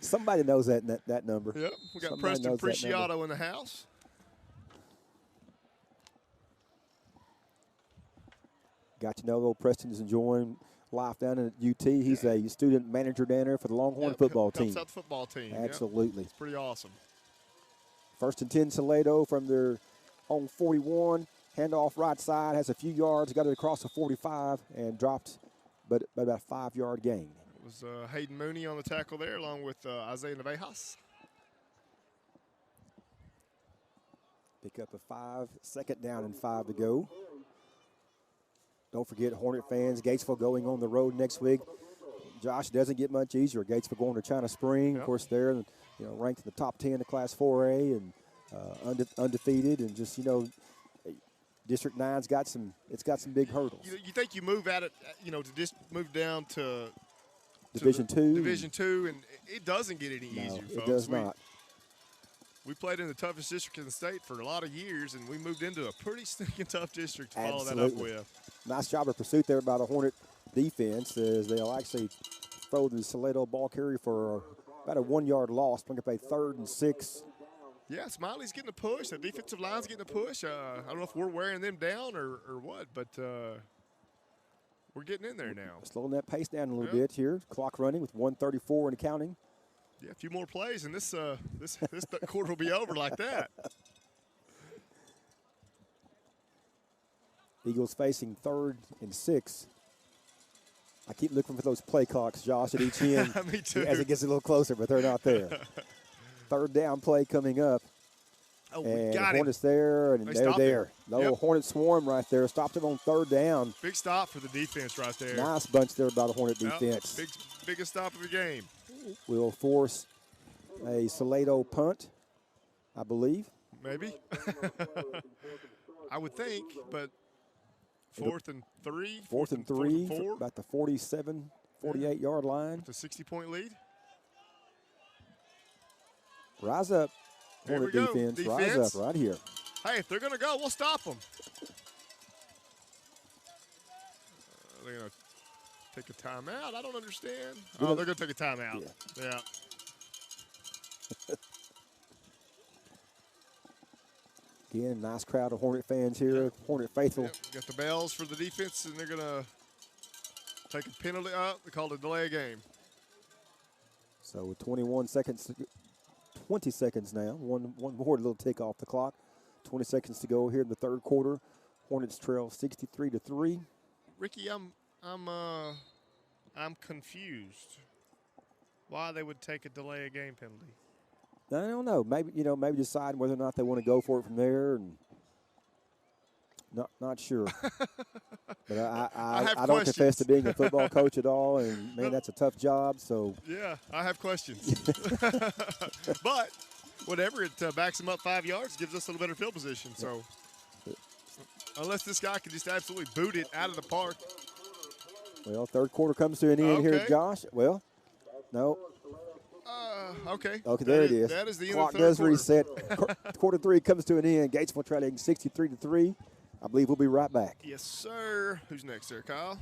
Somebody knows that number. Yep, we got Preston Preciado in the house. Got to know old Preston is enjoying life down at UT. He's a student manager down there for the Longhorn football team. Helps out the football team. Absolutely. It's pretty awesome. 1st and 10 Salado from their own 41. Handoff right side, has a few yards, got it across the 45 and dropped, but about a 5-yard gain. It was Hayden Mooney on the tackle there along with Isaiah Navejas. Pick up a 5, 2nd down and 5 to go. Don't forget, Hornet fans, Gatesville going on the road next week. Josh, doesn't get much easier. Gatesville going to China Spring, of course, they're ranked in the top 10 of Class 4A and undefeated, and just, District 9's got some big hurdles. You think you move at it, to just move down to Division 2. Division 2, and it doesn't get any easier, folks. It does not. we played in the toughest district in the state for a lot of years, and we moved into a pretty stinking tough district to follow that up with. Nice job of pursuit there by the Hornet defense as they'll actually throw the Salado ball carrier for about a 1-yard loss, bring up a 3rd and 6. Yeah, Smiley's getting a push. The defensive line's getting a push. I don't know if we're wearing them down or what, but we're getting in there now. Slowing that pace down a little bit here. Clock running with 1:34 and counting. Yeah, a few more plays, and this quarter will be over like that. Eagles facing 3rd and 6. I keep looking for those play clocks, Josh, at each end Me too. as it gets a little closer, but they're not there. 3rd down play coming up. Oh, and we got Hornets there, and they're there. The little Hornet swarm right there. Stopped him on 3rd down. Big stop for the defense right there. Nice bunch there by the Hornet defense. Biggest stop of the game. Will force a Salado punt, I believe. Maybe. I would think, but 4th and 3. 4th and 3, about the 47, 48-yard line. With a 60-point lead. Rise up, Hornet defense. Rise up right here. Hey, if they're going to go, we'll stop them. They're going to take a timeout? I don't understand. Oh, they're going to take a timeout. Yeah. Again, nice crowd of Hornet fans here. Hornet faithful. Got the bells for the defense, and they're going to take a penalty. They called a delay of game. So with 20 seconds now. One more little tick off the clock. 20 seconds to go here in the 3rd quarter. Hornets trail 63-3. Ricky, I'm confused. Why they would take a delay of game penalty? I don't know. Maybe deciding whether or not they want to go for it from there, and not sure. But I don't confess to being a football coach at all, and man, that's a tough job. So yeah, I have questions. But whatever, it backs them up 5 yards, gives us a little better field position. So unless this guy can just absolutely boot it out of the park. Well, 3rd quarter comes to an end here, Josh. Well, no. Okay. Okay, there it is. That is the end clock of the 3rd does quarter. reset. Quarter 3 comes to an end. Gatesville trailing 63-3. I believe we'll be right back. Yes, sir. Who's next there, Kyle?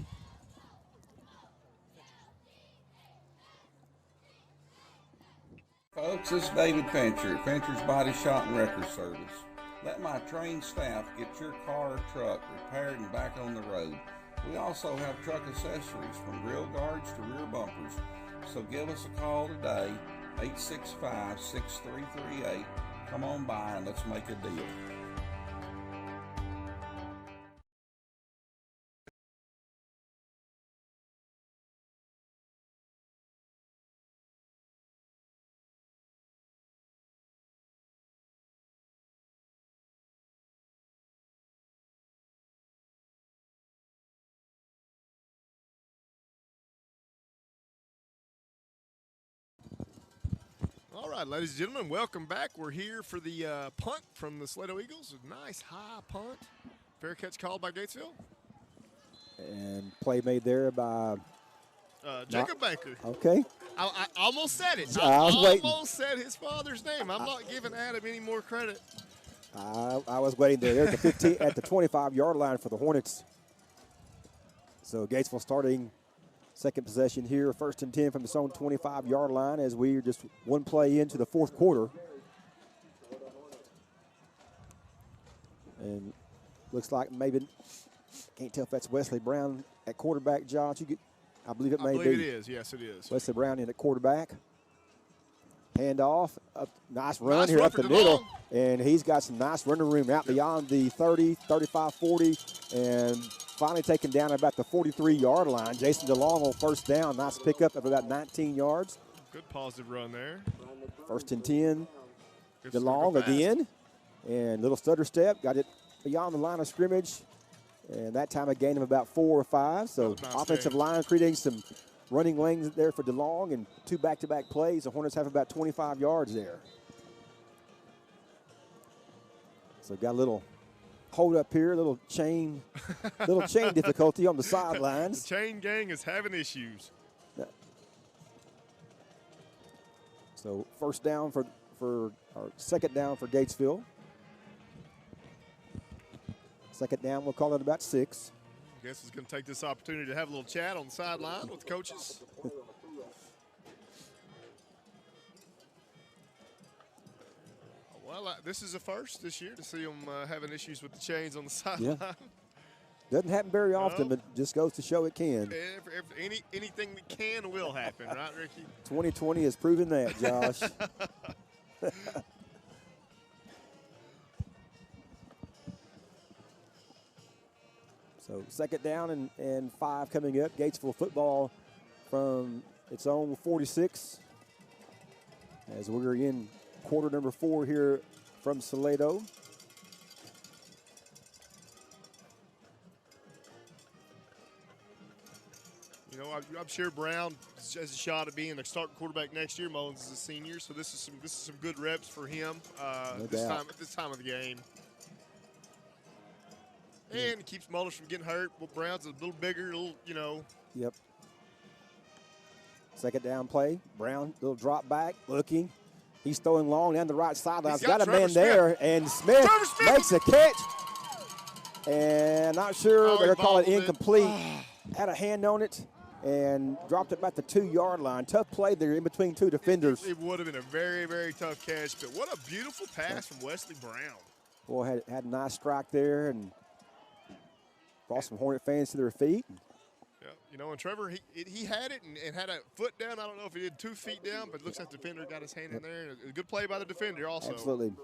Folks, this is David Fincher at Fincher's Body Shop and Record Service. Let my trained staff get your car or truck repaired and back on the road. We also have truck accessories from grill guards to rear bumpers. So give us a call today, 865-6338. Come on by and let's make a deal. All right, ladies and gentlemen, welcome back. We're here for the punt from the Salado Eagles. A nice high punt. Fair catch called by Gatesville. And play made there by Jacob Baker. Okay. I almost said it. I was almost said his father's name. I'm not giving Adam any more credit. I was waiting there. There's the 15 at the 25-yard line for the Hornets. So Gatesville starting second possession here, 1st and 10 from its own 25-yard line as we are just one play into the 4th quarter. And looks like maybe, can't tell if that's Wesley Brown at quarterback, Josh. I believe it may be. I believe it is. Yes, it is. Wesley Brown in at quarterback. Hand off. Nice run here up the middle. And he's got some nice running room out beyond the 30, 35, 40, and finally taken down about the 43-yard line. Jason DeLong on 1st down. Nice pickup of about 19 yards. Good positive run there. 1st and 10. DeLong again. And little stutter step. Got it beyond the line of scrimmage. And that time a gain of about 4 or 5. So offensive line creating some running lanes there for DeLong and 2 back-to-back plays. The Hornets have about 25 yards there. So got a little hold up here, little chain difficulty on the sidelines. The chain gang is having issues. So 1st down for or second down for Gatesville. Second down, we'll call it about 6. I guess he's going to take this opportunity to have a little chat on the sideline with the coaches. Well, this is a first this year to see them having issues with the chains on the sideline. Yeah. Doesn't happen very often, but just goes to show it can. Anything that can will happen, right, Ricky? 2020 has proven that, Josh. So second down and 5 coming up. Gatesville football from its own 46. As we're in quarter number 4 here from Salado. You know, I'm sure Brown has a shot at being a starting quarterback next year. Mullins is a senior, so this is some good reps for him at this time of the game. And it keeps Mullins from getting hurt. Well, Brown's a little bigger, Yep. Second down play. Brown, little drop back, looking. He's throwing long down the right sideline. He's got a man there, and Smith makes a catch. And not sure they're going to call it incomplete. Had a hand on it and dropped it about the 2-yard line. Tough play there in between 2 defenders. It would have been a very, very tough catch, but what a beautiful pass from Wesley Brown. Boy, had a nice strike there and brought some Hornet fans to their feet. Yeah, you know, and Trevor, he had it and had a foot down. I don't know if he did 2 feet down, but it looks like the defender got his hand in there. A good play by the defender also. Absolutely.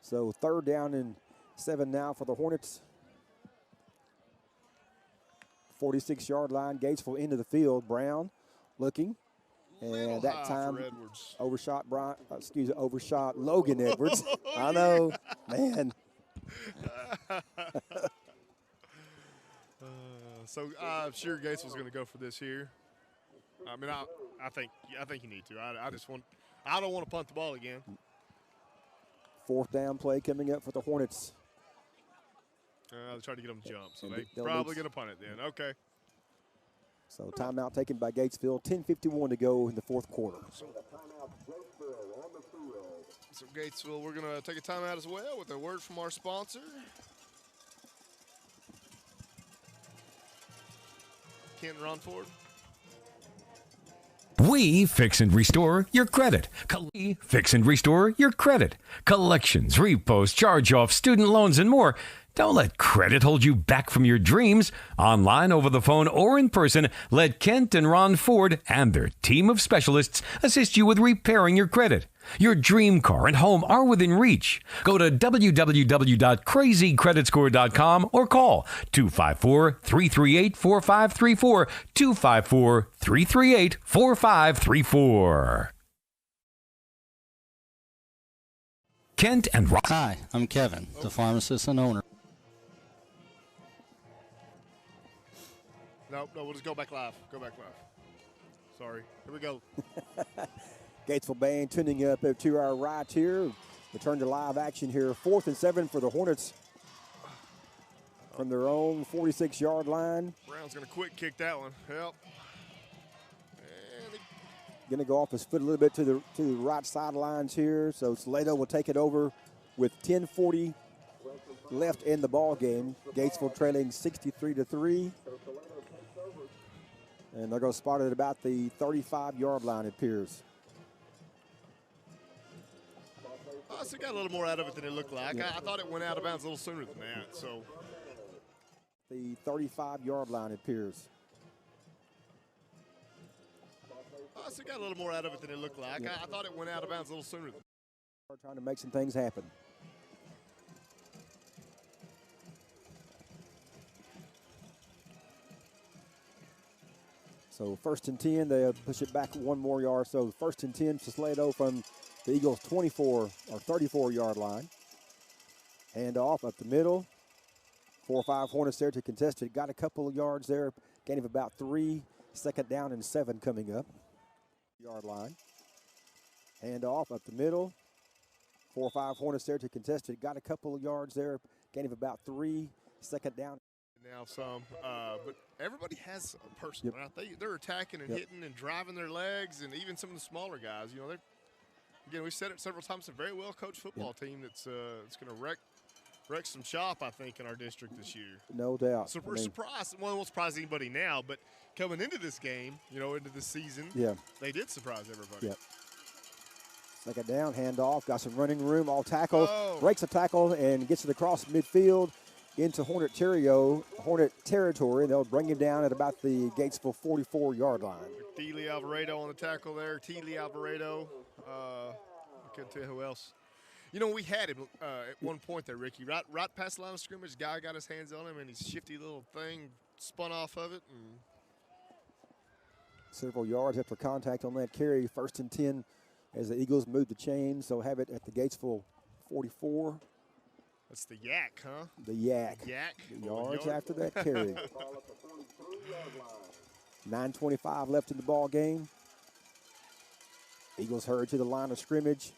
So third down and 7 now for the Hornets. 46-yard line. Gatesville into the field. Brown looking. And that time overshot Logan Edwards. I know, man. So I'm sure Gatesville's going to go for this here. I mean, I think you need to. I don't want to punt the ball again. Fourth down play coming up for the Hornets. They're trying to get them to jump, so they're probably going to punt it then. Okay. So timeout taken by Gatesville. 10:51 to go in the fourth quarter. So Gatesville, we're going to take a timeout as well with a word from our sponsor. Kent and Ron Ford. We fix and restore your credit. We fix and restore your credit. Collections, repos, charge-offs, student loans, and more. Don't let credit hold you back from your dreams. Online, over the phone, or in person, let Kent and Ron Ford and their team of specialists assist you with repairing your credit. Your dream car and home are within reach. Go to www.crazycreditscore.com or call 254-338-4534, 254-338-4534. Kent and Ron. Hi, I'm Kevin, the pharmacist and owner. No, we'll just go back live. Sorry. Here we go. Gatesville band tuning up to our right here. Return to live action here. 4th and 7 for the Hornets from their own 46-yard line. Brown's going to quick kick that one. Yep. Going to go off his foot a little bit to the right sidelines here. So Salado will take it over with 10:40 left in the ball game. Gatesville trailing 63-3. And they're going to spot it at about the 35-yard line, it appears. So got a little more out of it than it looked like. Yeah. I thought it went out of bounds a little sooner than that. So the 35-yard line, it appears. So got a little more out of it than it looked like. Yeah. I thought it went out of bounds a little sooner. We're trying to make some things happen. So 1st and 10, they'll push it back 1 more yard. So 1st and 10 for Salado from the Eagles' 24 or 34-yard line. Hand off up the middle. 4 or 5 Hornets there to contest it. Got a couple of yards there. Gain of about 3. Second down and 7 coming up. Yard line. Hand off up the middle. 4 or 5 Hornets there to contest it. Got a couple of yards there. Gain of about 3. Second down. Now some, but everybody has a person, right? They're attacking and hitting and driving their legs, and even some of the smaller guys, again, we've said it several times, a very well-coached football team that's going to wreck some shop, I think, in our district this year. No doubt. So we're surprised. Well, it won't surprise anybody now, but coming into this game, into this season, they did surprise everybody. Yep. Second down, handoff, got some running room, all tackle, breaks a tackle and gets it across midfield into Hornet territory. They'll bring him down at about the Gatesville 44-yard line. Thiele Alvarado on the tackle there. Thiele Alvarado. I couldn't tell who else. We had him at one point there, Ricky. Right past the line of scrimmage, guy got his hands on him, and his shifty little thing spun off of it. And several yards after contact on that carry, 1st and 10 as the Eagles move the chains. They'll have it at the Gatesville 44. That's the yak, huh? The yak. The yards after that carry. 9:25 left in the ball game. Eagles hurry to the line of scrimmage.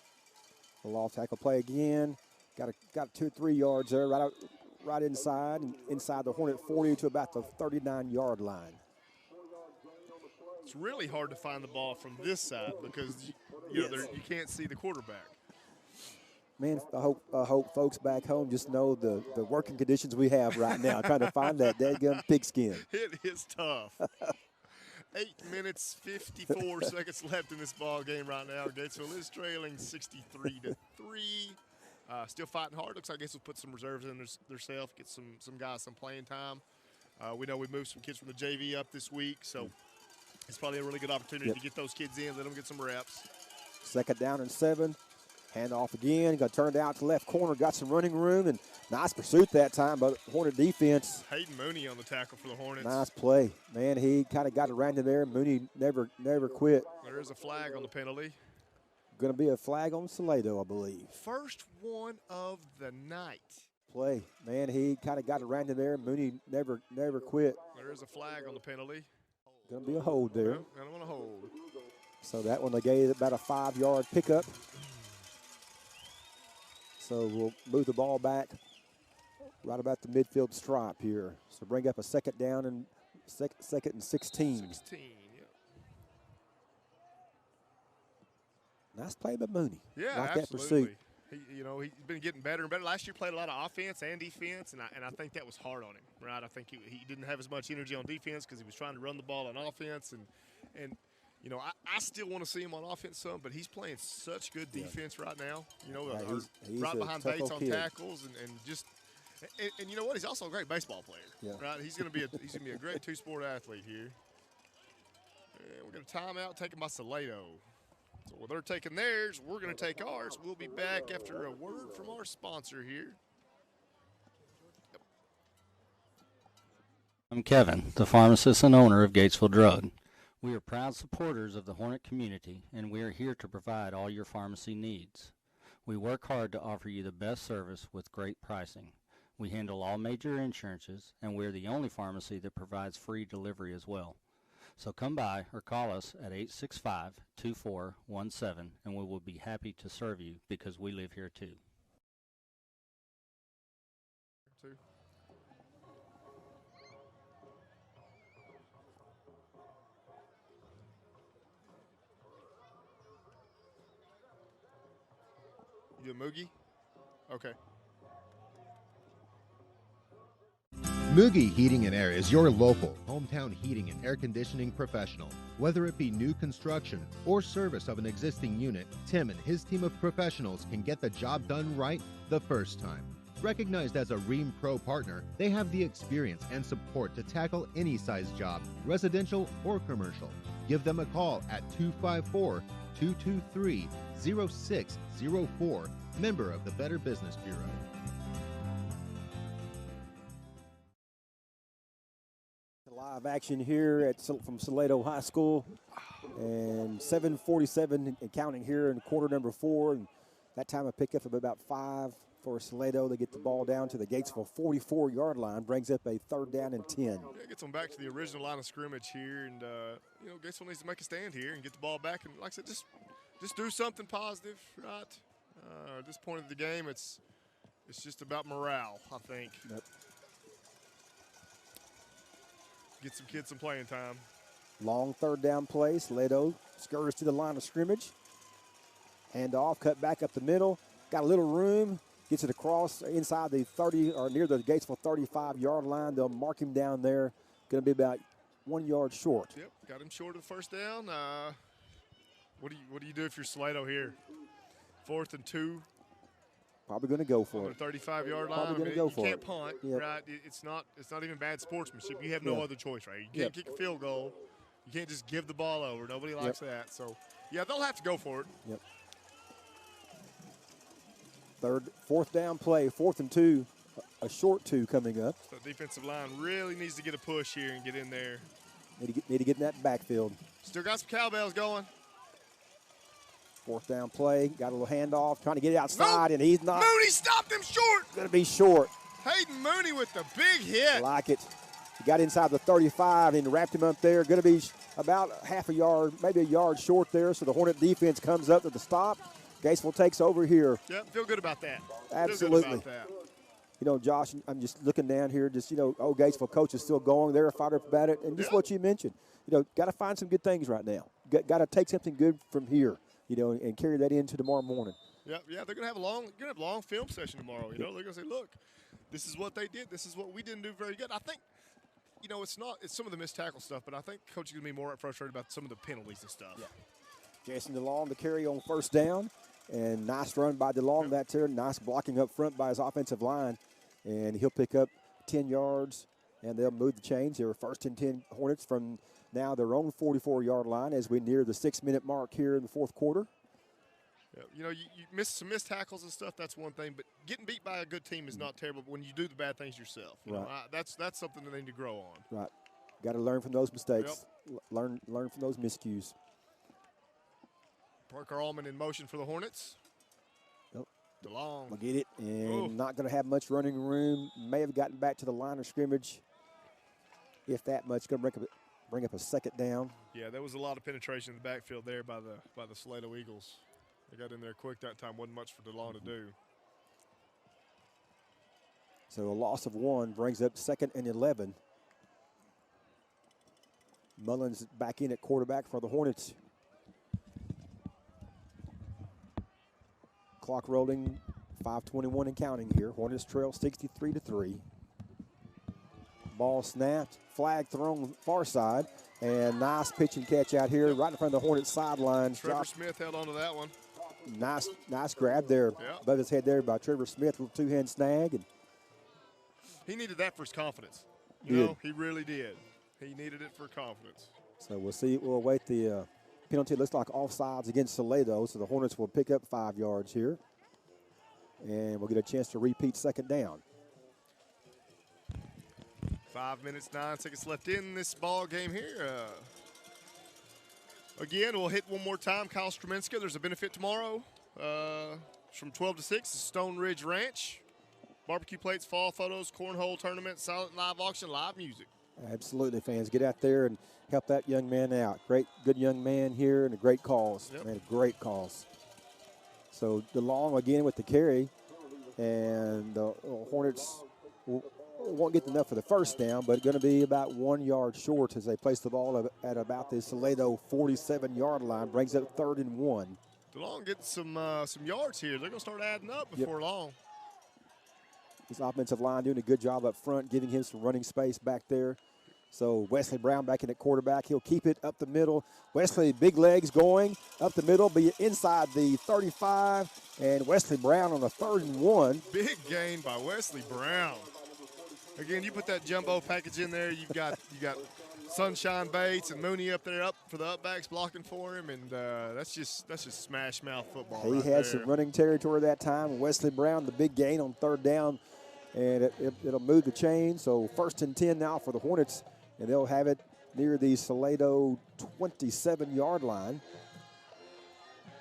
The off tackle play again. Got 2 or 3 yards there, right inside the Hornet 40 to about the 39-yard line. It's really hard to find the ball from this side because you can't see the quarterback. Man, I hope folks back home just know the working conditions we have right now, trying to find that dadgum pigskin. It is tough. 8 minutes, 54 seconds left in this ball game right now. Gatesville is trailing 63-3. Still fighting hard. Looks like Gatesville put some reserves in themselves, get some guys some playing time. We know we moved some kids from the JV up this week, so it's probably a really good opportunity to get those kids in, let them get some reps. 2nd down and 7. Handoff again. Got turned out to left corner. Got some running room and nice pursuit that time, but Hornet defense. Hayden Mooney on the tackle for the Hornets. Nice play, man. He kind of got around in there. Mooney never quit. There is a flag on the penalty. Going to be a flag on Salado, I believe. First one of the night. Play, man. He kind of got around in there. Mooney never quit. There is a flag on the penalty. Going to be a hold there. Yep, I don't want to hold. So that one they gave about a 5-yard pickup. So we'll move the ball back right about the midfield stripe here. So bring up a 2nd down and 2nd and 16. Nice play by Mooney. Yeah, like absolutely. That pursuit. He's been getting better and better. Last year played a lot of offense and defense, and I think that was hard on him, right? I think he didn't have as much energy on defense because he was trying to run the ball on offense, and I still want to see him on offense some, but he's playing such good defense right now. He's right behind Bates on kid. Tackles, and you know what? He's also a great baseball player, right? He's gonna be a great 2-sport athlete here. And we're gonna timeout taken by Salado. So while they're taking theirs, we're gonna take ours. We'll be back after a word from our sponsor here. I'm Kevin, the pharmacist and owner of Gatesville Drug. We are proud supporters of the Hornet community, and we are here to provide all your pharmacy needs. We work hard to offer you the best service with great pricing. We handle all major insurances, and we're the only pharmacy that provides free delivery as well. So come by or call us at 865-2417, and we will be happy to serve you because we live here too. You a Moogie? Okay. Moogie Heating and Air is your local hometown heating and air conditioning professional. Whether it be new construction or service of an existing unit, Tim and his team of professionals can get the job done right the first time. Recognized as a Ream Pro partner, they have the experience and support to tackle any size job, residential or commercial. Give them a call at 254-223-0604, member of the Better Business Bureau. Live action here from Salado High School, and 7:47 and counting here in quarter number 4. And that time a pickup of about 5 for Salado. They get the ball down to the Gatesville 44-yard line, brings up a 3rd down and 10. Yeah, gets them back to the original line of scrimmage here, and Gatesville needs to make a stand here and get the ball back. And like I said, just do something positive, right? At this point of the game, it's just about morale, I think. Yep. Get some kids some playing time. Long 3rd down play. Salado scurries to the line of scrimmage. Hand off, cut back up the middle. Got a little room. Gets it across inside the 30 or near the Gatesville 35-yard line. They'll mark him down there. Going to be about 1 yard short. Yep, got him short of the first down. What do you do if you're Salado here? 4th and 2. Probably going to go for on it. the 35-yard line. Probably going to go for it. You can't punt, Yep. right? It's not even bad sportsmanship. You have no other choice, right? You can't kick a field goal. You can't just give the ball over. Nobody likes that. So, yeah, they'll have to go for it. Yep. 4th down play, 4th and 2, a short 2 coming up. So the defensive line really needs to get a push here and get in there. Need to get in that backfield. Still got some cowbells going. 4th down play, got a little handoff, trying to get it outside, and he's not. Mooney stopped him short. Going to be short. Hayden Mooney with the big hit. Like it. He got inside the 35 and wrapped him up there. Going to be about half a yard, maybe a yard short there. So the Hornet defense comes up to the stop. Gatesville takes over here. Yep, feel good about that. Absolutely. Feel good about that. You know, Josh, I'm just looking down here. Just, Gatesville coach is still going. They're fired up about it. And just what you mentioned, got to find some good things right now. Got to take something good from here, and carry that into tomorrow morning. Yeah, they're gonna have a long film session tomorrow. They're gonna say, look, this is what they did. This is what we didn't do very good. I think, it's some of the missed tackle stuff, but I think coach is gonna be more frustrated about some of the penalties and stuff. Yeah. Jason DeLong to carry on 1st down. And nice run by DeLong. That's there. Nice blocking up front by his offensive line. And he'll pick up 10 yards, and they'll move the chains. They were 1st and 10 Hornets from now their own 44-yard line as we near the 6-minute mark here in the 4th quarter. Yeah, you miss some missed tackles and stuff. That's one thing. But getting beat by a good team is not terrible. But when you do the bad things yourself, that's something that they need to grow on. Right. Got to learn from those mistakes. Learn from those miscues. Parker Allman in motion for the Hornets. Nope. DeLong. Will get it, and not going to have much running room. May have gotten back to the line of scrimmage, if that much. Going to bring up a 2nd down. Yeah, there was a lot of penetration in the backfield there by the Salado Eagles. They got in there quick that time. Wasn't much for DeLong to do. So a loss of 1 brings up 2nd and 11. Mullins back in at quarterback for the Hornets. Clock rolling, 5:21 and counting here. Hornets trail 63-3. Ball snapped, flag thrown far side, and nice pitch and catch out here right in front of the Hornets sidelines. Trevor Smith held on to that one. Nice grab there above his head there by Trevor Smith with a 2-hand snag. And he needed that for his confidence. He really did. He needed it for confidence. So we'll await the penalty. It looks like offsides against Salado, so the Hornets will pick up 5 yards here. And we'll get a chance to repeat 2nd down. 5 minutes, 9 seconds left in this ball game here. Again, we'll hit one more time. Kyle Strominska, there's a benefit tomorrow from 12 to 6. Stone Ridge Ranch. Barbecue plates, fall photos, cornhole tournament, silent live auction, live music. Absolutely, fans. Get out there and help that young man out. Good young man here and a great cause. Yep. Man, a great cause. So DeLong again with the carry, and the Hornets won't get enough for the 1st down, but going to be about 1 yard short as they place the ball at about the Salado 47-yard line. Brings up 3rd and 1. DeLong getting some yards here. They're going to start adding up before long. His offensive line doing a good job up front, giving him some running space back there. So Wesley Brown back in at quarterback. He'll keep it up the middle. Wesley, big legs going up the middle, be inside the 35. And Wesley Brown on a 3rd and 1. Big gain by Wesley Brown. Again, you put that jumbo package in there. You got Sunshine Bates and Mooney up there for the upbacks blocking for him, and that's just smash mouth football. He had some running territory that time. Wesley Brown, the big gain on 3rd down, and it'll move the chain. So 1st and 10 now for the Hornets, and they'll have it near the Salado 27-yard line.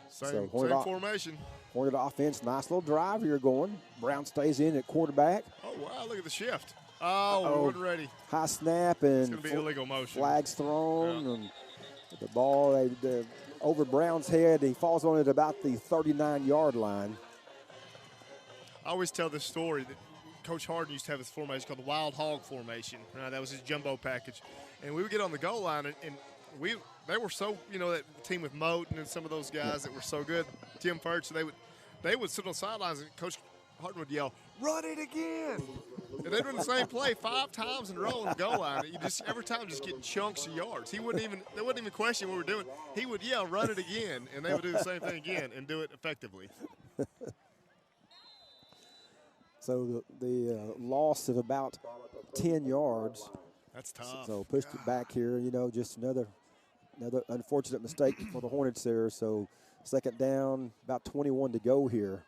Same formation. Hornet offense, nice little drive here going. Brown stays in at quarterback. Oh, wow, look at the shift. Oh, wasn't ready. High snap and it's going to be illegal motion. Flags thrown, and the ball over Brown's head. He falls on it about the 39-yard line. I always tell this story that Coach Harden used to have this formation called the Wild Hog formation. That was his jumbo package. And we would get on the goal line, and they were so, that team with Moten and some of those guys that were so good, Tim Furch, they would sit on the sidelines and Coach Harton would yell, "Run it again!" And they'd run the same play 5 times in a row on the goal line. You just every time just getting chunks of yards. They wouldn't even question what we're doing. He would yell, "Run it again," and they would do the same thing again and do it effectively. So the loss of about 10 yards. That's tough. So pushed it back here. Just another unfortunate mistake for the Hornets there. So second down, about 21 to go here.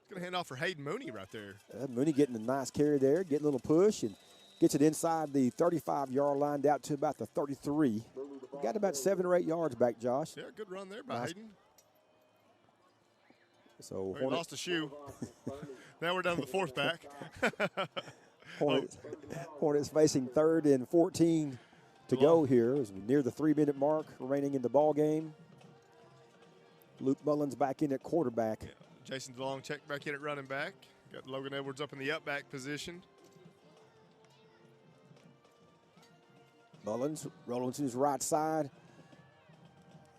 Going to hand off for Hayden Mooney right there. Mooney getting a nice carry there, getting a little push, and gets it inside the 35-yard line down to about the 33. Got about 7 or 8 yards back, Josh. Yeah, good run there by Hayden. So he lost a shoe. Now we're down to the 4th back. Hornets facing 3rd and 14 to go here as we near the 3-minute mark remaining in the ball game. Luke Mullins back in at quarterback. Yeah. Jason DeLong checked back in at running back. Got Logan Edwards up in the up back position. Mullins rolling to his right side.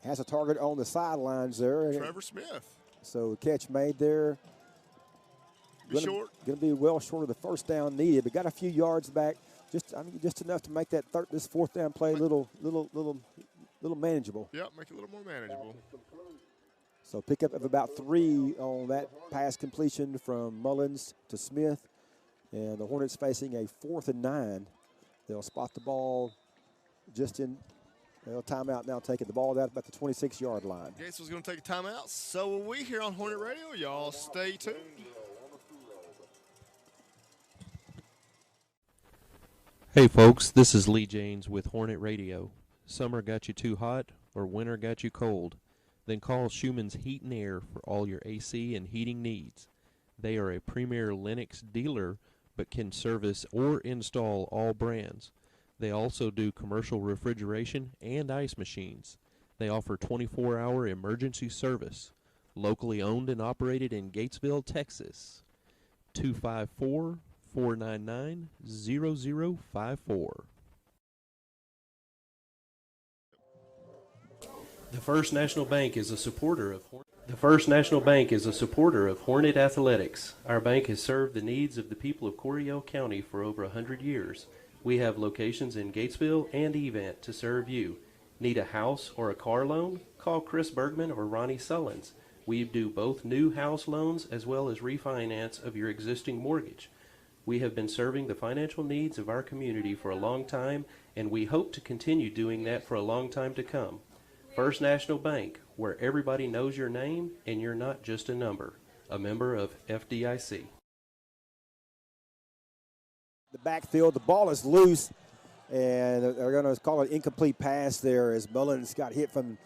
Has a target on the sidelines there. Trevor Smith. So catch made there. Going to be well short of the first down needed, but got a few yards back. Just enough to make that this 4th down play a little manageable. Yep, make it a little more manageable. So pickup of about 3 on that pass completion from Mullins to Smith. And the Hornets facing a 4th and 9. They'll spot the ball just in timeout now, taking the ball out about the 26-yard line. Gatesville's going to take a timeout. So will we here on Hornet Radio. Y'all stay tuned. Hey folks, this is Lee James with Hornet Radio. Summer got you too hot or winter got you cold? Then call Schumann's Heat and Air for all your AC and heating needs. They are a premier Lennox dealer but can service or install all brands. They also do commercial refrigeration and ice machines. They offer 24-hour emergency service. Locally owned and operated in Gatesville, Texas. 254-499-0054. The First National Bank is a supporter of Hornet Athletics. Our bank has served the needs of the people of Coryell County for over 100 years. We have locations in Gatesville and Evant to serve you. Need a house or a car loan? Call Chris Bergman or Ronnie Sullins. We do both new house loans as well as refinance of your existing mortgage. We have been serving the financial needs of our community for a long time, and we hope to continue doing that for a long time to come. First National Bank, where everybody knows your name and you're not just a number. A member of FDIC. The backfield, the ball is loose, and they're going to call it incomplete pass there as Mullins got hit from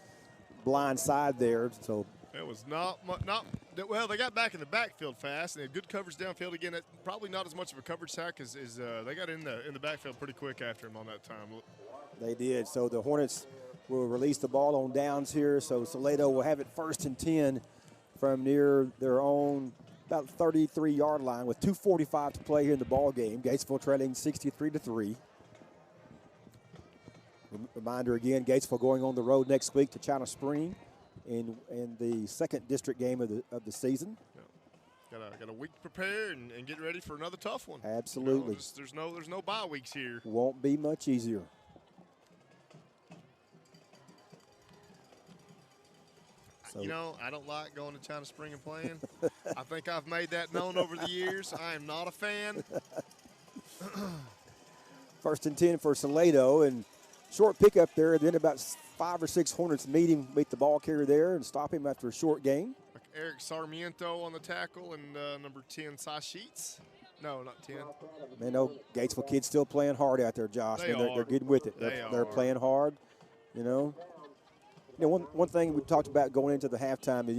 blind side there. So it was not well. They got back in the backfield fast, and they had good coverage downfield again. Probably not as much of a coverage sack as they got in the backfield pretty quick after him on that time. They did. So the Hornets will release the ball on downs here. So Salado will have it 1st and 10 from near their own about 33-yard line with 2:45 to play here in the ball game. Gatesville trailing 63-3. Reminder again, Gatesville going on the road next week to China Spring in the 2nd district game of the season. Yeah. Got a week to prepare and get ready for another tough one. Absolutely. There's no bye weeks here. Won't be much easier. So, I don't like going to China Spring and playing. I think I've made that known over the years. I am not a fan. 1st and 10 for Salado, and short pickup there. Then about 5 or 6 Hornets meet the ball carrier there and stop him after a short gain. Eric Sarmiento on the tackle and number 10, Cy Sheets. No, not 10. Man, no, Gatesville kids still playing hard out there, Josh. They're getting with it. They're playing hard, One thing we talked about going into the halftime is,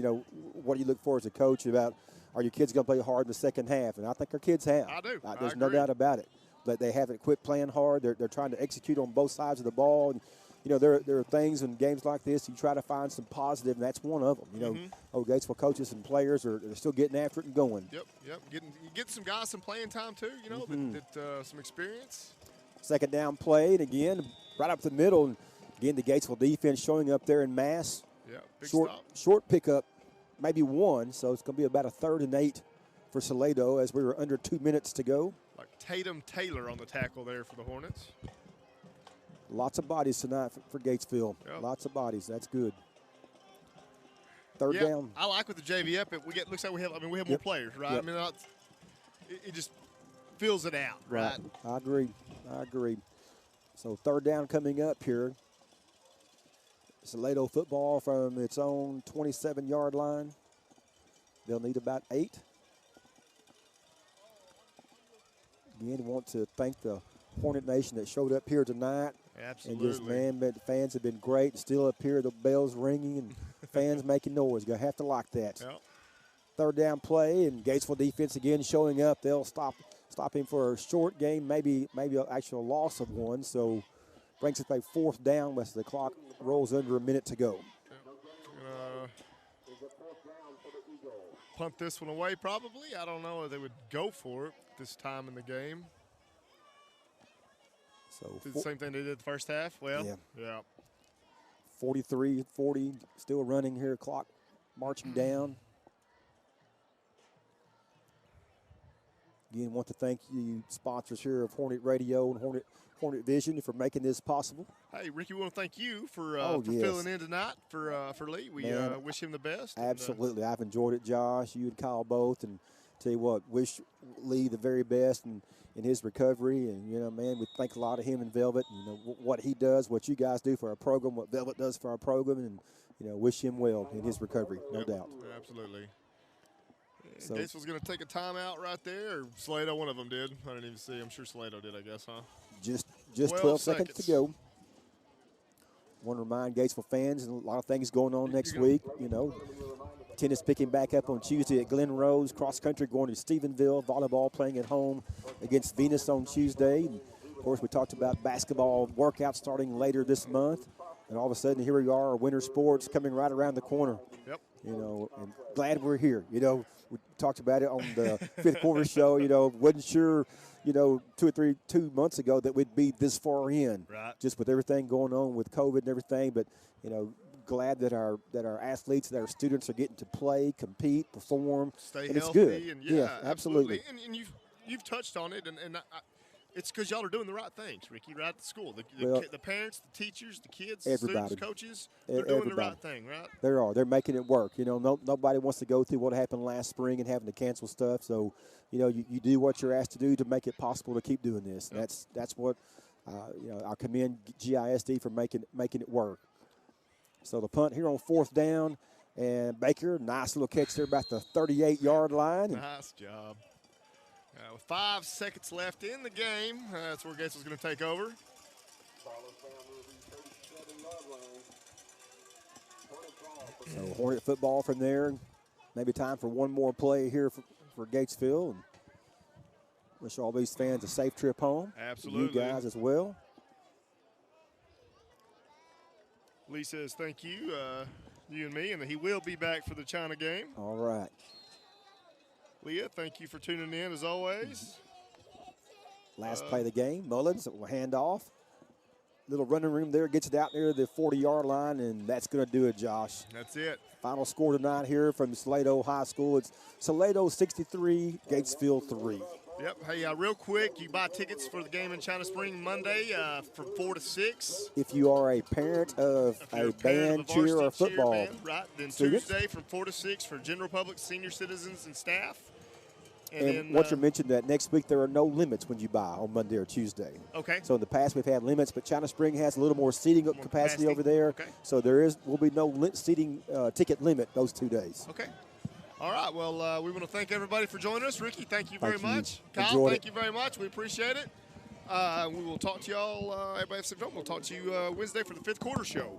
what do you look for as a coach about, are your kids going to play hard in the second half? And I think our kids have. I do. There's no doubt about it. But they haven't quit playing hard. They're trying to execute on both sides of the ball. And, there are things in games like this, you try to find some positive, and that's one of them. Gatesville coaches and players they're still getting after it and going. Yep. Get some guys some playing time, too, some experience. Second down play, and again, right up the middle, and Again, the Gatesville defense showing up there in mass. Yeah, big short, stop. Short pickup, maybe one, so it's going to be about a 3rd and 8 for Salado as we were under 2 minutes to go. Like Tatum Taylor on the tackle there for the Hornets. Lots of bodies tonight for Gatesville. Yep. Lots of bodies. That's good. 3rd down. I like with the JV up. Looks like we have more players, right? Yep. I mean, it just fills it out, right? I agree. So 3rd down coming up here. Salado football from its own 27-yard line. They'll need about 8. Again, want to thank the Hornet Nation that showed up here tonight. Absolutely. And just, man, the fans have been great. Still up here, the bells ringing and fans making noise. Going to have to like that. Yep. 3rd down play, and Gatesville defense again showing up. They'll stop him for a short game, maybe an actual loss of 1. So brings us by 4th down as the clock rolls under a minute to go. Punt this one away probably. I don't know if they would go for it this time in the game. So did the same thing they did the first half. Well, yeah. 43-40, still running here. Clock marching down. Again, want to thank you sponsors here of Hornet Radio and Hornet Vision for making this possible. Hey, Ricky, we want to thank you for yes. filling in tonight for Lee. We wish him the best. Absolutely. I've enjoyed it, Josh. You and Kyle both. And tell you what, wish Lee the very best in his recovery. And, man, we thank a lot of him and Velvet. What he does, what you guys do for our program, what Velvet does for our program. And, wish him well in his recovery, no doubt. Absolutely. So, Gatesville's going to take a timeout right there. Or Salado, one of them did. I didn't even see. I'm sure Salado did, I guess, huh? Just 12 seconds to go. Want to remind Gatesville fans, and a lot of things going on next week. Tennis picking back up on Tuesday at Glen Rose. Cross country going to Stephenville. Volleyball playing at home against Venus on Tuesday. And, of course, we talked about basketball workouts starting later this month. And all of a sudden, here we are, winter sports coming right around the corner. Yep. And glad we're here. We talked about it on the 5th quarter show. Wasn't sure, 2 months ago that we'd be this far in. Right. Just with everything going on with COVID and everything. But, glad that our athletes, that our students are getting to play, compete, perform. Stay and healthy. It's good. And absolutely. And you've touched on it, and it's because y'all are doing the right things, Ricky, right at the school. The parents, the teachers, the kids, the students, coaches, they're doing the right thing, right? They are. They're making it work. Nobody wants to go through what happened last spring and having to cancel stuff. So, you do what you're asked to do to make it possible to keep doing this. Yep. That's what, I commend GISD for making it work. So the punt here on 4th down, and Baker, nice little catch there about the 38-yard line. Nice job. With 5 seconds left in the game, that's where Gatesville's going to take over. So Hornet football from there. Maybe time for one more play here for Gatesville. And wish all these fans a safe trip home. Absolutely. You guys as well. Lee says thank you, you and me, and he will be back for the China game. All right. Leah, thank you for tuning in as always. Last play of the game. Mullins will hand off. Little running room there. Gets it out near the 40-yard line, and that's going to do it, Josh. That's it. Final score tonight here from Salado High School. It's Salado 63, Gatesville 3. Yep. Hey, real quick, you buy tickets for the game in China Spring Monday from 4 to 6. If you are a parent of a band, cheer, or football band, right? Then students. Tuesday from 4 to 6 for general public, senior citizens, and staff. And then, want to mention that next week there are no limits when you buy on Monday or Tuesday. Okay. So in the past we've had limits, but China Spring has a little more seating capacity over there. Okay. So will be no seating ticket limit those 2 days. Okay. All right. Well, we want to thank everybody for joining us. Ricky, thank you very much. Kyle, Enjoyed thank you very much. We appreciate it. We will talk to y'all. Everybody have some fun. We'll talk to you Wednesday for the 5th quarter show.